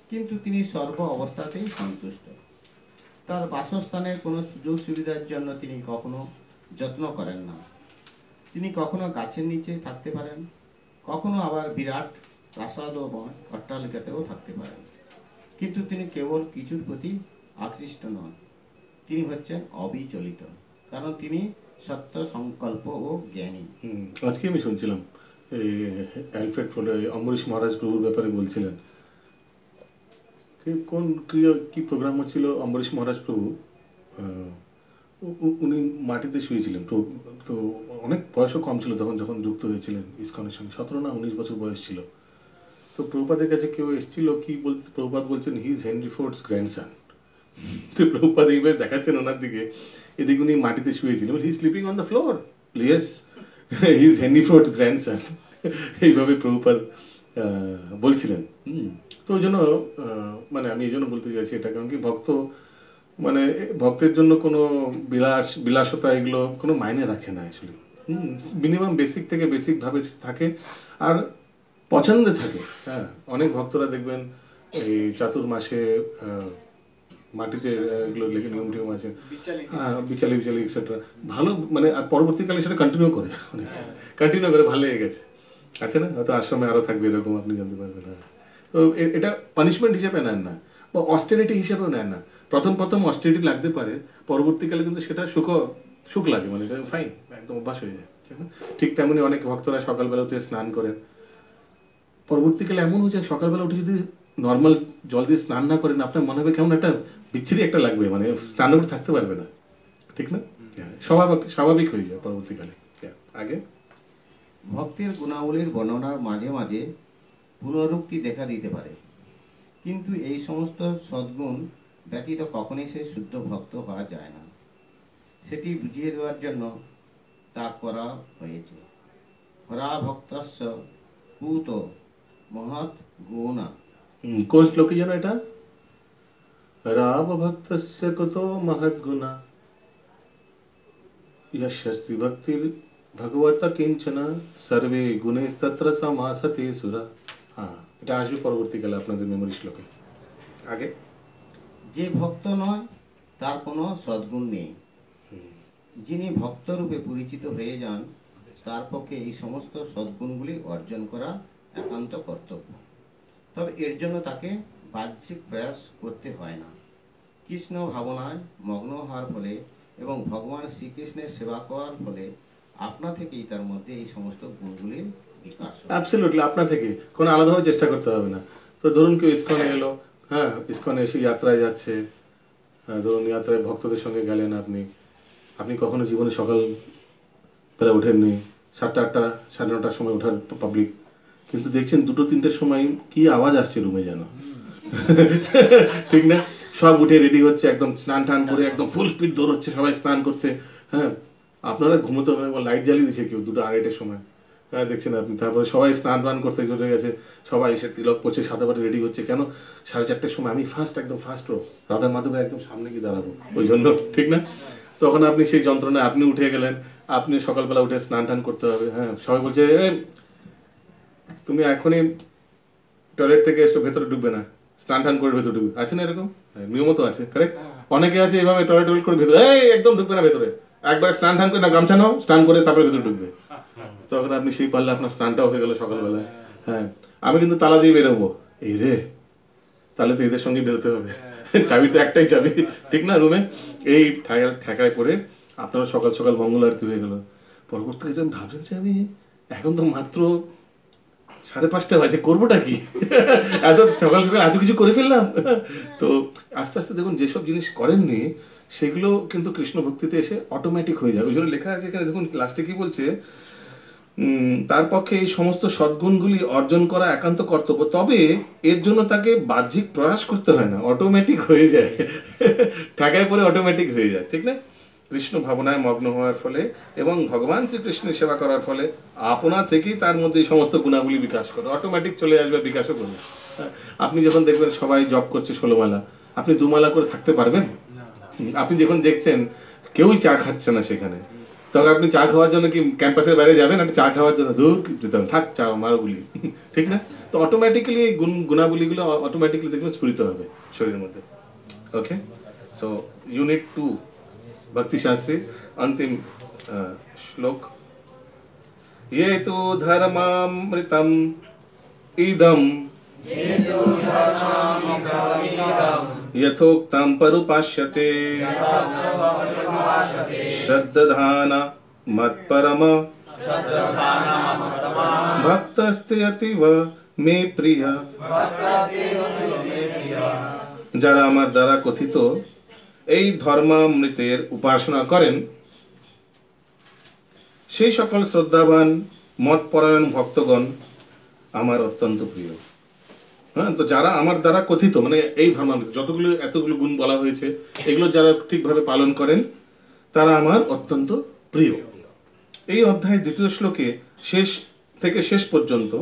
কিন্তু তিনি সর্ব অবস্থাতেই সন্তুষ্ট। তার বাসস্থানের কোনো সুযোগ সুবিধার জন্য তিনি কখনো যত্ন করেন না। তিনি কখনো গাছের নিচে থাকতে পারেন, কখনো আবার বিরাট প্রাসাদ ও অট্টালিকাতেও থাকতে পারেন, কিন্তু তিনি কেবল কিছুর প্রতি আকৃষ্ট নন। তিনি হচ্ছেন অবিচলিত, কারণ তিনি সত্য সংকল্প ও জ্ঞানী। আজকে আমি শুনছিলাম এই অ্যালফ্রেড ফোলে অম্বরীশ মহারাজ প্রভুর ব্যাপারে বলছিলেন। কোন কি প্রোগ্রাম হচ্ছিল, অম্বরীশ মহারাজ প্রভু উনি মাটিতে শুয়েছিলেন। তো অনেক বয়সও কম ছিল তখন, যখন যুক্ত হয়েছিলেন ইসকনের সঙ্গে, 17 না 19 বছর বয়স ছিল। তো প্রভুপাদের কাছে কেউ এসেছিল, কি বলতে, প্রভুপাদ বলছেন he is Henry Ford's grandson. তো প্রভুপাদ এইভাবে দেখাচ্ছেন ওনার দিকে, এদিকে উনি মাটিতে শুয়েছিলেন, he sleeping on the floor, yes he is Henry Ford's grandson, এইভাবে প্রভুপাদ বলছিলেন। তো ওই জন্য মানে আমি এই জন্য বলতে চাইছি এটা, কারণ কি ভক্ত মানে ভক্তের জন্য কোনো বিলাসতা এগুলো কোনো মাইনে রাখে না অ্যাকচুয়ালি। মিনিমাম বেসিক থেকে বেসিকভাবে থাকে আর পছন্দে থাকে। হ্যাঁ, অনেক ভক্তরা দেখবেন এই চাতুর্মাসে মাটিতে এগুলো লেখে নিয়ম টিয়ম আছে, হ্যাঁ বিচালি এক্সেট্রা, ভালো মানে আর পরবর্তীকালে সেটা কন্টিনিউ করে, ভালো লেগে গেছে। আচ্ছা না, হয়তো আশ্রমে আরও থাকবে এরকম, আপনি জানতে পারবেন। হ্যাঁ, তো এটা পানিশমেন্ট হিসেবে নেন না বা অস্টেরিটি হিসেবেও নেন না। প্রথম অস্টেরিটি লাগতে পারে, পরবর্তীকালে কিন্তু সেটা সুখ লাগে, মানে এটা ফাইন, একদম অভ্যাস হয়ে যায়। ঠিক তেমনি অনেক ভক্তরা সকালবেলা উঠে স্নান করেন, পরবর্তীকালে এমন হয়ে যায় সকালবেলা উঠে যদি নর্মাল জল দিয়ে স্নান না করেন, আপনার মনে হবে কেমন একটা বিচ্ছিরি একটা লাগবে, মানে স্নান করে থাকতে পারবে না, ঠিক না? স্বাভাবিক হয়ে যায় পরবর্তীকালে। আগে ভক্তের গুণাবলীর বর্ণনার মাঝে মাঝে পুনরুক্তি দেখা দিতে পারে, কিন্তু এই সমস্ত সদ্গুণ ব্যতীত কখনই সে শুদ্ধ ভক্ত হওয়া যায় না। সেটি বুঝিয়ে দেওয়ার জন্য তা করা হয়েছে। হরা ভক্তস্য পুত মহৎ গুণা। কোন শ্লোকে যেন এটা? রাম ভক্তস্য কুতো মহৎ গুণা यस्यस्ति भक्तिर् भगवत किंचन सर्वे गुणे तत्र समासते सुरा। হ্যাঁ, এটা আসবে পরবর্তীকালে আপনাদের মেমোরি শ্লোকে। আগে যে ভক্ত নয় তার কোনো সদ্গুণ নেই। যিনি ভক্তরূপে পরিচিত হয়ে যান তার পক্ষে এই সমস্ত সদ্গুণগুলি অর্জন করা একান্ত কর্তব্য। তবে এর জন্য তাকে বাহ্যিক প্রয়াস করতে হয় না। কৃষ্ণ ভাবনায় মগ্ন হওয়ার ফলে এবং ভগবান শ্রীকৃষ্ণের সেবা করার ফলে আপনা থেকেই তার মধ্যে এই সমস্ত গুণগুলির বিকাশ হয়। অ্যাবসলিউটলি আপনা থেকে, কোনো আলাদাভাবে চেষ্টা করতে হবে না। তো ধরুন কেউ ইসকনে এলো, হ্যাঁ ইসকনে এসে যাত্রায় যাচ্ছে, ধরুন যাত্রায় ভক্তদের সঙ্গে গেলেন, আপনি কখনো জীবনে সকালবেলা ওঠেননি, 7টা 8টা 9:30টার সময় ওঠার পাবলিক, কিন্তু দেখছেন 2টো-3টের সময় কি আওয়াজ আসছে রুমে যেন, ঠিক না? সব উঠে রেডি হচ্ছে, একদম স্নান টান করে একদম ফুল স্পিড দৌড়চ্ছে সবাই স্নান করতে। হ্যাঁ, আপনারা ঘুমোতে হবে, লাইট জ্বালিয়ে দিচ্ছে কেউ 2টা 2:30টার সময়, হ্যাঁ দেখছেন আপনি। তারপরে সবাই স্নান টান করতে চলে গেছে, সবাই এসে তিলক পড়ছে, সাদা পাটে রেডি হচ্ছে। কেন? 4:30টার সময় আমি একদম ফার্স্ট রো, রাধা মাধবের একদম সামনে গিয়ে দাঁড়াবো, ওই জন্য, ঠিক না? তখন আপনি সেই যন্ত্রণায় আপনি উঠে গেলেন, আপনি সকালবেলা উঠে স্নান টান করতে হবে। হ্যাঁ, সবাই বলছে তুমি এখনই টয়লেট থেকে এসে ভেতরে ঢুকবে না, স্নান টান করে ভেতরে ঢুকবে, আছে না এরকম নিয়ম তো আছে, কারেক্ট? অনেকে আছে এইভাবে টয়লেট করে ভেতরে একদম ঢুকবে না ভেতরে, একবার স্নান টান করে না গামছা নাও, স্নান করে তারপরে ভেতরে ঢুকবে। তখন আপনি সেই পারলে আপনার স্নানটাও হয়ে গেল সকালবেলায়। হ্যাঁ, আমি কিন্তু তালা দিয়ে বেরোবো, এই রে তাহলে তো এদের সঙ্গে বেরোতে হবে, চাবি তো একটাই চাবি, ঠিক না? রুমে এই ঠেকায় করে আপনারা সকাল সকাল মঙ্গল আরতি হয়ে গেল। পরবর্তীকালে ভাবছেন যে আমি এখন তো মাত্র 5:30 বাজে, করবোটা কি? এত সকাল সকাল এত কিছু করে ফেললাম। তো আস্তে আস্তে দেখুন যেসব জিনিস করেননি সেগুলো কিন্তু কৃষ্ণ ভক্তিতে এসে অটোমেটিক হয়ে যায়। ওই জন্য লেখা আছে এখানে, দেখুন লাস্টে কি বলছে, তার পক্ষে এই সমস্ত সদ্গুণগুলি অর্জন করা একান্ত কর্তব্য, তবে এর জন্য তাকে বাহ্যিক প্রয়াস করতে হয় না, অটোমেটিক হয়ে যায়। ঠেকায় পরে অটোমেটিক হয়ে যায়, ঠিক না? কৃষ্ণ ভাবনায় মগ্ন হওয়ার ফলে এবং ভগবান শ্রীকৃষ্ণের সেবা করার ফলে আপনা থেকেই তার মধ্যে এই সমস্ত গুণাবলী বিকাশ করে, অটোমেটিক চলে আসবে, বিকাশও করবে। আপনি যখন দেখবেন সবাই জব করছে 16 মালা, আপনি 2 মালা করে থাকতে পারবেন? আপনি যখন দেখছেন কেউই চা খাচ্ছে না সেখানে, তখন আপনি চা খাওয়ার জন্য কি ক্যাম্পাসের বাইরে যাবেন? আপনি চা খাওয়ার জন্য দূর যেতাম, থাক চা মারাগুলি, ঠিক না? তো অটোমেটিক্যালি এই গুণাবলীগুলো অটোমেটিক্যালি দেখবেন স্ফুরিত হবে শরীরের মধ্যে। ওকে, সো ইউনিট 2 भक्ति शास्त्री अंतिम श्लोक। ये तो धर्मामृतम इदम यथोक्तम परुपाश्यते श्रद्धान मत्परम भक्तस्ते अतीव मे प्रिय। যারা আমার দ্বারা কথিত এই ধর্মামৃতের উপাসনা করেন সেই সকল শ্রদ্ধাবান মতপরায়ণ ভক্তগণ আমার অত্যন্ত প্রিয়। হ্যাঁ, তো যারা আমার দ্বারা কথিত মানে এই ধর্মামৃত যতগুলো এতগুলো গুণ বলা হয়েছে এগুলো যারা ঠিকভাবে পালন করেন তারা আমার অত্যন্ত প্রিয়। এই অধ্যায় 2য় শ্লোকে শেষ থেকে শেষ পর্যন্ত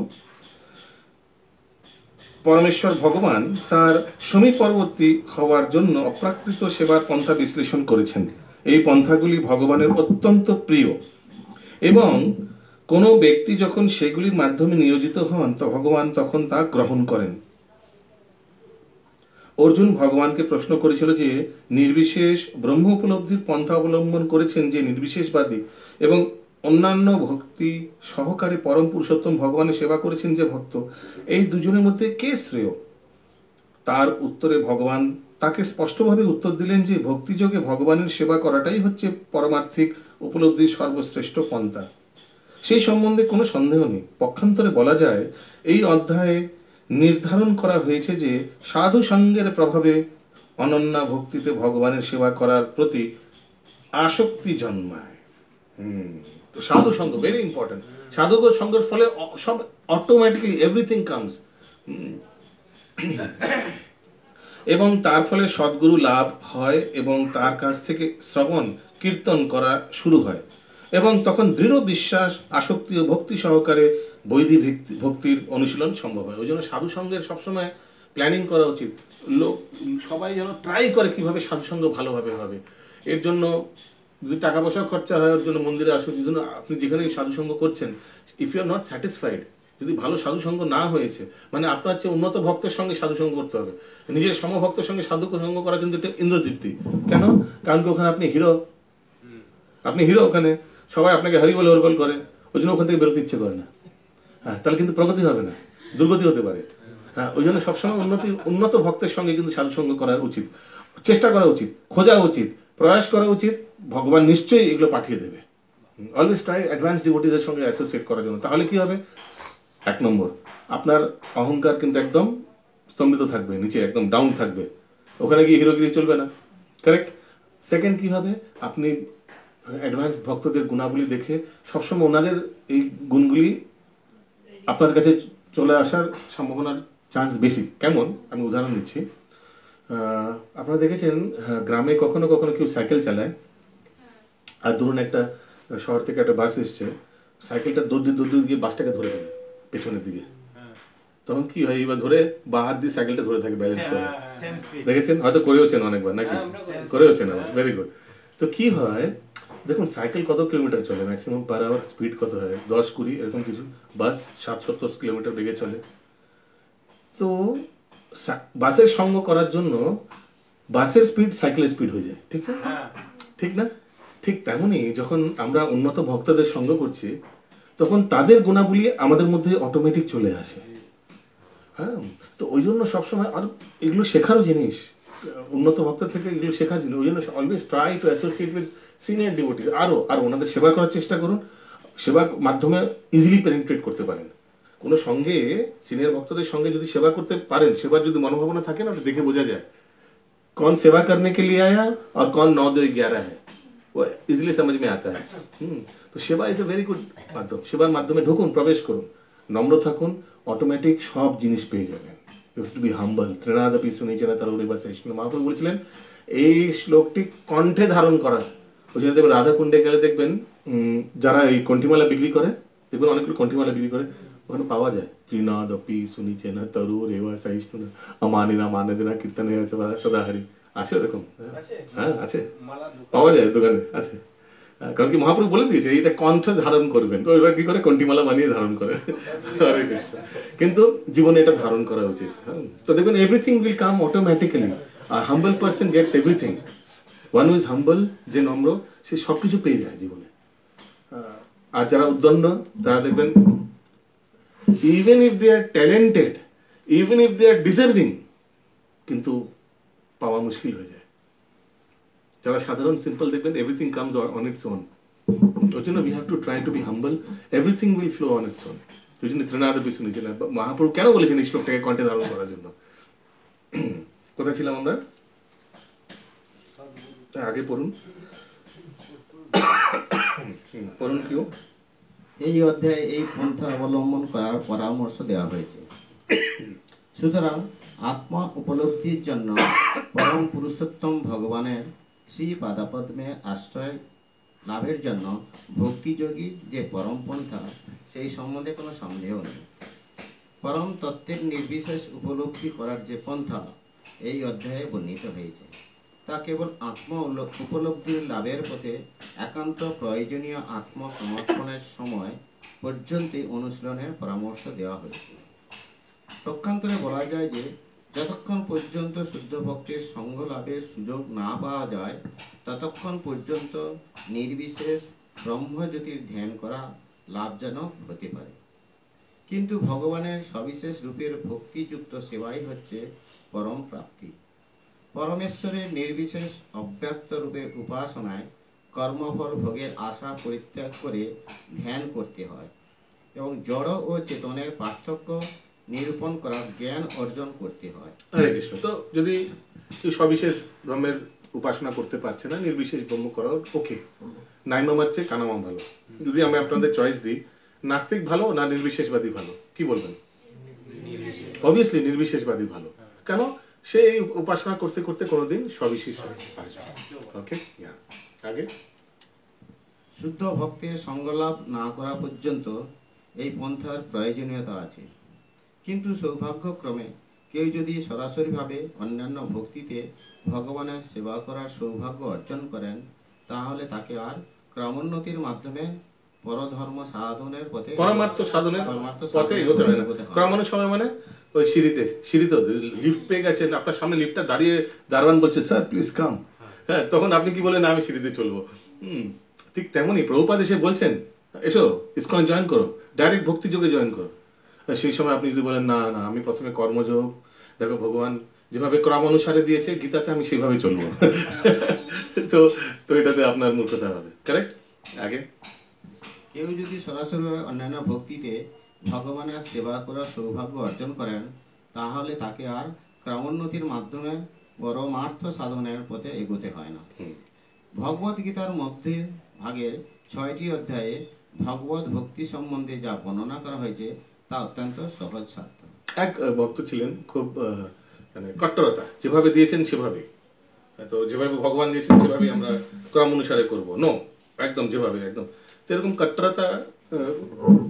পরমেশ্বর ভগবান তার সমীপবর্তী হওয়ার জন্য অপ্রাকৃত সেবার পন্থা বিশ্লেষণ করেছেন। এই পন্থাগুলি ভগবানের অত্যন্ত প্রিয় এবং কোনো ব্যক্তি যখন সেগুলির মাধ্যমে নিয়োজিত হন তো ভগবান তখন তা গ্রহণ করেন। অর্জুন ভগবানকে প্রশ্ন করেছিল যে নির্বিশেষ ব্রহ্ম উপলব্ধির পন্থা অবলম্বন করেছেন যে নির্বিশেষবাদী এবং অন্যান্য ভক্তি সহকারে পরম পুরুষোত্তম ভগবানের সেবা করেছেন যে ভক্ত, এই দুজনের মধ্যে কে শ্রেয়? তার উত্তরে ভগবান তাকে স্পষ্টভাবে উত্তর দিলেন যে ভক্তিযোগে ভগবানের সেবা করাটাই হচ্ছে পরমার্থিক উপলব্ধির সর্বশ্রেষ্ঠ পন্থা। সেই সম্বন্ধে কোনো সন্দেহ নেই। পক্ষান্তরে বলা যায় এই অধ্যায়ে নির্ধারণ করা হয়েছে যে সাধু সঙ্গের প্রভাবে অনন্যা ভক্তিতে ভগবানের সেবা করার প্রতি আসক্তি জন্মায়। তো সাধু সঙ্গ ভেরি ইম্পর্টেন্ট। সাধু সঙ্গের ফলে সব অটোমেটিক্যালি এভরিথিং কামস, এবং তার ফলে সদ্গুরু লাভ হয় এবং তার কাছ থেকে শ্রবণ কীর্তন করা শুরু হয় এবং তখন দৃঢ় বিশ্বাস আসক্তি ও ভক্তি সহকারে বৈদিক ভক্তির অনুশীলন সম্ভব হয়। ওই জন্য সাধু সঙ্গের সবসময় প্ল্যানিং করা উচিত। লোক সবাই যেন ট্রাই করে কিভাবে সাধু সঙ্গ ভালোভাবে হবে। এর জন্য যদি টাকা পয়সা খরচা হয় ওর জন্য মন্দিরে আসুন। যদি আপনি যেখানে সাধু সঙ্গ করছেন, if you are not satisfied, যদি ভালো সাধু সঙ্গ না হয়েছে, মানে আপনার চেয়ে উন্নত ভক্তের সঙ্গে সাধু সঙ্গ করতে হবে। নিজের সমভক্তের সঙ্গে সাধু সঙ্গ করা কিন্তু একটা ইন্দ্রতৃপ্তি। কেন? কারণ কি ওখানে আপনি হিরো, ওখানে সবাই আপনাকে হরি বল হরবল করে, ওই জন্য ওখান থেকে বেরোতে ইচ্ছে করে না। হ্যাঁ, তাহলে কিন্তু প্রগতি হবে না, দুর্গতি হতে পারে। হ্যাঁ, ওই জন্য সবসময় উন্নত ভক্তের সঙ্গে কিন্তু সাধু সঙ্গ করা উচিত, চেষ্টা করা উচিত, খোঁজা উচিত, প্রয়াস করা উচিত। ভগবান নিশ্চয়ই এগুলো পাঠিয়ে দেবে। অলওয়েজ ট্রাই অ্যাডভান্স ডিভোটিজের সঙ্গে অ্যাসোসিয়েট করার জন্য। তাহলে কি হবে? 1 নম্বর, আপনার অহংকার কিন্তু একদম স্তম্ভিত থাকবে, নিচে একদম ডাউন থাকবে, ওখানে গিয়ে হিরোগিরি চলবে না। কারেক্ট? সেকেন্ড কি হবে, আপনি অ্যাডভান্স ভক্তদের গুণাবলী দেখে সবসময় ওনাদের এই গুণগুলি আপনার কাছে চলে আসার সম্ভাবনার চান্স বেশি। কেমন? আমি উদাহরণ দিচ্ছি। আপনারা দেখেছেন গ্রামে কখনো কখনো কেউ সাইকেল চালায়, আর ধরুন একটা শহর থেকে একটা বাস এসছে, সাইকেলটা দৌড় গিয়ে বাসটাকে ধরে ফেলে পেছনের দিকে। তখন কি হয়, এবার ধরে বা হাত দিয়ে সাইকেলটা ধরে থাকে, ব্যালেন্স করে। দেখেছেন? হয়তো করেওছেন অনেকবার, নাকি? করেওছেন। Very good. তো কি হয় দেখুন, সাইকেল কত কিলোমিটার চলে, ম্যাক্সিমাম পার আওয়ার স্পিড কত হয়? 10-20 এরকম কিছু। বাস 60-70 কিলোমিটার বেগে চলে। তো বাসের সঙ্গ করার জন্য বাসের স্পিড সাইকেলের স্পিড হয়ে যায়, ঠিক না? ঠিক না? ঠিক তেমনই যখন আমরা উন্নত ভক্তদের সঙ্গ করছি তখন তাদের গুণাবলী আমাদের মধ্যে অটোমেটিক চলে আসে। হ্যাঁ, তো ওই জন্য সবসময়, আর এগুলো শেখারও জিনিস, উন্নত ভক্ত থেকে এগুলো শেখার জিনিস। ওই জন্য always try to associate with senior devotees. আর ওনাদের সেবা করার চেষ্টা করুন, সেবার মাধ্যমে ইজিলি পেনিট্রেট করতে পারেন। কোনো সঙ্গে সিনিয়র ভক্তদের সঙ্গে যদি সেবা করতে পারেন, সেবার যদি মনোভাবনা থাকে না, ওটা দেখে বোঝা যায় कौन सेवा करने के लिए आया और कौन 9-2-11 है, वो इजिली समझ में आता है। তো সেবা ইজ এ ভেরি গুড মাধ্যম। সেবার মাধ্যমে ঢুকুন, প্রবেশ করুন, নম্র থাকুন, অটোমেটিক সব জিনিস পেয়ে যাবেন। ইউ হ্যাভ টু বি হাম্বল। ত্রিনাদাপি সুনিচেনা তরুড়ি বা শ্রেষ্ঠ মহাপ্রভু বলেছিলেন এই শ্লোকটি কণ্ঠে ধারণ করা। ওই জন্য দেখবেন রাধা কুণ্ডে গেলে দেখবেন যারা এই কণ্ঠিমালা বিক্রি করে, দেখবেন অনেকগুলো কণ্ঠিমালা বিক্রি করে, ওখানে পাওয়া যায় ত্রিনাদপি সুনিচেনা তরু রেবা সহিষ্ণু আমানিনা মানেদিনা কীর্তনে সদাহরি, আছে ওরকম? হ্যাঁ আছে, পাওয়া যায় দোকানে, আছে। কারণ কি মহাপ্রভু বলে দিয়েছে এইটা কণ্ঠে ধারণ করবেন, ওইবার কি করে কণ্ঠিমালা বানিয়ে ধারণ করে। হরে কৃষ্ণ। কিন্তু জীবনে এটা ধারণ করা উচিত। তো দেখবেন এভরিথিং উইল কাম অটোমেটিক্যালি। আর humble person gets everything. One is humble, যে নম্র, সে সবকিছু পেয়ে যায় জীবনে। আর যারা উদ্দণ্ড তারা দেখবেন even if they are talented, even if they are deserving, কিন্তু পাওয়া মুশকিল হয়ে যায়। যারা সাধারণ সিম্পল দেখবেন everything comes on its own. ওই জন্য we have to try to be humble, everything will flow on its own। ওই জন্য ত্রিনাদাপি সুনিচেনা মহাপ্রভু কেন বলেছেন এই শ্লোকটাকে কণ্ঠে ধারণ করার জন্য। কোথায় ছিলাম আমরা? আগে পড়ুন, পড়ুন কেউ। এই অধ্যায়ে এই পন্থা অবলম্বন করার পরামর্শ দেওয়া হয়েছে। সুতরাং আত্মা উপলব্ধির জন্য পরম পুরুষোত্তম ভগবানের শ্রী পাদপদ্মে আশ্রয় লাভের জন্য ভক্তিযোগী যে পরম পন্থা, সেই সম্বন্ধে কোনো সন্দেহ নেই। পরম তত্ত্বের নির্বিশেষ উপলব্ধি করার যে পন্থা এই অধ্যায়ে বর্ণিত হয়েছে, তা কেবল আত্মা উপলব্ধির লাভের পথে একান্ত প্রয়োজনীয় আত্মসমর্পণের সময় পর্যন্ত অনুশীলনের পরামর্শ দেওয়া হয়েছে। পক্ষান্তরে বলা যায় যে যতক্ষণ পর্যন্ত শুদ্ধ ভক্তের সঙ্গ লাভের সুযোগ না পাওয়া যায়, ততক্ষণ পর্যন্ত নির্বিশেষ ব্রহ্মজ্যোতির ধ্যান করা লাভজনক হতে পারে। কিন্তু ভগবানের সবিশেষ রূপের ভক্তিযুক্ত সেবাই হচ্ছে পরম প্রাপ্তি। পরমেশ্বরের নির্বিশেষ অব্যক্ত রূপের উপাসনায় কর্মফল ভোগের আশা পরিত্যাগ করে ধ্যান করতে হয় এবং জড় ও চেতনের পার্থক্য নিরূপণ করার জ্ঞান অর্জন করতে হয়। হরে কৃষ্ণ। তো যদি কেউ সবিশেষ ব্রহ্মের উপাসনা করতে পারছে না, নির্বিশেষ ব্রহ্ম করা ওকে, নাইমামার চেয়ে কানামা ভালো। যদি আমি আপনাদের চয়েস দিই, নাস্তিক ভালো না নির্বিশেষবাদী ভালো, কি বলবেন? অবভিয়াসলি নির্বিশেষবাদী ভালো। কেন? সে এই উপাসনা করতে করতে কোনোদিন সবিশেষ আসবে। ওকে, আগে শুদ্ধ ভক্তের সঙ্গলাভ না করা পর্যন্ত এই পন্থার প্রয়োজনীয়তা আছে। কিন্তু সৌভাগ্যক্রমে কেউ যদি সরাসরিভাবে অন্যান্য ভক্তিতে ভগবানের সেবা করার সৌভাগ্য অর্জন করেন, তাহলে তাকে আর ক্রমোন্নতির মাধ্যমে পরধর্ম সাধনের পথে পরমার্থ সাধনের পথে এগোতে হয় না। ক্রমান্বয়ের সময় মানে ওই সিঁড়িতে লিফট পেয়ে গেছেন, আপনার সামনে লিফটটা দাঁড়িয়ে দারোয়ান বলছে স্যার প্লিজ কাম, হ্যাঁ, তখন আপনি কি বলেন? আমি সিঁড়িতে চলবো। ঠিক তেমনই প্রভুপাদ এসে বলছেন এসো ইসকন জয়েন করো, ডাইরেক্ট ভক্তি যোগে জয়েন করো। সেই সময় আপনি যদি বলেন না না আমি প্রথমে কর্মযোগ, দেখো ভগবান যেভাবে ক্রম অনুসারে দিয়েছে গীতাতে, আমি সেভাবে চলবো, তো এটাতে আপনার মূর্খতা হবে। কারেক্ট? আগে কেউ যদি সরাসরিভাবে অন্যান্য ভক্তিতে ভগবানের সেবা করার সৌভাগ্য অর্জন করেন, তাহলে তাকে আর ক্রমোন্নতির মাধ্যমে পরমার্থ সাধনের পথে এগোতে হয় না। ভগবদ গীতার মধ্যে আগের 6টি অধ্যায়ে ভগবত ভক্তি সম্বন্ধে যা বর্ণনা করা হয়েছে তা অত্যন্ত সহজ সাধ্য। এক ভক্ত ছিলেন খুব মানে কট্টরতা, যেভাবে দিয়েছেন সেভাবে, তো যেভাবে ভগবান দিয়েছেন সেভাবে আমরা ক্রম অনুসারে করবো, নো একদম যেভাবে একদম। তো এরকম কট্টরতা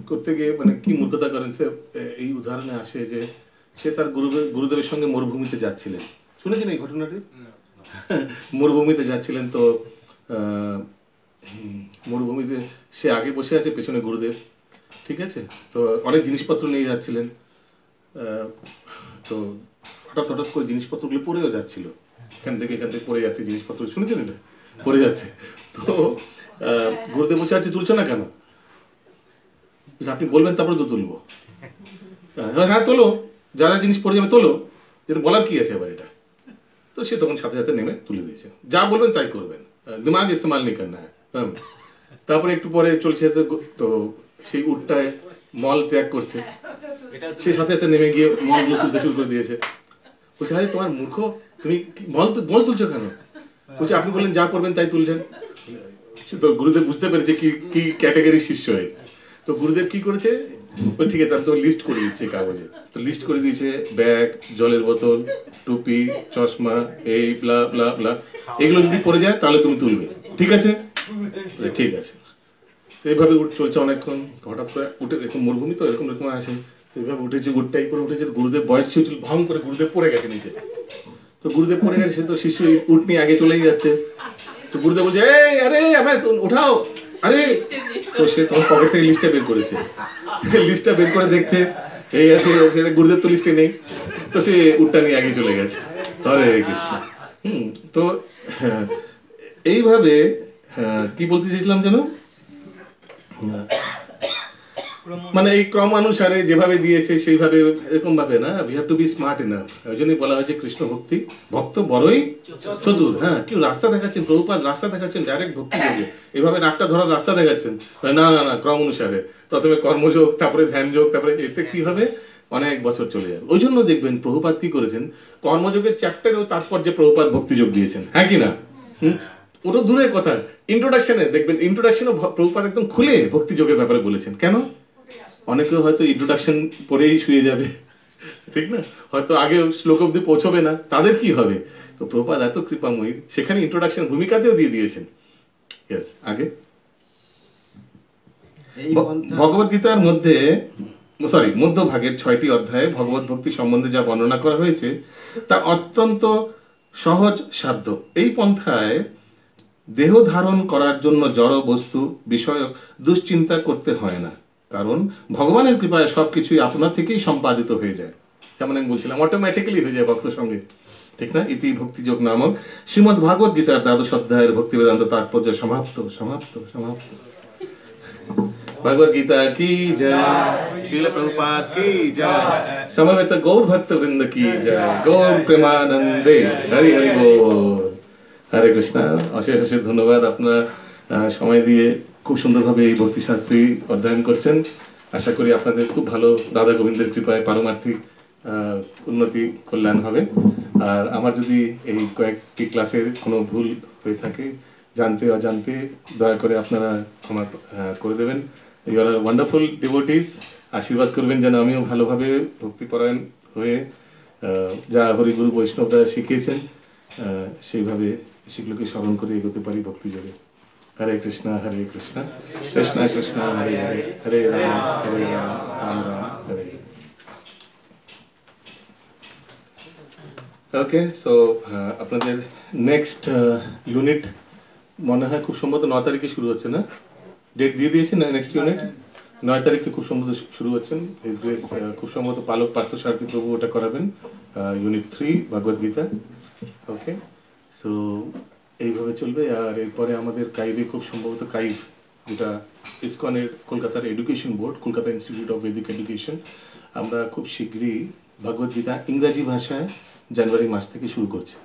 করতে গিয়ে মানে কি মূর্খতা করেন সে, এই উদাহরণে আসে যে সে তার গুরুদেবের সঙ্গে মরুভূমিতে যাচ্ছিলেন। শুনেছেন এই ঘটনাটি? মরুভূমিতে যাচ্ছিলেন, তো মরুভূমিতে সে আগে বসে আছে, পেছনে গুরুদেব, ঠিক আছে? তো অনেক জিনিসপত্র নিয়ে যাচ্ছিলেন, তো হঠাৎ করে জিনিসপত্রগুলো পড়েও যাচ্ছিল, এখান থেকে পড়ে যাচ্ছে জিনিসপত্র, শুনেছেন এটা? পড়ে যাচ্ছে। তো গুরুদেব বসে আছে, তুলছো না কেন? আপনি বলবেন তারপরে তো তুলবো। হ্যাঁ তোলো, যারা জিনিস পড়ে যাবে তোলো, যেটা বলার কি আছে আবার এটা? তো সে তখন সাথে সাথে নেমে তুলে দিয়েছে, যা বলবেন তাই করবেন, দিমাগ ইস্তেমাল নেই করনা হ্যাঁ। তারপরে একটু পরে চলছে, তো সেই উটটায় মল ত্যাগ করছে, সে সাথে সাথে নেমে গিয়ে মলগুলো তুলতে শুরু করে দিয়েছে। বলছে আরে তোমার মূর্খ, তুমি মল তুলছো কেন? বলছে আপনি বললেন যা করবেন তাই তুলছেন। তো গুরুদেব বুঝতে পেরেছে কি ক্যাটাগরি শিষ্য হয়। তো গুরুদেব কি করেছে, ঠিক আছে আমি তো লিস্ট করে দিচ্ছে কাগজে। তো লিস্ট করে দিয়েছে ব্যাগ, জলের বোতল, টুপি, চশমা, এই ব্লা ব্লা ব্লা, এগুলো যদি পড়ে যায় তাহলে তুমি তুলবে, ঠিক আছে? ঠিক আছে। তো এইভাবে চলছে অনেকক্ষণ। হঠাৎ করে উঠে, এরকম মরুভূমি তো এরকম আসে, তো এইভাবে উঠেছে, গুড়টাই করে উঠেছে। গুরুদেব বয়স ছিল, ভং করে গুরুদেব পড়ে গেছে নিচে। তো গুরুদেব পড়ে গেছে, সে তো শিষ্য উঠ নিয়ে আগে চলেই যাচ্ছে। তো গুরুদেব বলছে এই আরে আমার উঠাও, আরে। তো সে তোমার পকেট থেকে লিস্টটা বের করেছে, লিস্টটা বের করে দেখছে এই আছে, গুরুদেব তো লিস্টে নেই। তো সে উঠটা নিয়ে আগে চলে গেছে। হরে কৃষ্ণ। তো এইভাবে কি বলতে চাইছিলাম যেন, মানে এই ক্রম অনুসারে যেভাবে দিয়েছে সেইভাবে, এরকম ভাবে না, we have to be smart enough. ওই জন্যই বলা হয়েছে কৃষ্ণ ভক্তি ভক্ত বড়ই চতুর। হ্যাঁ, কেউ রাস্তা দেখাচ্ছেন, প্রভুপাদ রাস্তা দেখাচ্ছেন ডাইরেক্ট ভক্তি যোগে, এভাবে নাকটা ধরার রাস্তা দেখাচ্ছেন না, না না, ক্রম অনুসারে, প্রথমে কর্মযোগ, তারপরে ধ্যান যোগ, তারপরে এতে কি হবে অনেক বছর চলে যাবে। ওই জন্য দেখবেন প্রভুপাদ কি করেছেন, কর্মযোগের চ্যাপ্টারেও তাৎপর্যে প্রভুপাদ ভক্তিযোগ দিয়েছেন, হ্যাঁ কি না? ওটা দূরের কথা, ইন্ট্রোডাকশনে দেখবেন, ইন্ট্রোডাকশনও প্রভুপাদ একদম খুলে ভক্তিযোগের ব্যাপারে বলেছেন। কেন? অনেকে হয়তো ইন্ট্রোডাকশন পড়েই শুয়ে যাবে, ঠিক না, হয়তো আগে শ্লোক অব্দি পৌঁছবে না, তাদের কি হবে? তো প্রভুপাদ এত কৃপাময়ী, সেখানে ইন্ট্রোডাকশন ভূমিকাতেও দিয়ে দিয়েছেন। ইয়েস, আগে ভগবদ গীতার মধ্যে মধ্যভাগের 6টি অধ্যায়ে ভগবত ভক্তি সম্বন্ধে যা বর্ণনা করা হয়েছে তা অত্যন্ত সহজ সাধ্য। এই পন্থায় দেহ ধারণ করার জন্য জড় বস্তু বিষয়ক দুশ্চিন্তা করতে হয় না, কারণ ভগবানের কৃপায় সবকিছুই আপনা থেকেই সম্পাদিত হয়ে যায়। যেমন আমি বলছিলাম, অটোমেটিক্যালি হয়ে যায় ভক্ত সঙ্গে, ঠিক না? ইতি ভক্তিযোগ নামক শ্রীমদ ভাগবত গীতার 12 অধ্যায়ের ভক্তি বেদান্ত তাৎপর্য সমাপ্ত সমাপ্ত সমাপ্ত। भगवद गीता की जय, श्रील प्रभुपाद की जय, समवेत गौर भक्त वृंद की जय, गौर प्रेमानंदे, हरि हरि बोल। हरे कृष्णा। অশেষ অশেষ ধন্যবাদ, আপনারা সময় দিয়ে খুব সুন্দরভাবে এই ভক্তি শাস্ত্রী অধ্যয়ন করছেন। আশা করি আপনাদের খুব ভালো রাধা গোবিন্দের কৃপায় পারমার্থিক উন্নতি কল্যাণ হবে। আর আমার যদি এই কয়েকটি ক্লাসের কোনো ভুল হয়ে থাকে, জানতে অজান্তে, দয়া করে আপনারা ক্ষমা করে দেবেন। You are wonderful devotees. আশীর্বাদ করবেন যেন আমিও ভালোভাবে ভক্তিপরায়ণ হয়ে যা হরিগুরু বৈষ্ণবরা শিখিয়েছেন সেইভাবে সেগুলোকে স্মরণ করে এগোতে পারি ভক্তিযোগে। হরে কৃষ্ণ হরে কৃষ্ণ, কৃষ্ণ কৃষ্ণ হরে হরে, হরে রাম হরে রাম, রাম রাম হরে। ওকে, সো আপনাদের নেক্সট ইউনিট মনে হয় খুব সম্ভবত 9 তারিখে শুরু হচ্ছে, না? ডেট দিয়ে দিয়েছেন না? নেক্সট ইউনিট 9 তারিখে খুব সম্ভবত শুরু হচ্ছেন। হিজ গ্রেস খুব সম্ভবত পালক পার্থসারথী প্রভু ওটা করাবেন, ইউনিট 3 ভগবদ গীতা। ওকে, সো এইভাবে চলবে। আর এরপরে আমাদের কাইভে খুব সম্ভবত কাইভ, যেটা ইসকনের কলকাতার education board, Kolkata institute of বেদিক education, আমরা খুব শীঘ্রই ভগবদ গীতা ইংরাজি ভাষায় জানুয়ারি মাস থেকে শুরু করছি।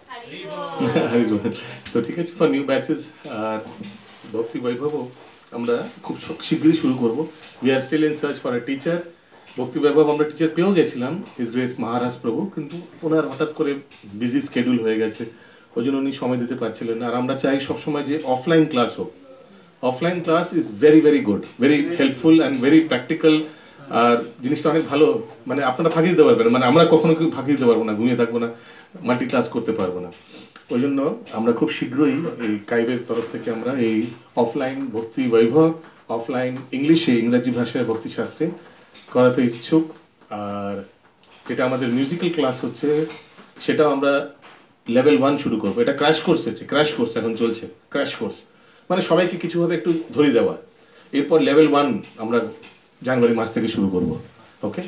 তো ঠিক আছে, ফর নিউ ব্যাচেস আর ভক্তি বৈভব আমরা খুব শীঘ্রই শুরু করব। We are still in search for a teacher. Bhakti Vaibhava আমরা টিচার পেয়েও গেছিলাম, হিজ গ্রেস মহারাজ প্রভু, কিন্তু ওনার হঠাৎ করে বিজি স্কেডিউল হয়ে গেছে, ওই জন্য উনি সময় দিতে পারছিলেন না। আর আমরা চাই সবসময় যে অফলাইন ক্লাস হোক। Offline class is very very good, very helpful and very practical. আর জিনিসটা অনেক ভালো, মানে আপনারা ফাঁকি দিতে পারবেন, মানে আমরা কখনো কেউ ফাঁকি দিতে পারবো না, ঘুমিয়ে থাকবো না, মাল্টি ক্লাস করতে পারবো না। ওই জন্য আমরা খুব শীঘ্রই এই কাইবের তরফ থেকে আমরা এই অফলাইন ভক্তি বৈভব, অফলাইন ইংলিশে, ইংরাজি ভাষায় ভক্তিশাস্ত্রে করাতে ইচ্ছুক। আর যেটা আমাদের মিউজিক্যাল ক্লাস হচ্ছে সেটাও আমরা লেভেল 1 শুরু করবো। এটা ক্র্যাশ কোর্স হচ্ছে, ক্র্যাশ কোর্স এখন চলছে, ক্র্যাশ কোর্স মানে সবাইকে কিছুভাবে একটু ধরিয়ে দেওয়া। এরপর লেভেল 1 আমরা জানুয়ারি মাস থেকে শুরু করব। ওকে,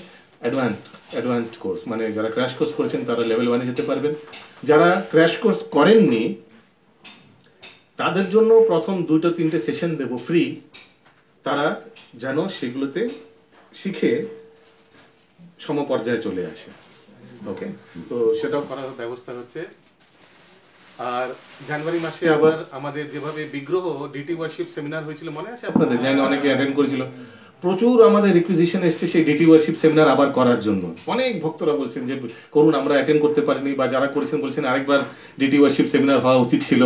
অ্যাডভান্সড কোর্স, মানে যারা ক্র্যাশ কোর্স করেছেন তারা লেভেল 1-এ যেতে পারবেন। যারা ক্র্যাশ কোর্স করেননি তাদের জন্য প্রথম 2-3টে সেশন দেব ফ্রি, তারা যেন সেগুলোতে শিখে সমপর্যায়ে চলে আসে। ওকে, তো সেটাও করার ব্যবস্থা হচ্ছে। আর জানুয়ারি মাসে আবার আমাদের যেভাবে বিগ্রহ ডিটি ওয়ার্শিপ সেমিনার হয়েছিল মনে আছে আপনাদের, জানি অনেকে অ্যাটেন্ড করেছিল, প্রচুর আমাদের রিকুইজিশন এসছে সেই ডিটি ওয়ার্শিপ সেমিনার আবার করার জন্য। অনেক ভক্তরা বলছেন যে করুন, আমরা অ্যাটেন্ড করতে পারিনি, বা যারা করেছেন বলছেন আরেকবার ডিটি ওয়ার্শিপ সেমিনার হওয়া উচিত ছিল।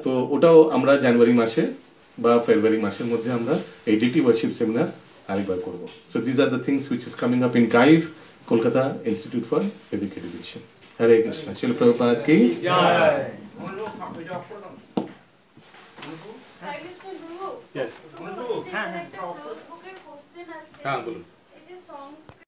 তো ওটাও আমরা জানুয়ারি মাসে বা ফেব্রুয়ারি মাসের মধ্যে আমরা এই ডিটি ওয়ার্শিপ সেমিনার আরেকবার করবো। So these are the things which is coming up in KIVE, Kolkata institute for Vedic education. Hare Krishna. Srila Prabhupada কি জয়। Yes. হ্যাঁ, একটা ক্লোজ বুকের কোশ্চেন আছে। হ্যাঁ, বলুন। এই যে সংস্কৃত